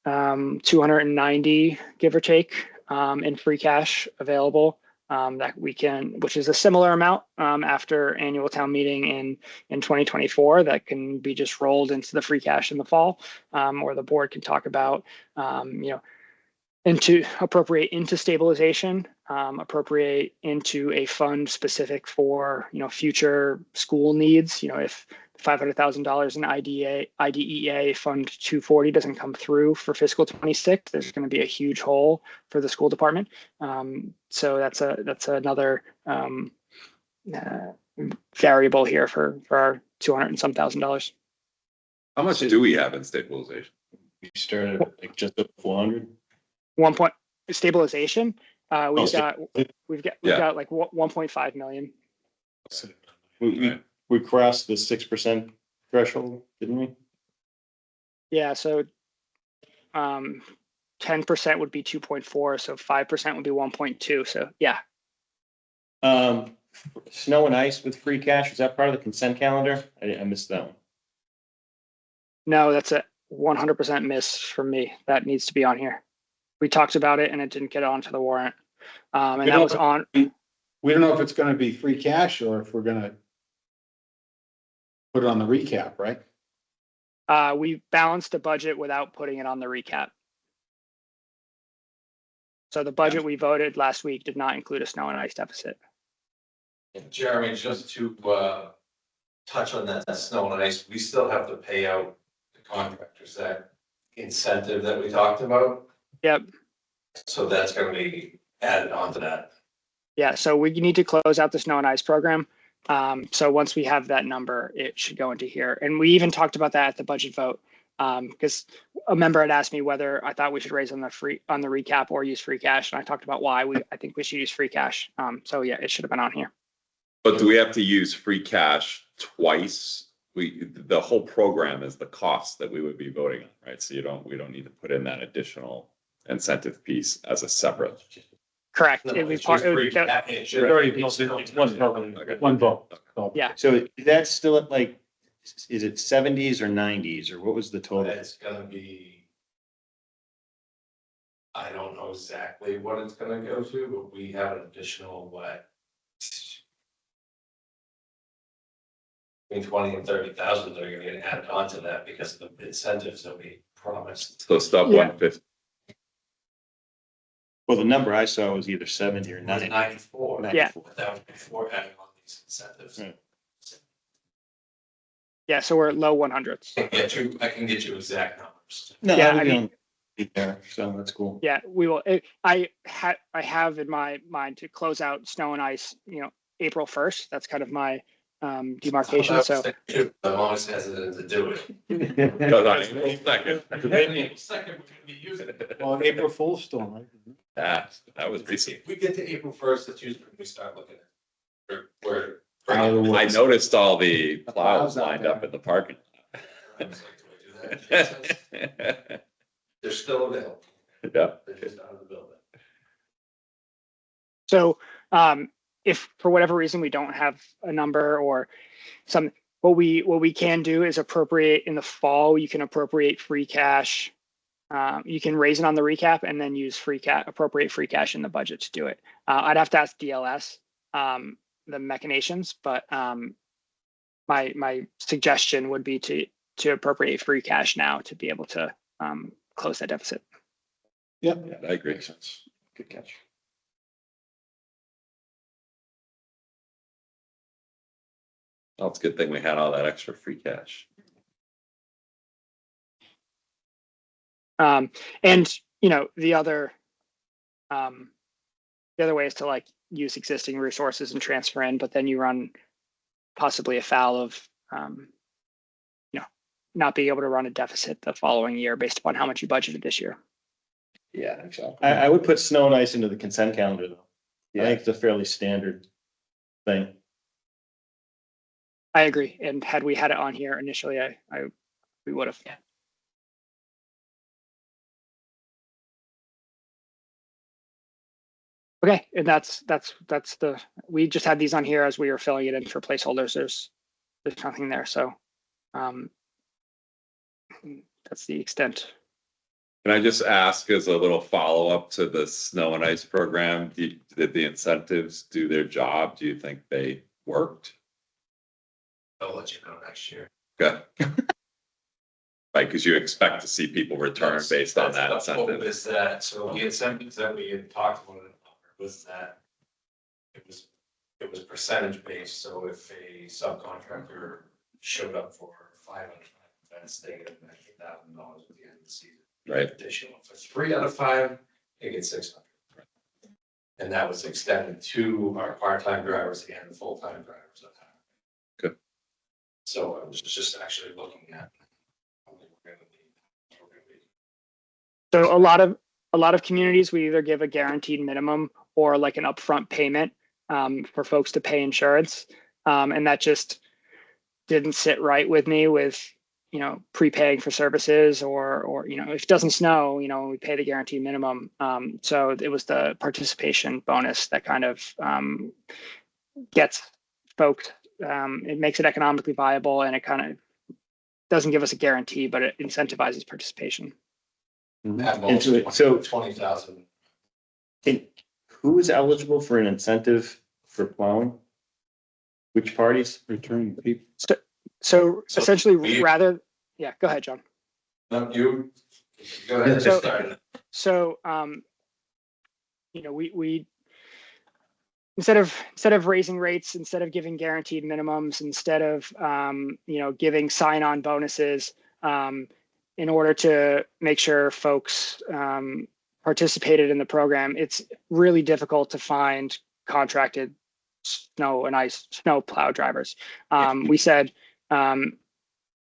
290, give or take, in free cash available that we can, which is a similar amount after annual town meeting in 2024, that can be just rolled into the free cash in the fall, or the board can talk about, appropriate into stabilization, appropriate into a fund specific for, future school needs. If $500,000 in IDEA Fund 240 doesn't come through for fiscal 26, there's going to be a huge hole for the school department. So that's another variable here for our $200 and some $1,000. How much do we have in stabilization? We started at like just over 400. 1 point stabilization. We've got like 1.5 million. We crossed the 6% threshold, didn't we? Yeah. So 10% would be 2.4. So 5% would be 1.2. So yeah. Snow and ice with free cash, is that part of the consent calendar? I missed that one. No, that's a 100% miss from me. That needs to be on here. We talked about it and it didn't get onto the warrant. And that was on. We don't know if it's gonna be free cash or if we're gonna put it on the recap, right? We balanced the budget without putting it on the recap. So the budget we voted last week did not include a snow and ice deficit. Jeremy, just to touch on that snow and ice, we still have to pay out the contractors that incentive that we talked about. Yep. So that's going to be added on to that. Yeah. So we need to close out the snow and ice program. So once we have that number, it should go into here. And we even talked about that at the budget vote, because a member had asked me whether I thought we should raise on the recap or use free cash. And I talked about why I think we should use free cash. So yeah, it should have been on here. But do we have to use free cash twice? The whole program is the cost that we would be voting on, right? So we don't need to put in that additional incentive piece as a separate. Correct. No, It was it's part. just free cash. It should Already be built in. still It's one vote. Okay. One vote. Yeah. So that's still at like, is it 70s or 90s or what was the total? It's gonna be, I don't know exactly what it's gonna go to, but we have an additional, between 20 and 30,000 that are gonna get added onto that because of the incentives that we promised. So stop Yeah. 150. Well, the number I saw was either 70 or It was 90. 94. Yeah. But that was before adding on these incentives. Right. Yeah. So we're at low 100s. I can get you exact numbers. No, Yeah, I I mean- would be there, so that's cool. Yeah, we will. I have in my mind to close out snow and ice, April 1st. That's kind of my demarcation. So I'm always hesitant to do it. Goes on April 2nd. Second, we're gonna be using it. Well, April Fool's storm, right? That was recent. If we get to April 1st, that's usually when we start looking at where. I noticed all the plows lined up in the parking I was like, do I do that? lot. They're still available. Yeah. They're just out of the building. So if for whatever reason we don't have a number or what we can do is appropriate in the fall. You can appropriate free cash. You can raise it on the recap and then use appropriate free cash in the budget to do it. I'd have to ask DLS the machinations, but my suggestion would be to appropriate free cash now to be able to close that deficit. Yep. Yeah, I agree. Good catch. Well, it's a good thing we had all that extra free cash. And the other way is to like use existing resources and transfer in, but then you run possibly afoul of not being able to run a deficit the following year based upon how much you budgeted this year. Yeah, exactly. I would put snow and ice into the consent calendar though. I think it's a fairly standard thing. I agree. And had we had it on here initially, we would have. Yeah. Okay, and that's we just had these on here as we were filling it in for placeholders. There's nothing there, so that's the extent. Can I just ask as a little follow-up to the snow and ice program, did the incentives do their job? Do you think they worked? I'll let you know next year. Good. Right, because you expect to see people return based on that That's what incentive. is that, so the incentives that we had talked about was that it was percentage based, so if a subcontractor showed up for 500 events, they get $90,000 at the end of the season. Right. Additional for 3 out of 5, they get 600. And that was extended to our part-time drivers and the full-time drivers at time. Good. So I was just actually looking at. So a lot of communities, we either give a guaranteed minimum or like an upfront payment for folks to pay insurance. And that just didn't sit right with me with, prepaying for services or, if it doesn't snow, we pay the guaranteed minimum. So it was the participation bonus that kind of gets folks, it makes it economically viable, and it kind of doesn't give us a guarantee, but it incentivizes participation. So 20,000. Who is eligible for an incentive for plowing? Which parties? Returning people. So essentially, go ahead, John. No, you. Go ahead. So, we instead of raising rates, instead of giving guaranteed minimums, instead of giving sign-on bonuses, in order to make sure folks participated in the program, it's really difficult to find contracted snow plow drivers. We said,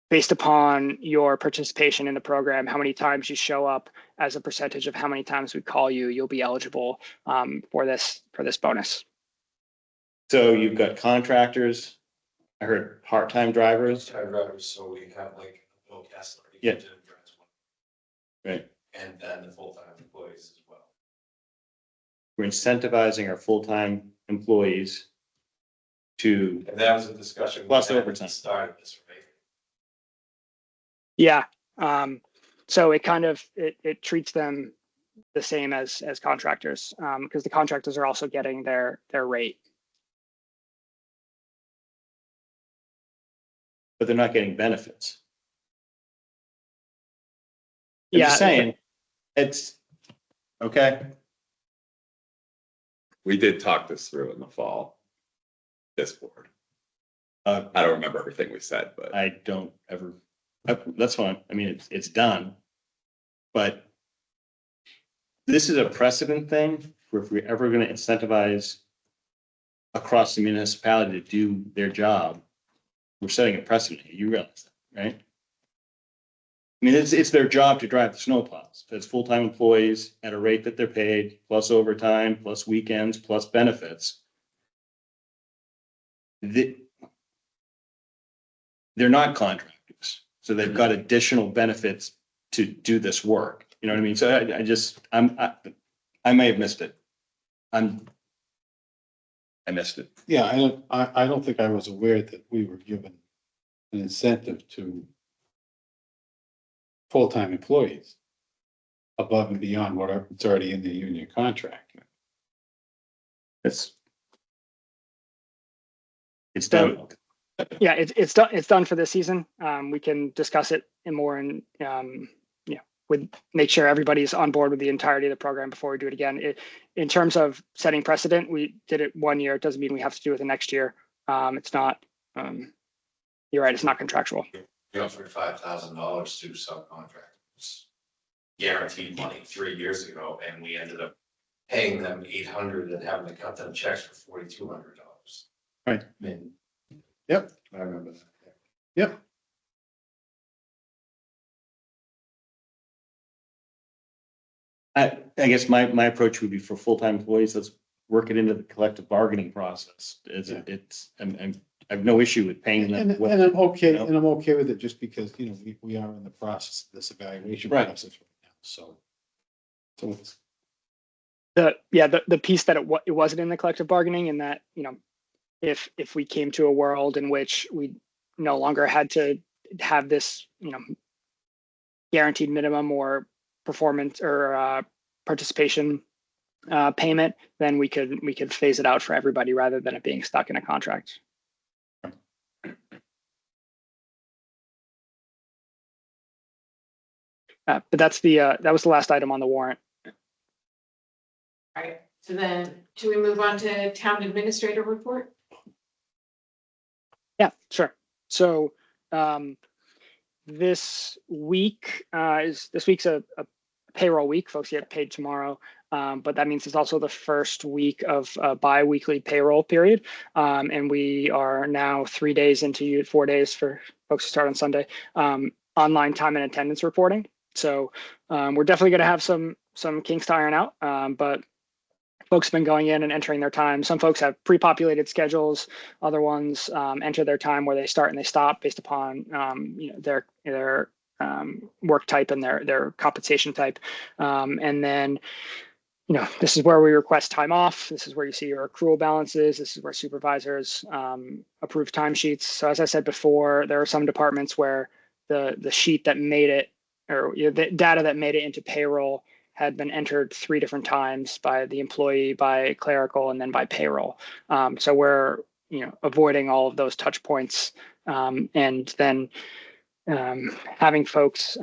based upon your participation in the program, how many times you show up as a percentage of how many times we call you, you'll be eligible for this bonus. So you've got contractors. I heard part-time drivers. Part-time drivers, so we have like Bill Kessler. Yeah. Right. And then the full-time employees as well. We're incentivizing our full-time employees to. And that was a discussion. Plus overtime. Started this, right? Yeah. So it kind of, it treats them the same as contractors, because the contractors are also getting their rate. But they're not getting benefits. I'm Yeah. just saying, it's okay. We did talk this through in the fall. This board. I don't remember everything we said, but I don't ever. That's fine. I mean, it's done. But this is a precedent thing for if we're ever going to incentivize across the municipality to do their job. we're setting a precedent here. You realize that, right? I mean, it's their job to drive the snowplows. It's full-time employees at a rate that they're paid, plus overtime, plus weekends, plus benefits. They're not contractors, so they've got additional benefits to do this work. You know what I mean? So I may have missed it. I missed it. Yeah, I don't think I was aware that we were given an incentive to full-time employees above and beyond whatever it's already in the union contract. It's done. Yeah, it's done. It's done for this season. We can discuss it in more and make sure everybody's on board with the entirety of the program before we do it again. In terms of setting precedent, we did it 1 year. It doesn't mean we have to do it the next year. It's not. You're right. It's not contractual. We offered $5,000 to subcontractors, guaranteed money 3 years ago, and we ended up paying them $800 and having to cut them checks for $4,200. Right. I mean, Yep. I remember that. Yep. I guess my approach would be for full-time employees, let's work it into the collective bargaining process. I have no issue with paying them. And I'm okay, and I'm okay with it just because, we are in the process of this evaluation Right. process right now, so it's. The piece that it wasn't in the collective bargaining, and that if we came to a world in which we no longer had to have this guaranteed minimum or performance or participation payment, then we could phase it out for everybody rather than it being stuck in a contract. But that was the last item on the warrant. All right, so then, should we move on to town administrator report? Yeah, sure. So this week's a payroll week. Folks get paid tomorrow, but that means it's also the first week of a bi-weekly payroll period, and we are now 3 days into 4 days for folks to start on Sunday. Online time and attendance reporting. So we're definitely going to have some kinks to iron out, but folks have been going in and entering their time. Some folks have pre-populated schedules. Other ones enter their time where they start and they stop based upon their work type and their compensation type. And then this is where we request time off. This is where you see your accrual balances. This is where supervisors approve timesheets. So as I said before, there are some departments where the sheet that made it, or the data that made it into payroll, had been entered 3 different times by the employee, by clerical, and then by payroll. So we're avoiding all of those touch points, and then having folks,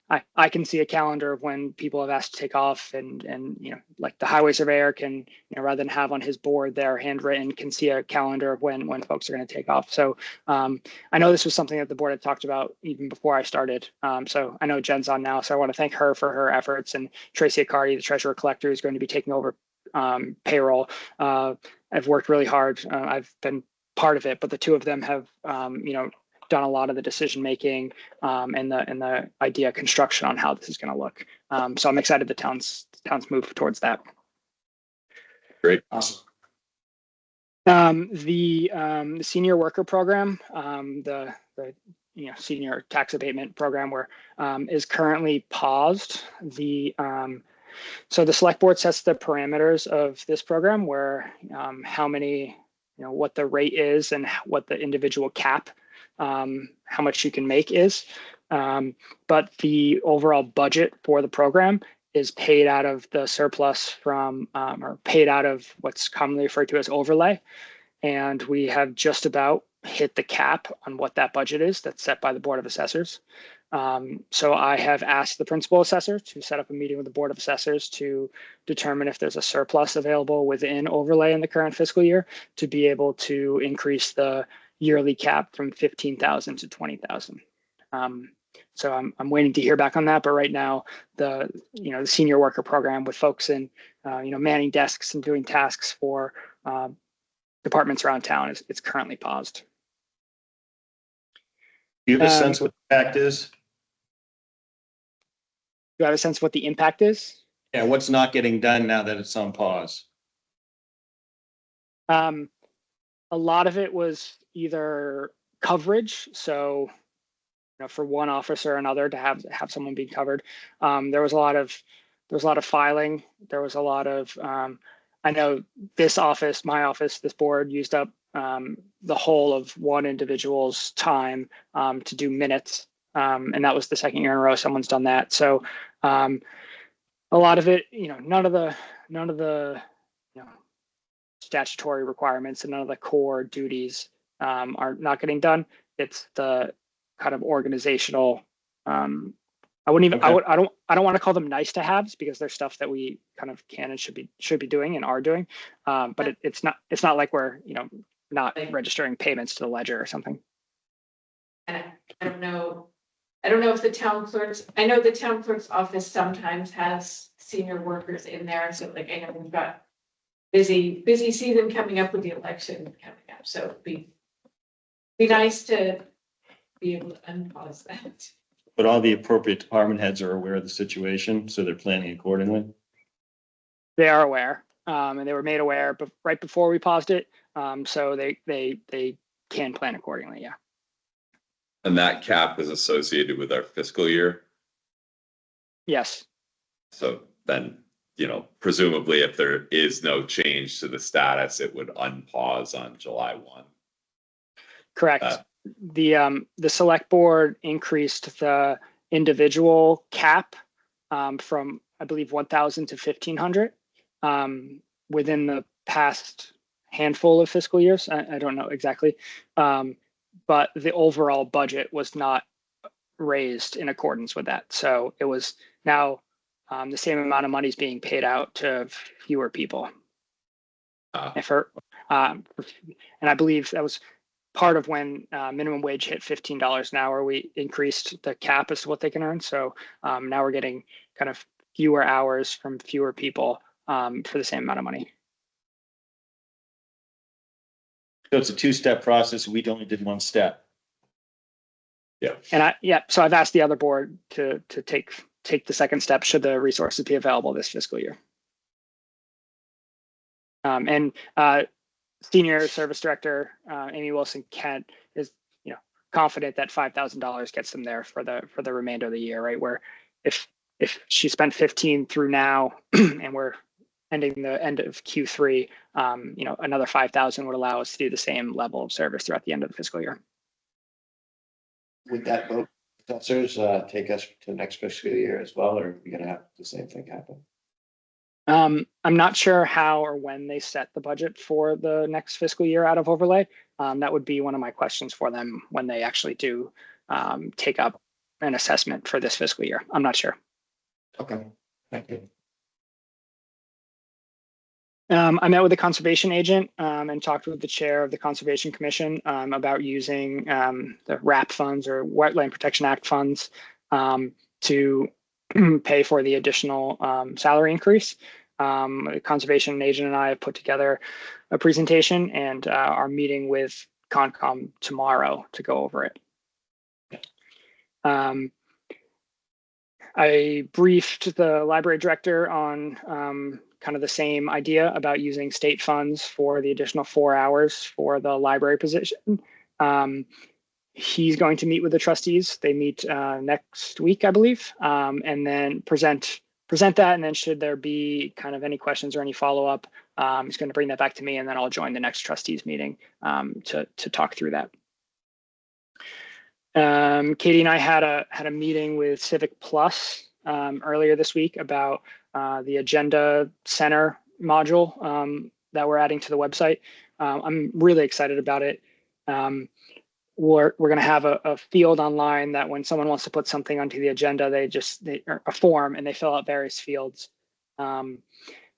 I can see a calendar of when people have asked to take off, and like the highway surveyor can, rather than have on his board there handwritten, can see a calendar of when folks are going to take off. So I know this was something that the board had talked about even before I started. So I know Jen's on now, so I want to thank her for her efforts, and Tracy Accardi, the treasurer collector, is going to be taking over payroll. I've worked really hard. I've been part of it, but the two of them have, done a lot of the decision making and the idea construction on how this is going to look. So I'm excited the town's move towards that. Great. Awesome. The senior worker program, the senior tax abatement program, is currently paused. So the select board sets the parameters of this program, where how many, what the rate is and what the individual cap, how much you can make is. But the overall budget for the program is paid out of the surplus from, or paid out of what's commonly referred to as overlay. And we have just about hit the cap on what that budget is that's set by the Board of Assessors. So I have asked the principal assessor to set up a meeting with the Board of Assessors to determine if there's a surplus available within overlay in the current fiscal year to be able to increase the yearly cap from 15,000 to 20,000. So I'm waiting to hear back on that. But right now, the senior worker program with folks in manning desks and doing tasks for departments around town it's currently paused. Do you have a sense what the impact is? Do I have a sense of what the impact is? Yeah, what's not getting done now that it's on pause? A lot of it was either coverage, so for one officer or another to have someone being covered. There was a lot of filing. There was a lot of I know this office, my office, this board used up the whole of one individual's time to do minutes, and that was the second year in a row someone's done that. So a lot of it, none of the statutory requirements and none of the core duties are not getting done. It's the kind of organizational. I wouldn't even. Okay. I don't want to call them nice to haves because they're stuff that we kind of can and should be doing and are doing. But it's not like we're not registering payments to the ledger or something. And I don't know if the town clerks. I know the town clerk's office sometimes has senior workers in there, so like I know we've got busy season coming up with the election coming up. So it'd be nice to be able to unpause that. But all the appropriate department heads are aware of the situation, so they're planning accordingly. They are aware, and they were made aware, but right before we paused it, so they can plan accordingly. Yeah. And that cap is associated with our fiscal year. Yes. So then, presumably if there is no change to the status, it would unpause on July 1. Correct. The select board increased the individual cap from I believe 1,000 to 1,500 within the past handful of fiscal years. I don't know exactly, but the overall budget was not raised in accordance with that. So it was now the same amount of money is being paid out to fewer people. And I believe that was part of when minimum wage hit $15 an hour, we increased the cap as to what they can earn. So now we're getting kind of fewer hours from fewer people for the same amount of money. So it's a two-step process. We only did one step. Yeah. And so I've asked the other board to take the second step should the resources be available this fiscal year. And Senior Service Director Amy Wilson-Kent is, confident that $5,000 gets them there for the remainder of the year, right? Where if she spent 15 through now, and we're ending the end of Q3, another 5,000 would allow us to do the same level of service throughout the end of the fiscal year. Would that vote, assessors, take us to the next fiscal year as well, or are we gonna have the same thing happen? I'm not sure how or when they set the budget for the next fiscal year out of overlay. That would be one of my questions for them when they actually do take up an assessment for this fiscal year. I'm not sure. Okay, thank you. I met with the conservation agent and talked with the chair of the Conservation Commission about using the RAP funds or Wetland Protection Act funds to pay for the additional salary increase. The conservation agent and I have put together a presentation and are meeting with Concom tomorrow to go over it. I briefed the library director on kind of the same idea about using state funds for the additional 4 hours for the library position. He's going to meet with the trustees. They meet next week, I believe, and then present that. And then should there be kind of any questions or any follow-up, he's going to bring that back to me, and then I'll join the next trustees meeting to talk through that. Katie and I had a meeting with Civic Plus earlier this week about the Agenda Center module that we're adding to the website. I'm really excited about it. We're going to have a field online that when someone wants to put something onto the agenda, a form, and they fill out various fields. And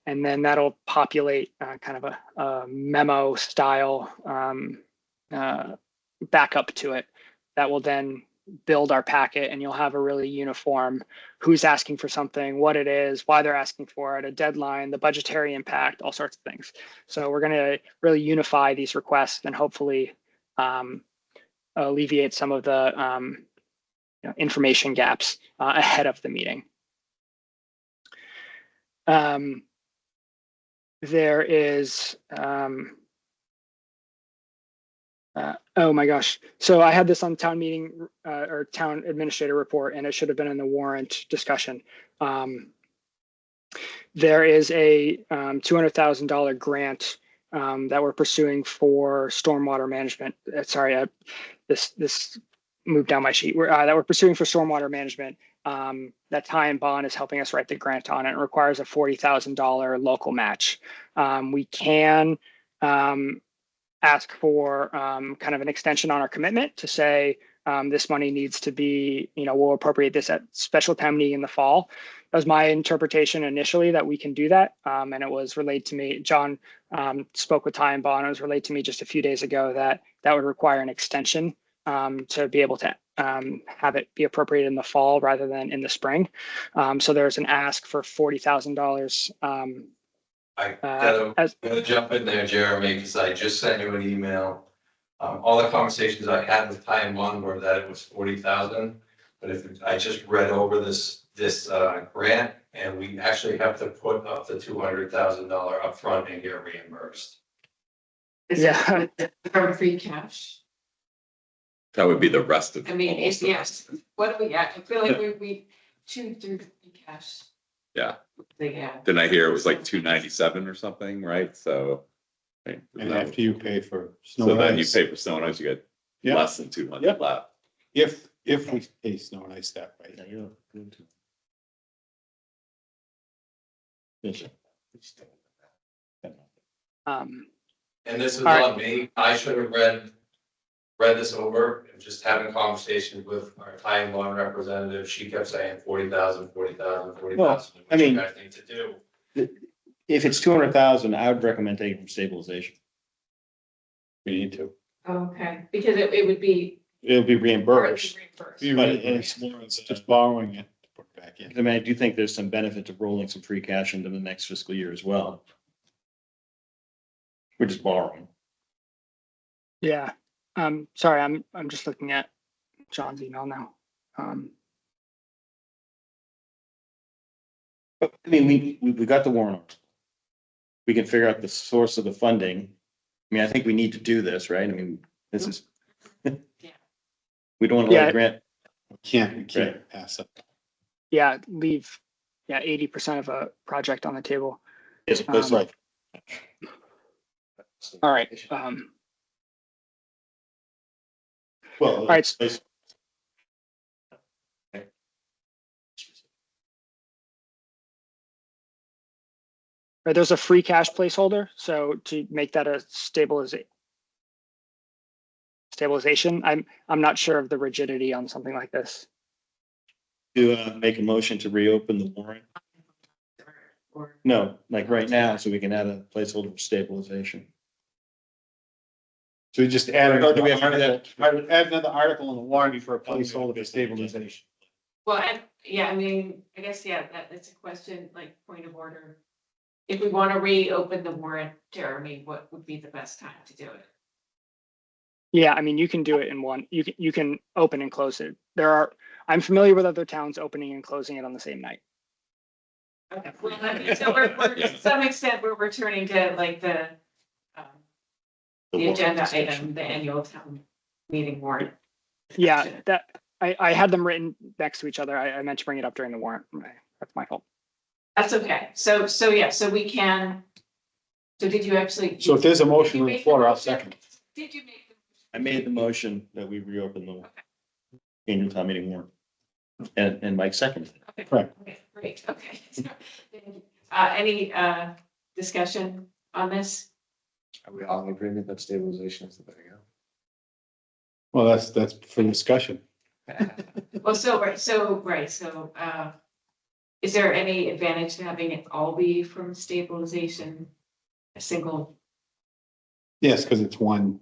then that'll populate kind of a memo style backup to it that will then build our packet, and you'll have a really uniform who's asking for something, what it is, why they're asking for it, a deadline, the budgetary impact, all sorts of things. So we're going to really unify these requests and hopefully alleviate some of the information gaps ahead of the meeting. There is, oh my gosh. So I had this on town meeting or town administrator report, and it should have been in the warrant discussion. There is a $200,000 grant that we're pursuing for stormwater management. Sorry, this moved down my sheet. That we're pursuing for stormwater management. That Ty and Bond is helping us write the grant on. It requires a $40,000 local match. We can ask for kind of an extension on our commitment to say this money needs to be, we'll appropriate this at special town meeting in the fall. That was my interpretation initially, that we can do that. And it was relayed to me, John spoke with Ty and Bond, it was relayed to me just a few days ago that that would require an extension to be able to have it be appropriated in the fall rather than in the spring. So there's an ask for $40,000. I gotta jump in there, Jeremy, because I just sent you an email. All the conversations I had with Ty and Bond were that it was 40,000. But if I just read over this grant, and we actually have to put up the $200,000 upfront and get reimbursed. Is it from free cash? That would be the rest of. I mean, it's, yes, what do we got? I feel like we chewed through free cash. Yeah. Yeah. Didn't I hear it was like 297 or something, right? So. Right, And after you pay for snow so and then you ice, pay for snow and ice, you get Yeah. less than 200 Yep. left. if we pay snow and ice that way. Yeah, you're good to- And this is All right. on me. I should have read this over and just having conversations with our Ty and Bond representative. She kept saying 40,000, 40,000, 40,000. Well, I What you mean- guys need to do. If it's 200,000, I would recommend taking from stabilization. We need to. Okay, because it would be It'll be partly reimbursed. reimbursed. But it's more, Just borrowing it to put back in. I mean, I do think there's some benefit to rolling some free cash into the next fiscal year as well. We're just borrowing. Yeah. Sorry, I'm just looking at John's email now. But, I mean, we got the warrant article. We can figure out the source of the funding. I mean, I think we need to do this, right? I mean, this is. We don't want to let Yeah. a grant. We can't pass up. Yeah, leave 80% of a project on the table. As a place like. All right. Well, All right. Right, there's a free cash placeholder, so to make that a stabilization, I'm not sure of the rigidity on something like this. To make a motion to reopen the warrant. No, like right now, so we can add a placeholder for stabilization. So we just add Or do we have to do another, that? I would add another article in the warranty for a placeholder for stabilization. Well, I mean, I guess, that's a question, like, point of order. If we want to reopen the warrant, Jeremy, what would be the best time to do it? Yeah, I mean, you can do it in one, you can open and close it. I'm familiar with other towns opening and closing it on the same night. Okay, well, so we're to some extent, we're returning to like the agenda item, the annual town meeting warrant. Yeah, that, I had them written next to each other. I meant to bring it up during the warrant. That's my fault. That's okay. So we can. So did you actually? So if there's a did motion you on the make floor, I'll motion? second. Did you make the? I made the motion that we reopen the annual town meeting warrant. And Mike seconded it. Okay, Correct. okay, great, okay. Any discussion on this? Are we all in agreement that stabilization is the way to go? Well, that's for discussion. Well, so is there any advantage to having it all be from stabilization? A single Yes, because it's one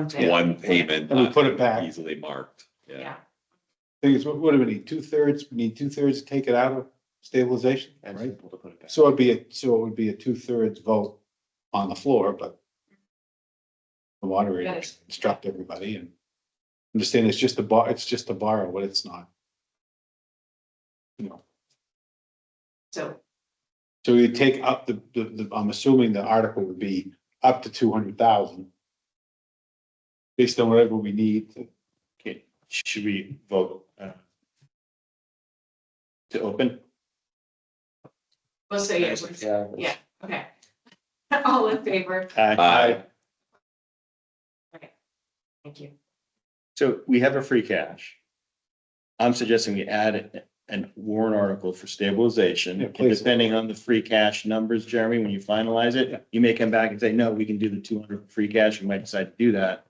thing? One payment. And we put it back. Easily marked, yeah. Yeah, thing is, what do we need? 2/3? We need 2/3 to take it out of stabilization, And right? simple to put it back. So it would be a 2/3 vote on the floor, but the moderator Yes. instruct everybody and I'm just saying it's just a borrow, but it's not. You know, So, so you take up the, I'm assuming the article would be up to 200,000. Based on whatever we need. Okay, should we vote to open? we'll say yes. Yeah. Yeah, okay. All in favor? Aye. Okay, thank you. So we have a free cash. I'm suggesting we add an warrant article for stabilization. Yeah, And please. depending on the free cash numbers, Jeremy, when you finalize Yeah. it, you may come back and say, no, we can do the 200 free cash. We might decide to do that.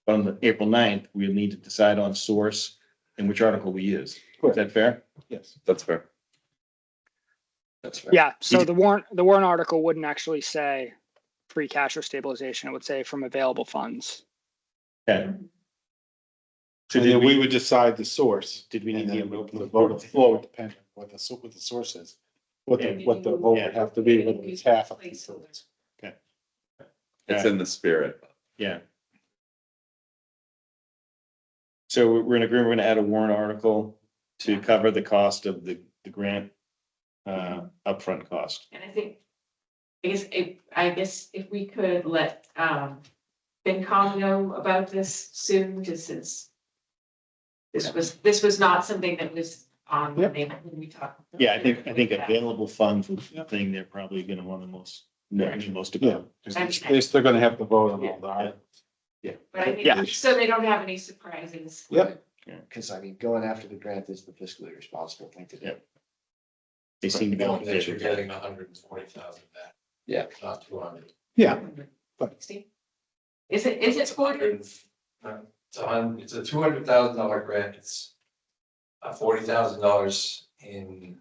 But on the April 9th, we'll need to decide on source and which article we use. Is that fair? Yes. That's fair. That's fair. Yeah, so the warrant article wouldn't actually say free cash or stabilization. It would say from available funds. Okay. So then we would decide the source. Did we And need then the the vote of the floor would depend on what the source is. What the vote would have to be, whether it's half of it. It's in the spirit. Yeah. So we're in agreement, we're gonna add a warrant article to cover the cost of the grant upfront cost. And I guess if we could let, FinCom know about this soon, just since this was not something that was on when we talked. Yeah, I think available funds was the thing they're probably gonna want the most, know the most about. They're still gonna have to vote on all the articles. But I Yeah. think, so they don't have any surprises. Yep. Because I mean, going after the grant is the fiscally responsible thing to do. Yep. They seem to be. Knowing that you're getting 140,000 back. Yeah. Not 200. Yeah. Is it for? It's a $200,000 grant. It's $40,000 in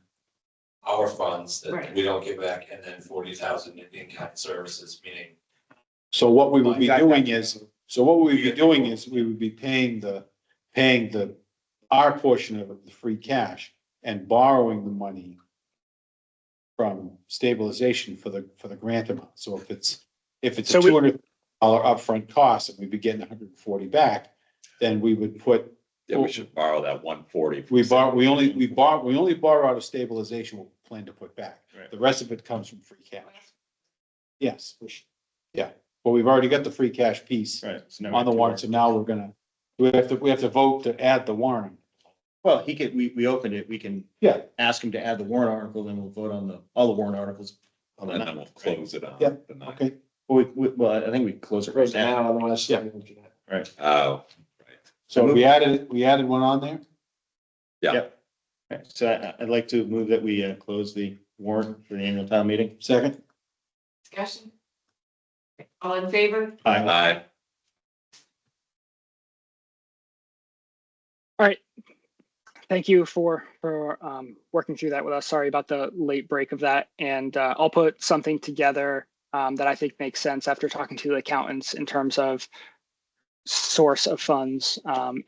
our funds that Right. we don't give back, and then 40,000 in in-kind services, meaning. So what we would be doing is, we would be paying our portion of the free cash and borrowing the money from stabilization for the grant amount. So if it's So a $200 upfront cost and we'd be getting 140 back, then we would put. Yeah, we should borrow that 140. We only borrow out of stabilization, we'll plan to put back. Right. The rest of it comes from free cash. Yes, yeah, but we've already got the free cash piece Right. So now on the we have warrant, so now we have to vote to add the warrant. Well, we opened it, we can Yeah. ask him to add the warrant article, then we'll vote on all the warrant articles. On the And then 9th, we'll right? close it on. Yeah. the 9th. Okay, Well, I think we close it Right right now. now, otherwise. Yeah. Right. Oh, right. so we added one on there? Yeah. Yep. Right. So I'd like to move that we close the warrant for the annual town meeting. Second? Discussion? All in favor? Aye. All right. Thank you for working through that with us. Sorry about the late break of that. And I'll put something together that I think makes sense after talking to the accountants in terms of source of funds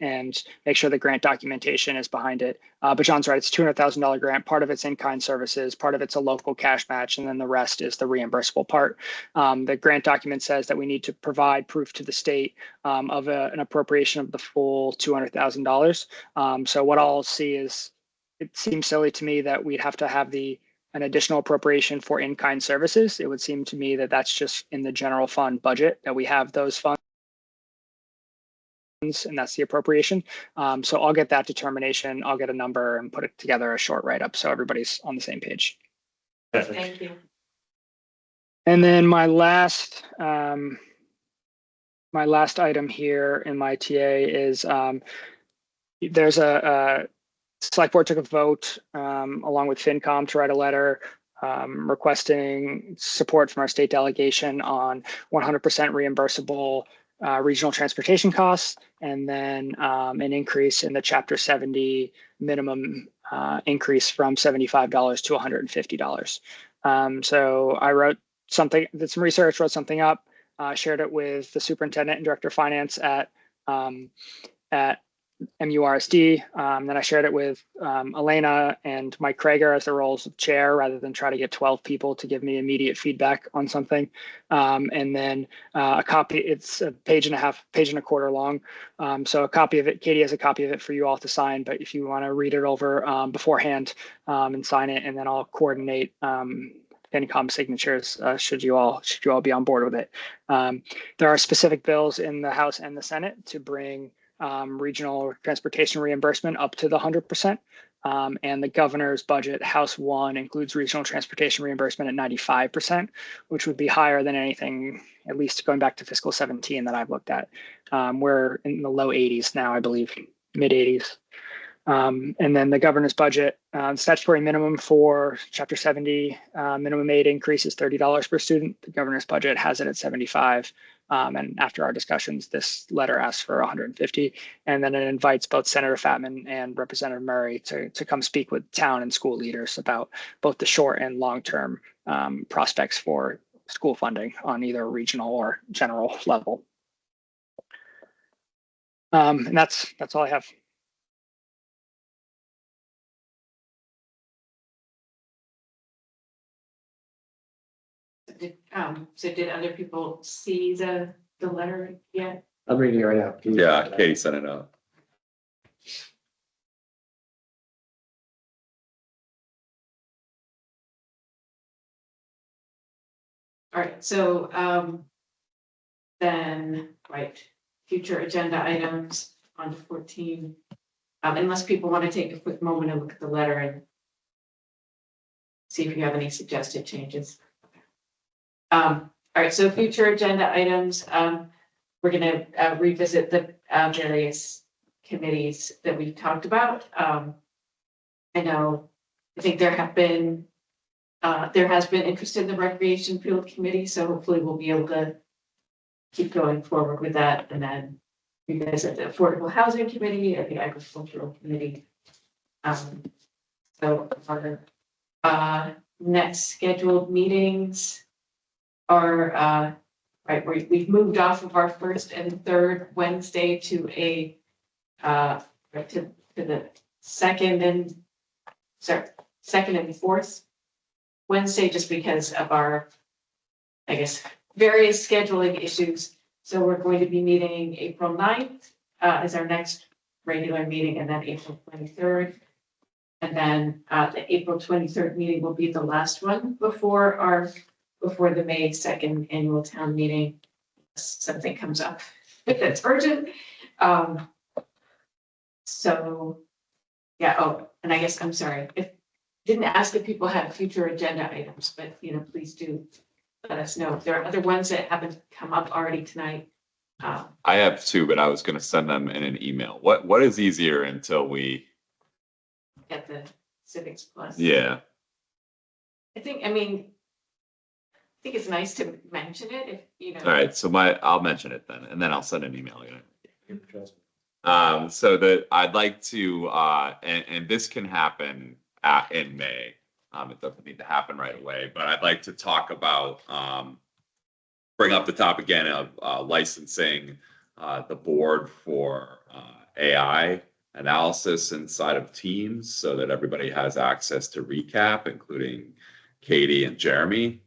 and make sure the grant documentation is behind it. But John's right, it's a $200,000 grant. Part of it's in-kind services, part of it's a local cash match, and then the rest is the reimbursable part. The grant document says that we need to provide proof to the state of an appropriation of the full $200,000. So what I'll see is, it seems silly to me that we'd have to have an additional appropriation for in-kind services. It would seem to me that that's just in the general fund budget that we have those funds. And that's the appropriation. So I'll get that determination. I'll get a number and put it together a short write-up so everybody's on the same page. Thank you. And then my last item here in my TA is there's a select board took a vote along with FinCom to write a letter requesting support from our state delegation on 100% reimbursable regional transportation costs, and then an increase in the Chapter 70 minimum increase from $75 to $150. So I did some research, wrote something up, shared it with the superintendent and director of finance at MURSD. Then I shared it with Elena and Mike Krager as the roles of chair, rather than try to get 12 people to give me immediate feedback on something. And then a copy, it's a page and a quarter long. So a copy of it, Katie has a copy of it for you all to sign, but if you want to read it over beforehand and sign it, and then I'll coordinate FinCom signatures should you all be on board with it. There are specific bills in the House and the Senate to bring regional transportation reimbursement up to the 100%. And the governor's budget, House 1, includes regional transportation reimbursement at 95%, which would be higher than anything, at least going back to fiscal 17 that I've looked at. We're in the low 80s now, I believe, mid 80s. And then the governor's budget, statutory minimum for Chapter 70 minimum aid increase is $30 per student. The governor's budget has it at 75. And after our discussions, this letter asks for 150. And then it invites both Senator Fatman and Representative Murray to come speak with town and school leaders about both the short and long-term prospects for school funding on either a regional or general level. And that's all I have. Did other people see the letter yet? I'm reading it right now. Yeah, Katie sent it out. All right, so then, right, future agenda items on to 14. Unless people want to take a quick moment and look at the letter and see if you have any suggested changes. All right, so future agenda items, we're going to revisit the various committees that we've talked about. I think there has been interest in the recreation field committee, so hopefully we'll be able to keep going forward with that, and then revisit the affordable housing committee or the agricultural committee. So our next scheduled meetings are right. We've moved off of our first and third Wednesday to the second and fourth Wednesday, just because of our, I guess, various scheduling issues. So we're going to be meeting April 9th as our next regular meeting, and then April 23rd. And then the April 23rd meeting will be the last one before the May 2nd annual town meeting. Something comes up that's urgent. So yeah, oh, and I guess I'm sorry, didn't ask if people had future agenda items, but please do let us know if there are other ones that haven't come up already tonight. I have two, but I was going to send them in an email. What is easier until we Get the Civics Plus. Yeah. I think it's nice to mention it if All right, so I'll mention it then, and then I'll send an email again. So that I'd like to, and this can happen in May. It doesn't need to happen right away, but I'd like to talk about, bring up the topic again of licensing the board for AI analysis inside of Teams, so that everybody has access to recap, including Katie and Jeremy.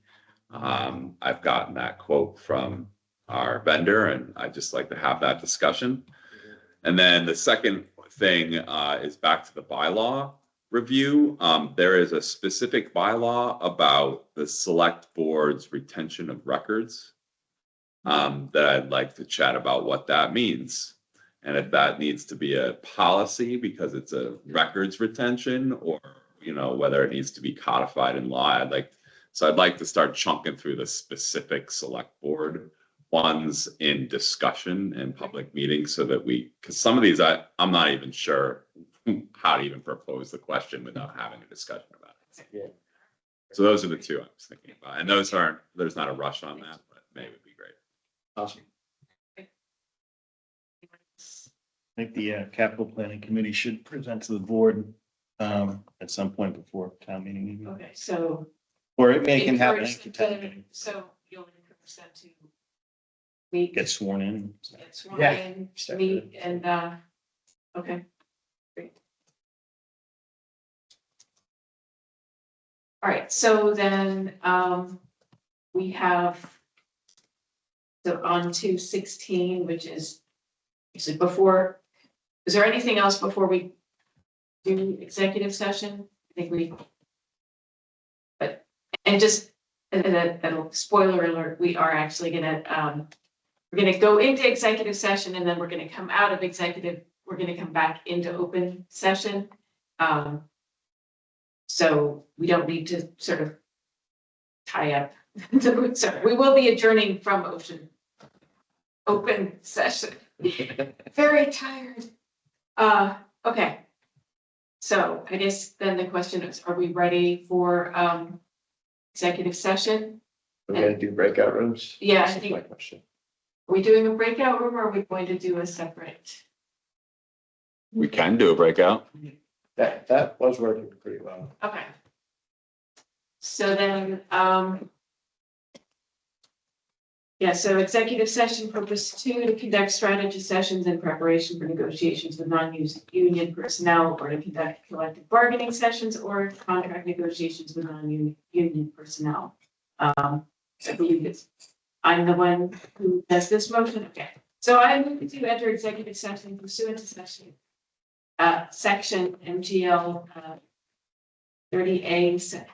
I've gotten that quote from our vendor, and I'd just like to have that discussion. And then the second thing is back to the bylaw review. There is a specific bylaw about the select board's retention of records that I'd like to chat about what that means. And if that needs to be a policy because it's a records retention, or whether it needs to be codified in law. I'd like to start chunking through the specific select board ones in discussion and public meetings, so that because some of these I'm not even sure how to even propose the question without having a discussion about it. Yeah. So those are the two I was thinking about, and there's not a rush on that, but May would be great. Awesome. I think the capital planning committee should present to the board at some point before town meeting. Okay, so Or it can happen encourage after them town to- meeting. So you'll encourage them to meet, Get sworn in. get sworn Yeah. in, meet, and Okay, great. All right, so then, we have, so on to 16, which is before, is there anything else before we do executive session? I think we, but, and just, a spoiler alert, we are actually gonna, we're gonna go into executive session and then we're gonna come out of executive, we're gonna come back into open session. So we don't need to sort of tie up. So we will be adjourning from open session. Very tired. Okay. So I guess then the question is, are we ready for executive session? We're gonna do breakout rooms. Yeah, I That's think- my question. Are we doing a breakout room or are we going to do a separate? We can do a breakout. That was working pretty well. Okay. So then, yeah, so executive session purpose 2, to conduct strategy sessions in preparation for negotiations with non-union personnel or to conduct collective bargaining sessions or contract negotiations with non-union personnel. I believe I'm the one who does this motion. Okay. So I move to enter executive session pursuant to section MGL 30A,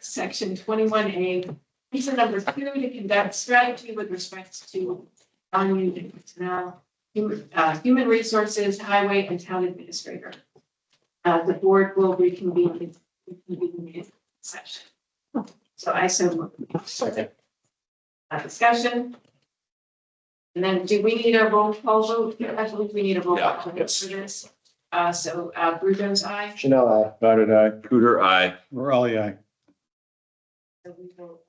section 21A, reason number 2, to conduct strategy with respect to non-union personnel, human resources, highway, and town administrator. The board will reconvene in session. So I so move. Second. Discussion. And then do we need a roll call vote? I believe we need a roll call vote for this. So Brujo's aye. Chanel, I. Voted aye. Cooter, aye. Raleigh, aye. So we will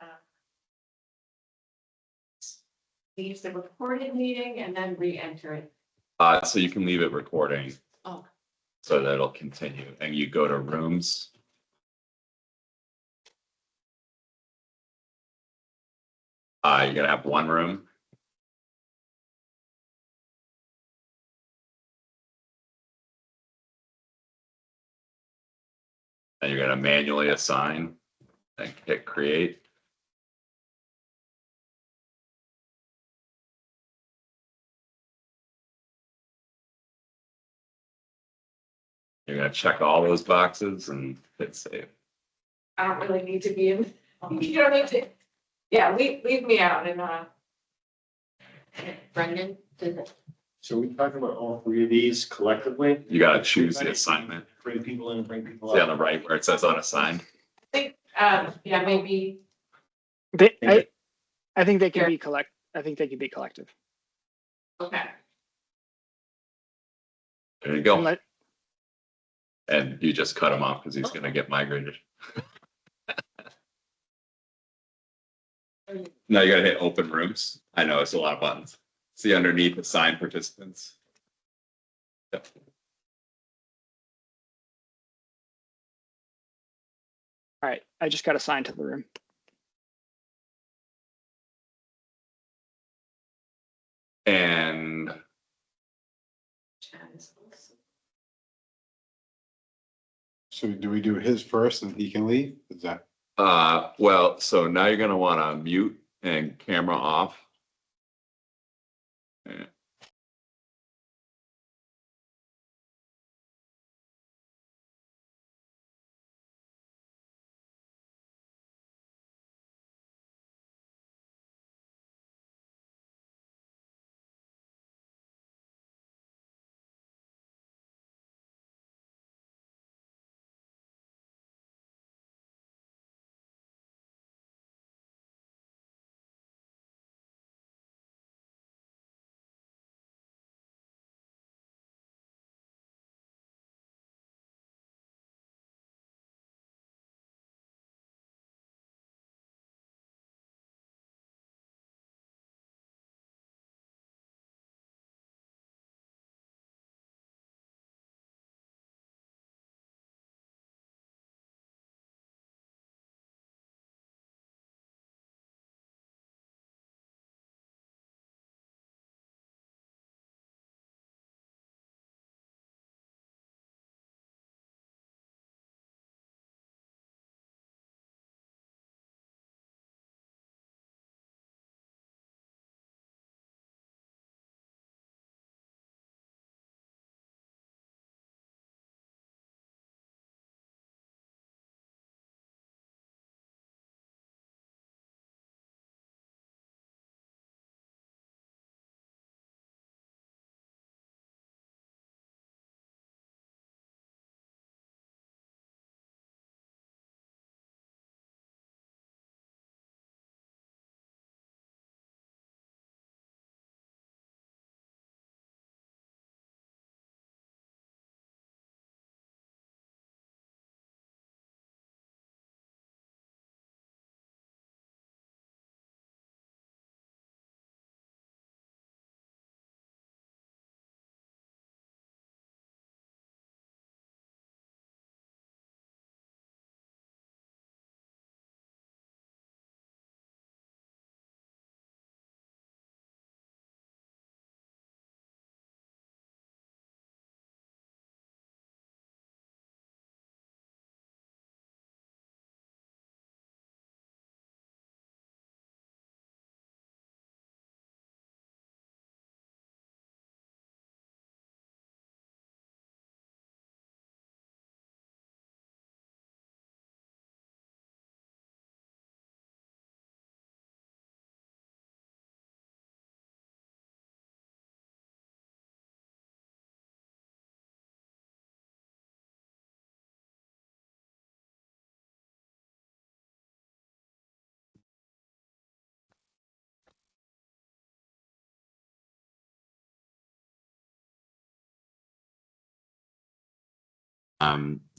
leave the recorded meeting and then re-enter it. So you can leave it recording. Oh. So that it'll continue and you go to rooms. You're gonna have one room. And you're gonna manually assign and hit create. You're gonna check all those boxes and hit save. I don't really need to be in. You don't need to. Yeah, leave me out and Brendan, did it. So we talking about all three of these collectively? You gotta choose the assignment. Bring people in, bring people See on out. the right where it says unassigned. I think, yeah, maybe. I think they can Here. be I think they can be collective. Okay. There you go. Unless- And you just cut him off because he's gonna get migrated. Now you gotta hit open rooms. I know it's a lot of buttons. See underneath assign participants. Yep. All right, I just got assigned to the room. And So do we do his first and he can leave? Is that? well, so now you're gonna wanna mute and camera off. Yeah.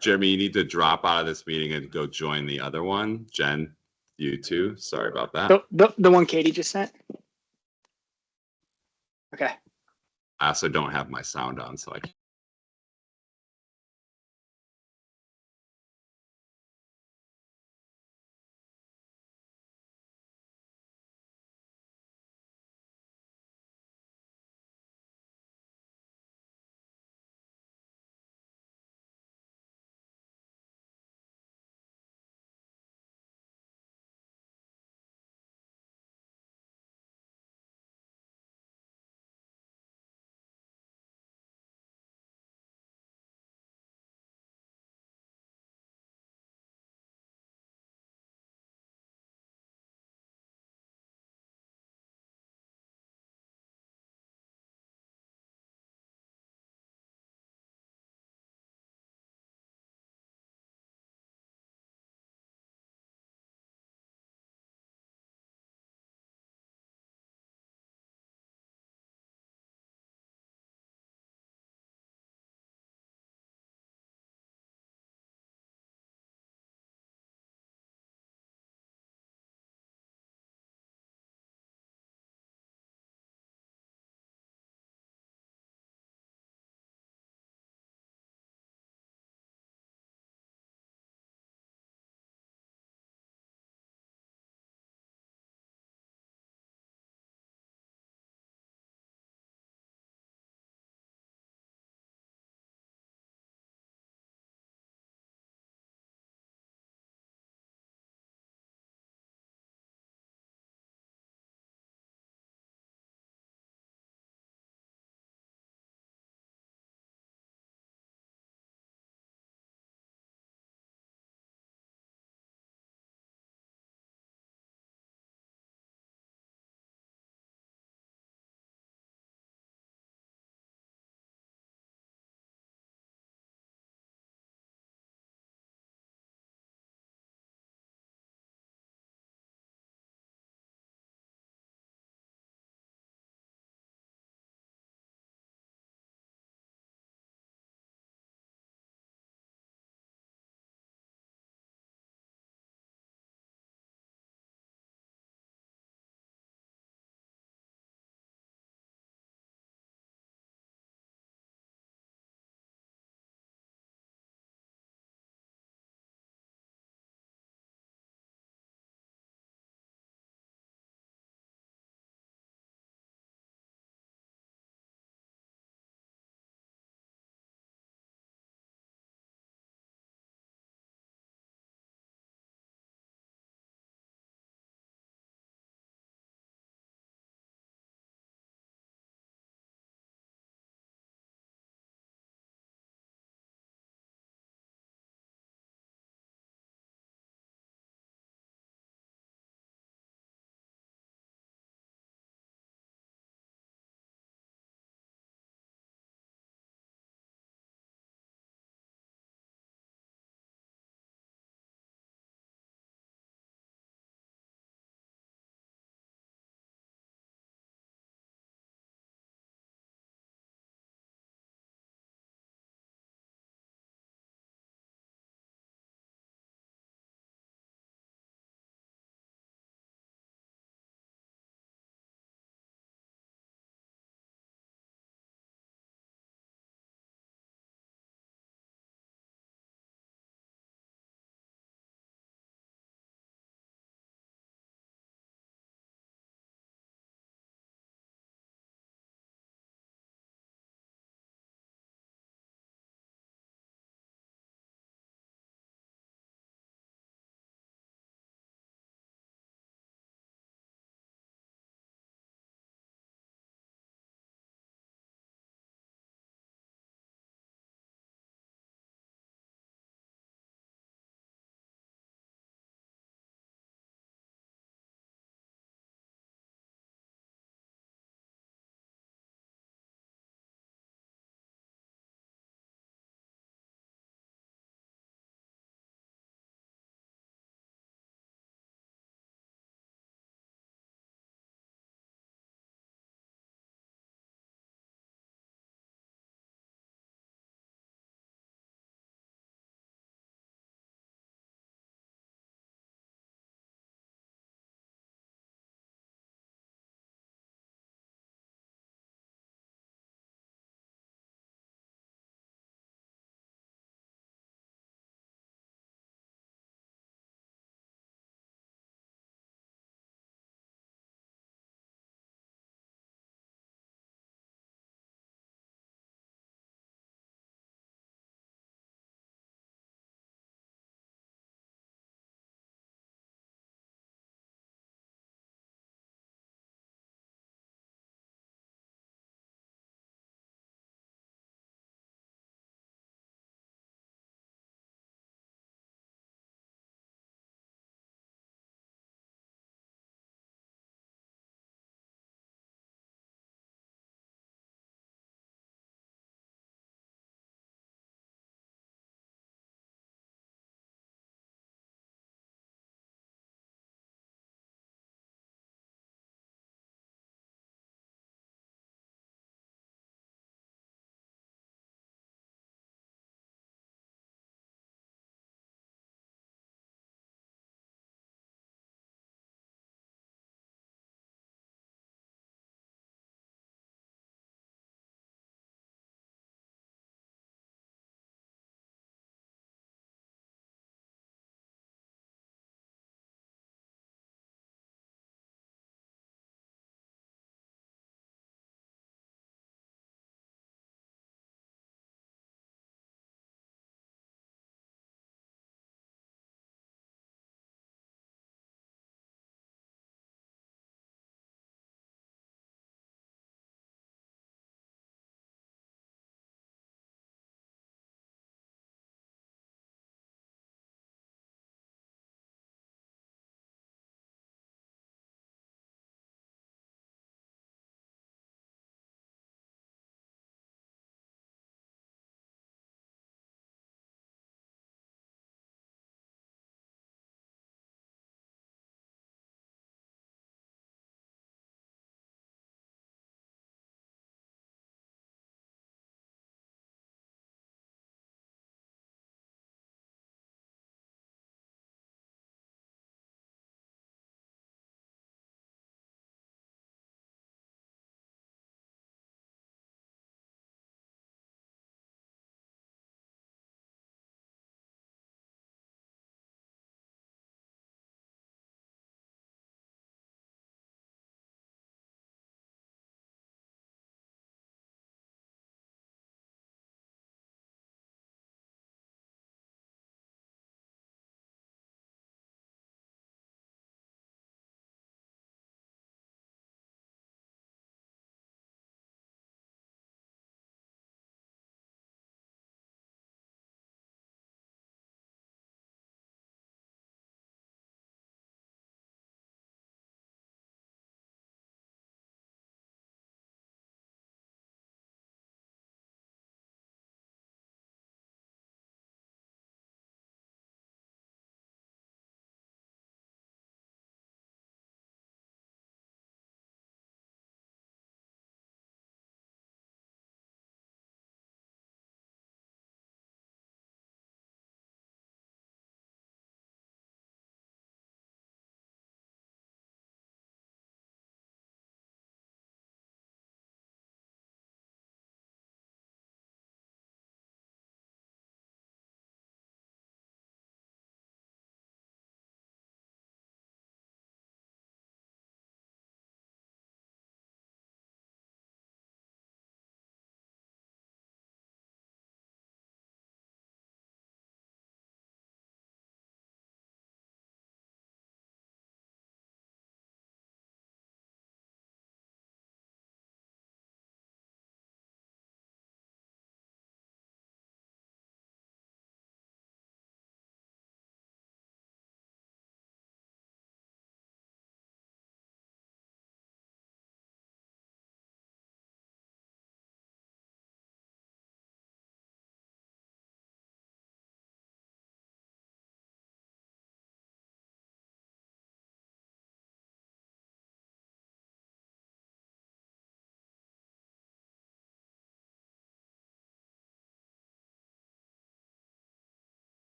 Jeremy, you need to drop out of this meeting and go join the other one. Jen, you too. Sorry about that. The one Katie just sent? Okay. I also don't have my sound on, so I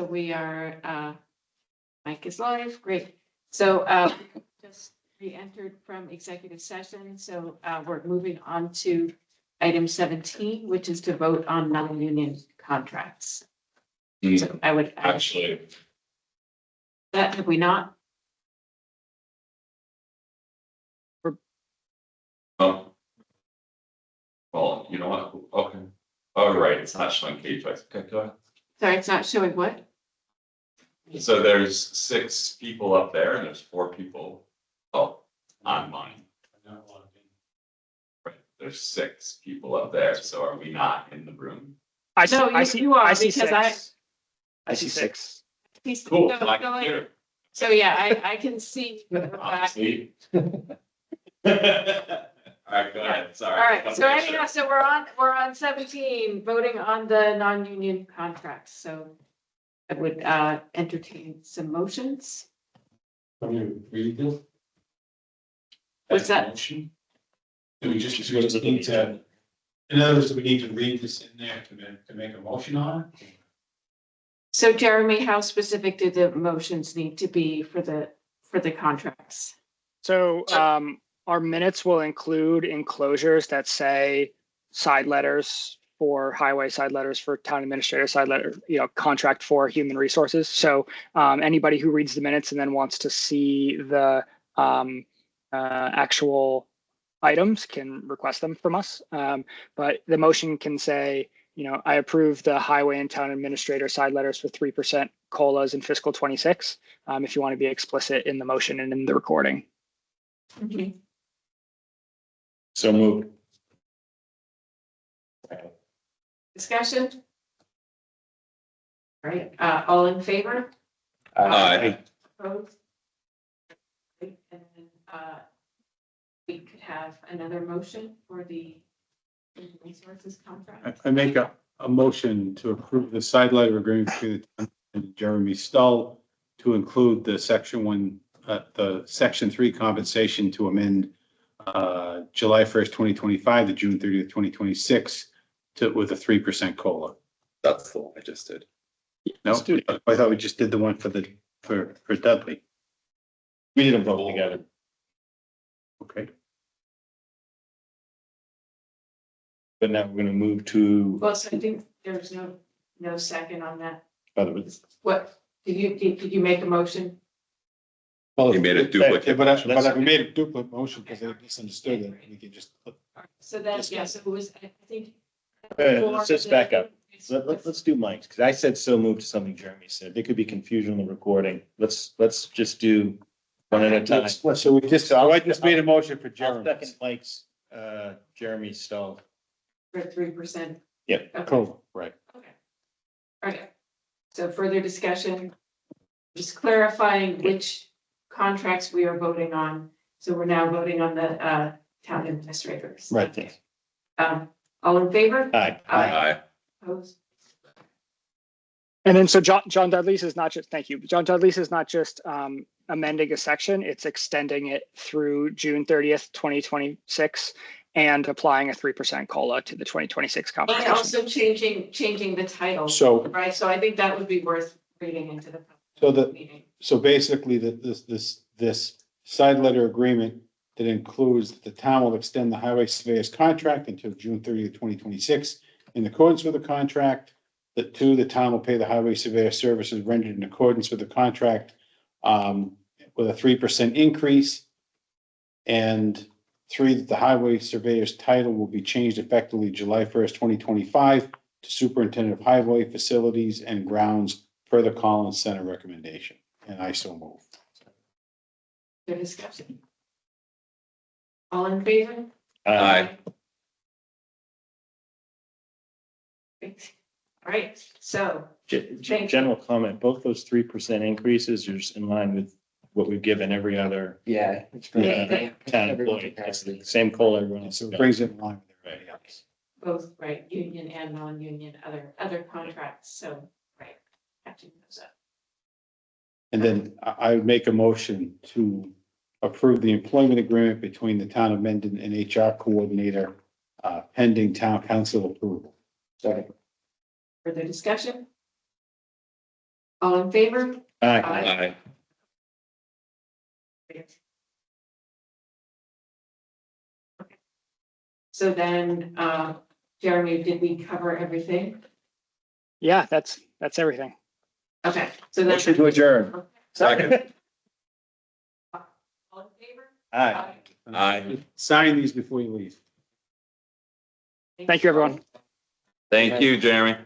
so we are, Mike is live, great. So, just re-entered from executive session, so, we're moving on to item 17, which is to vote on non-union contracts. So I would. Actually, That, have we not? oh. Well, you know what? Okay. Oh, right, it's not showing page wise. Okay, go ahead. Sorry, it's not showing what? So there's 6 people up there and there's 4 people, oh, on mine. Right, there's 6 people up there, so are we not in the room? I see, No, I see, you are, I see because six. I see 6. Cool, Go I ahead. can So, yeah, I can see. see. All right, go ahead, sorry. All right, so anyhow, so we're on 17, voting on the non-union contracts, so I would entertain some motions. Can you read this? What's that? Motion? Do we just need to, in other words, do we need to read this in there to make a motion on it? So Jeremy, how specific do the motions need to be for the contracts? So our minutes will include enclosures that say side letters for highway, side letters for town administrator, side letter, contract for human resources. So anybody who reads the minutes and then wants to see the actual items can request them from us. But the motion can say, I approve the highway and town administrator side letters for 3% COLAs in fiscal 26. If you want to be explicit in the motion and in the recording. Mhm. So moved. Discussion? All right, all in favor? Aye. Opposed? Great, and then, we could have another motion for the human resources contract. I make a motion to approve the side letter agreement between the town and Jeremy Stull to include the section 3 compensation to amend July 1st, 2025 to June 30th, 2026 with a 3% COLA. That's the one I just did. No, I thought we just did the one for Dudley. We did them both together. Okay. But now we're gonna move to, Well, so I think there's no second on that. other words, What, did you make a motion? He made a duplicate. But I made a duplicate motion because I misunderstood it. We can just. So that, yes, it was, I think. let's just back up. Let's do Mike's, because I said so moved to something Jeremy said. There could be confusion in the recording. Let's just do one at a time. So we just, I just made a motion for I'll Jeremy. second Mike's, Jeremy Stoll. For 3%. Yep. Okay. Cool, right. Okay. All right. So further discussion, just clarifying which contracts we are voting on. So we're now voting on the town administrators. Right. All in favor? Aye. Aye. Opposed? And then so John Dudley's is not just, thank you. John Dudley's is not just amending a section, it's extending it through June 30th, 2026 and applying a 3% COLA to the 2026 And compensation. also changing the title. So- Right, so I think that would be worth reading into the. Meeting. So basically, this side letter agreement that includes the town will extend the highway surveyor's contract until June 30th, 2026. In accordance with the contract, the town will pay the highway surveyor services rendered in accordance with the contract with a 3% increase. And 3, that the highway surveyor's title will be changed effectively July 1st, 2025 to Superintendent of Highway Facilities and Grounds per the Collins Center recommendation. And I so move. The discussion. All in favor? Aye. Great. All right, so. General comment, both those 3% increases are just in line with what we've given every other Yeah. It's town employee. It's the same COLA everyone else. So it brings it in line with everybody else. both, right, union and non-union, other contracts, so, right. Catching those up. And then I would make a motion to approve the employment agreement between the town of Mendon and HR coordinator pending town council approval. Second. Further discussion? All in favor? Aye. So then, Jeremy, did we cover everything? Yeah, that's everything. Okay, so then. Motion to adjourn. Second. All in favor? Aye. Aye. Sign these before you leave. Thank you, everyone. Thank you, Jeremy.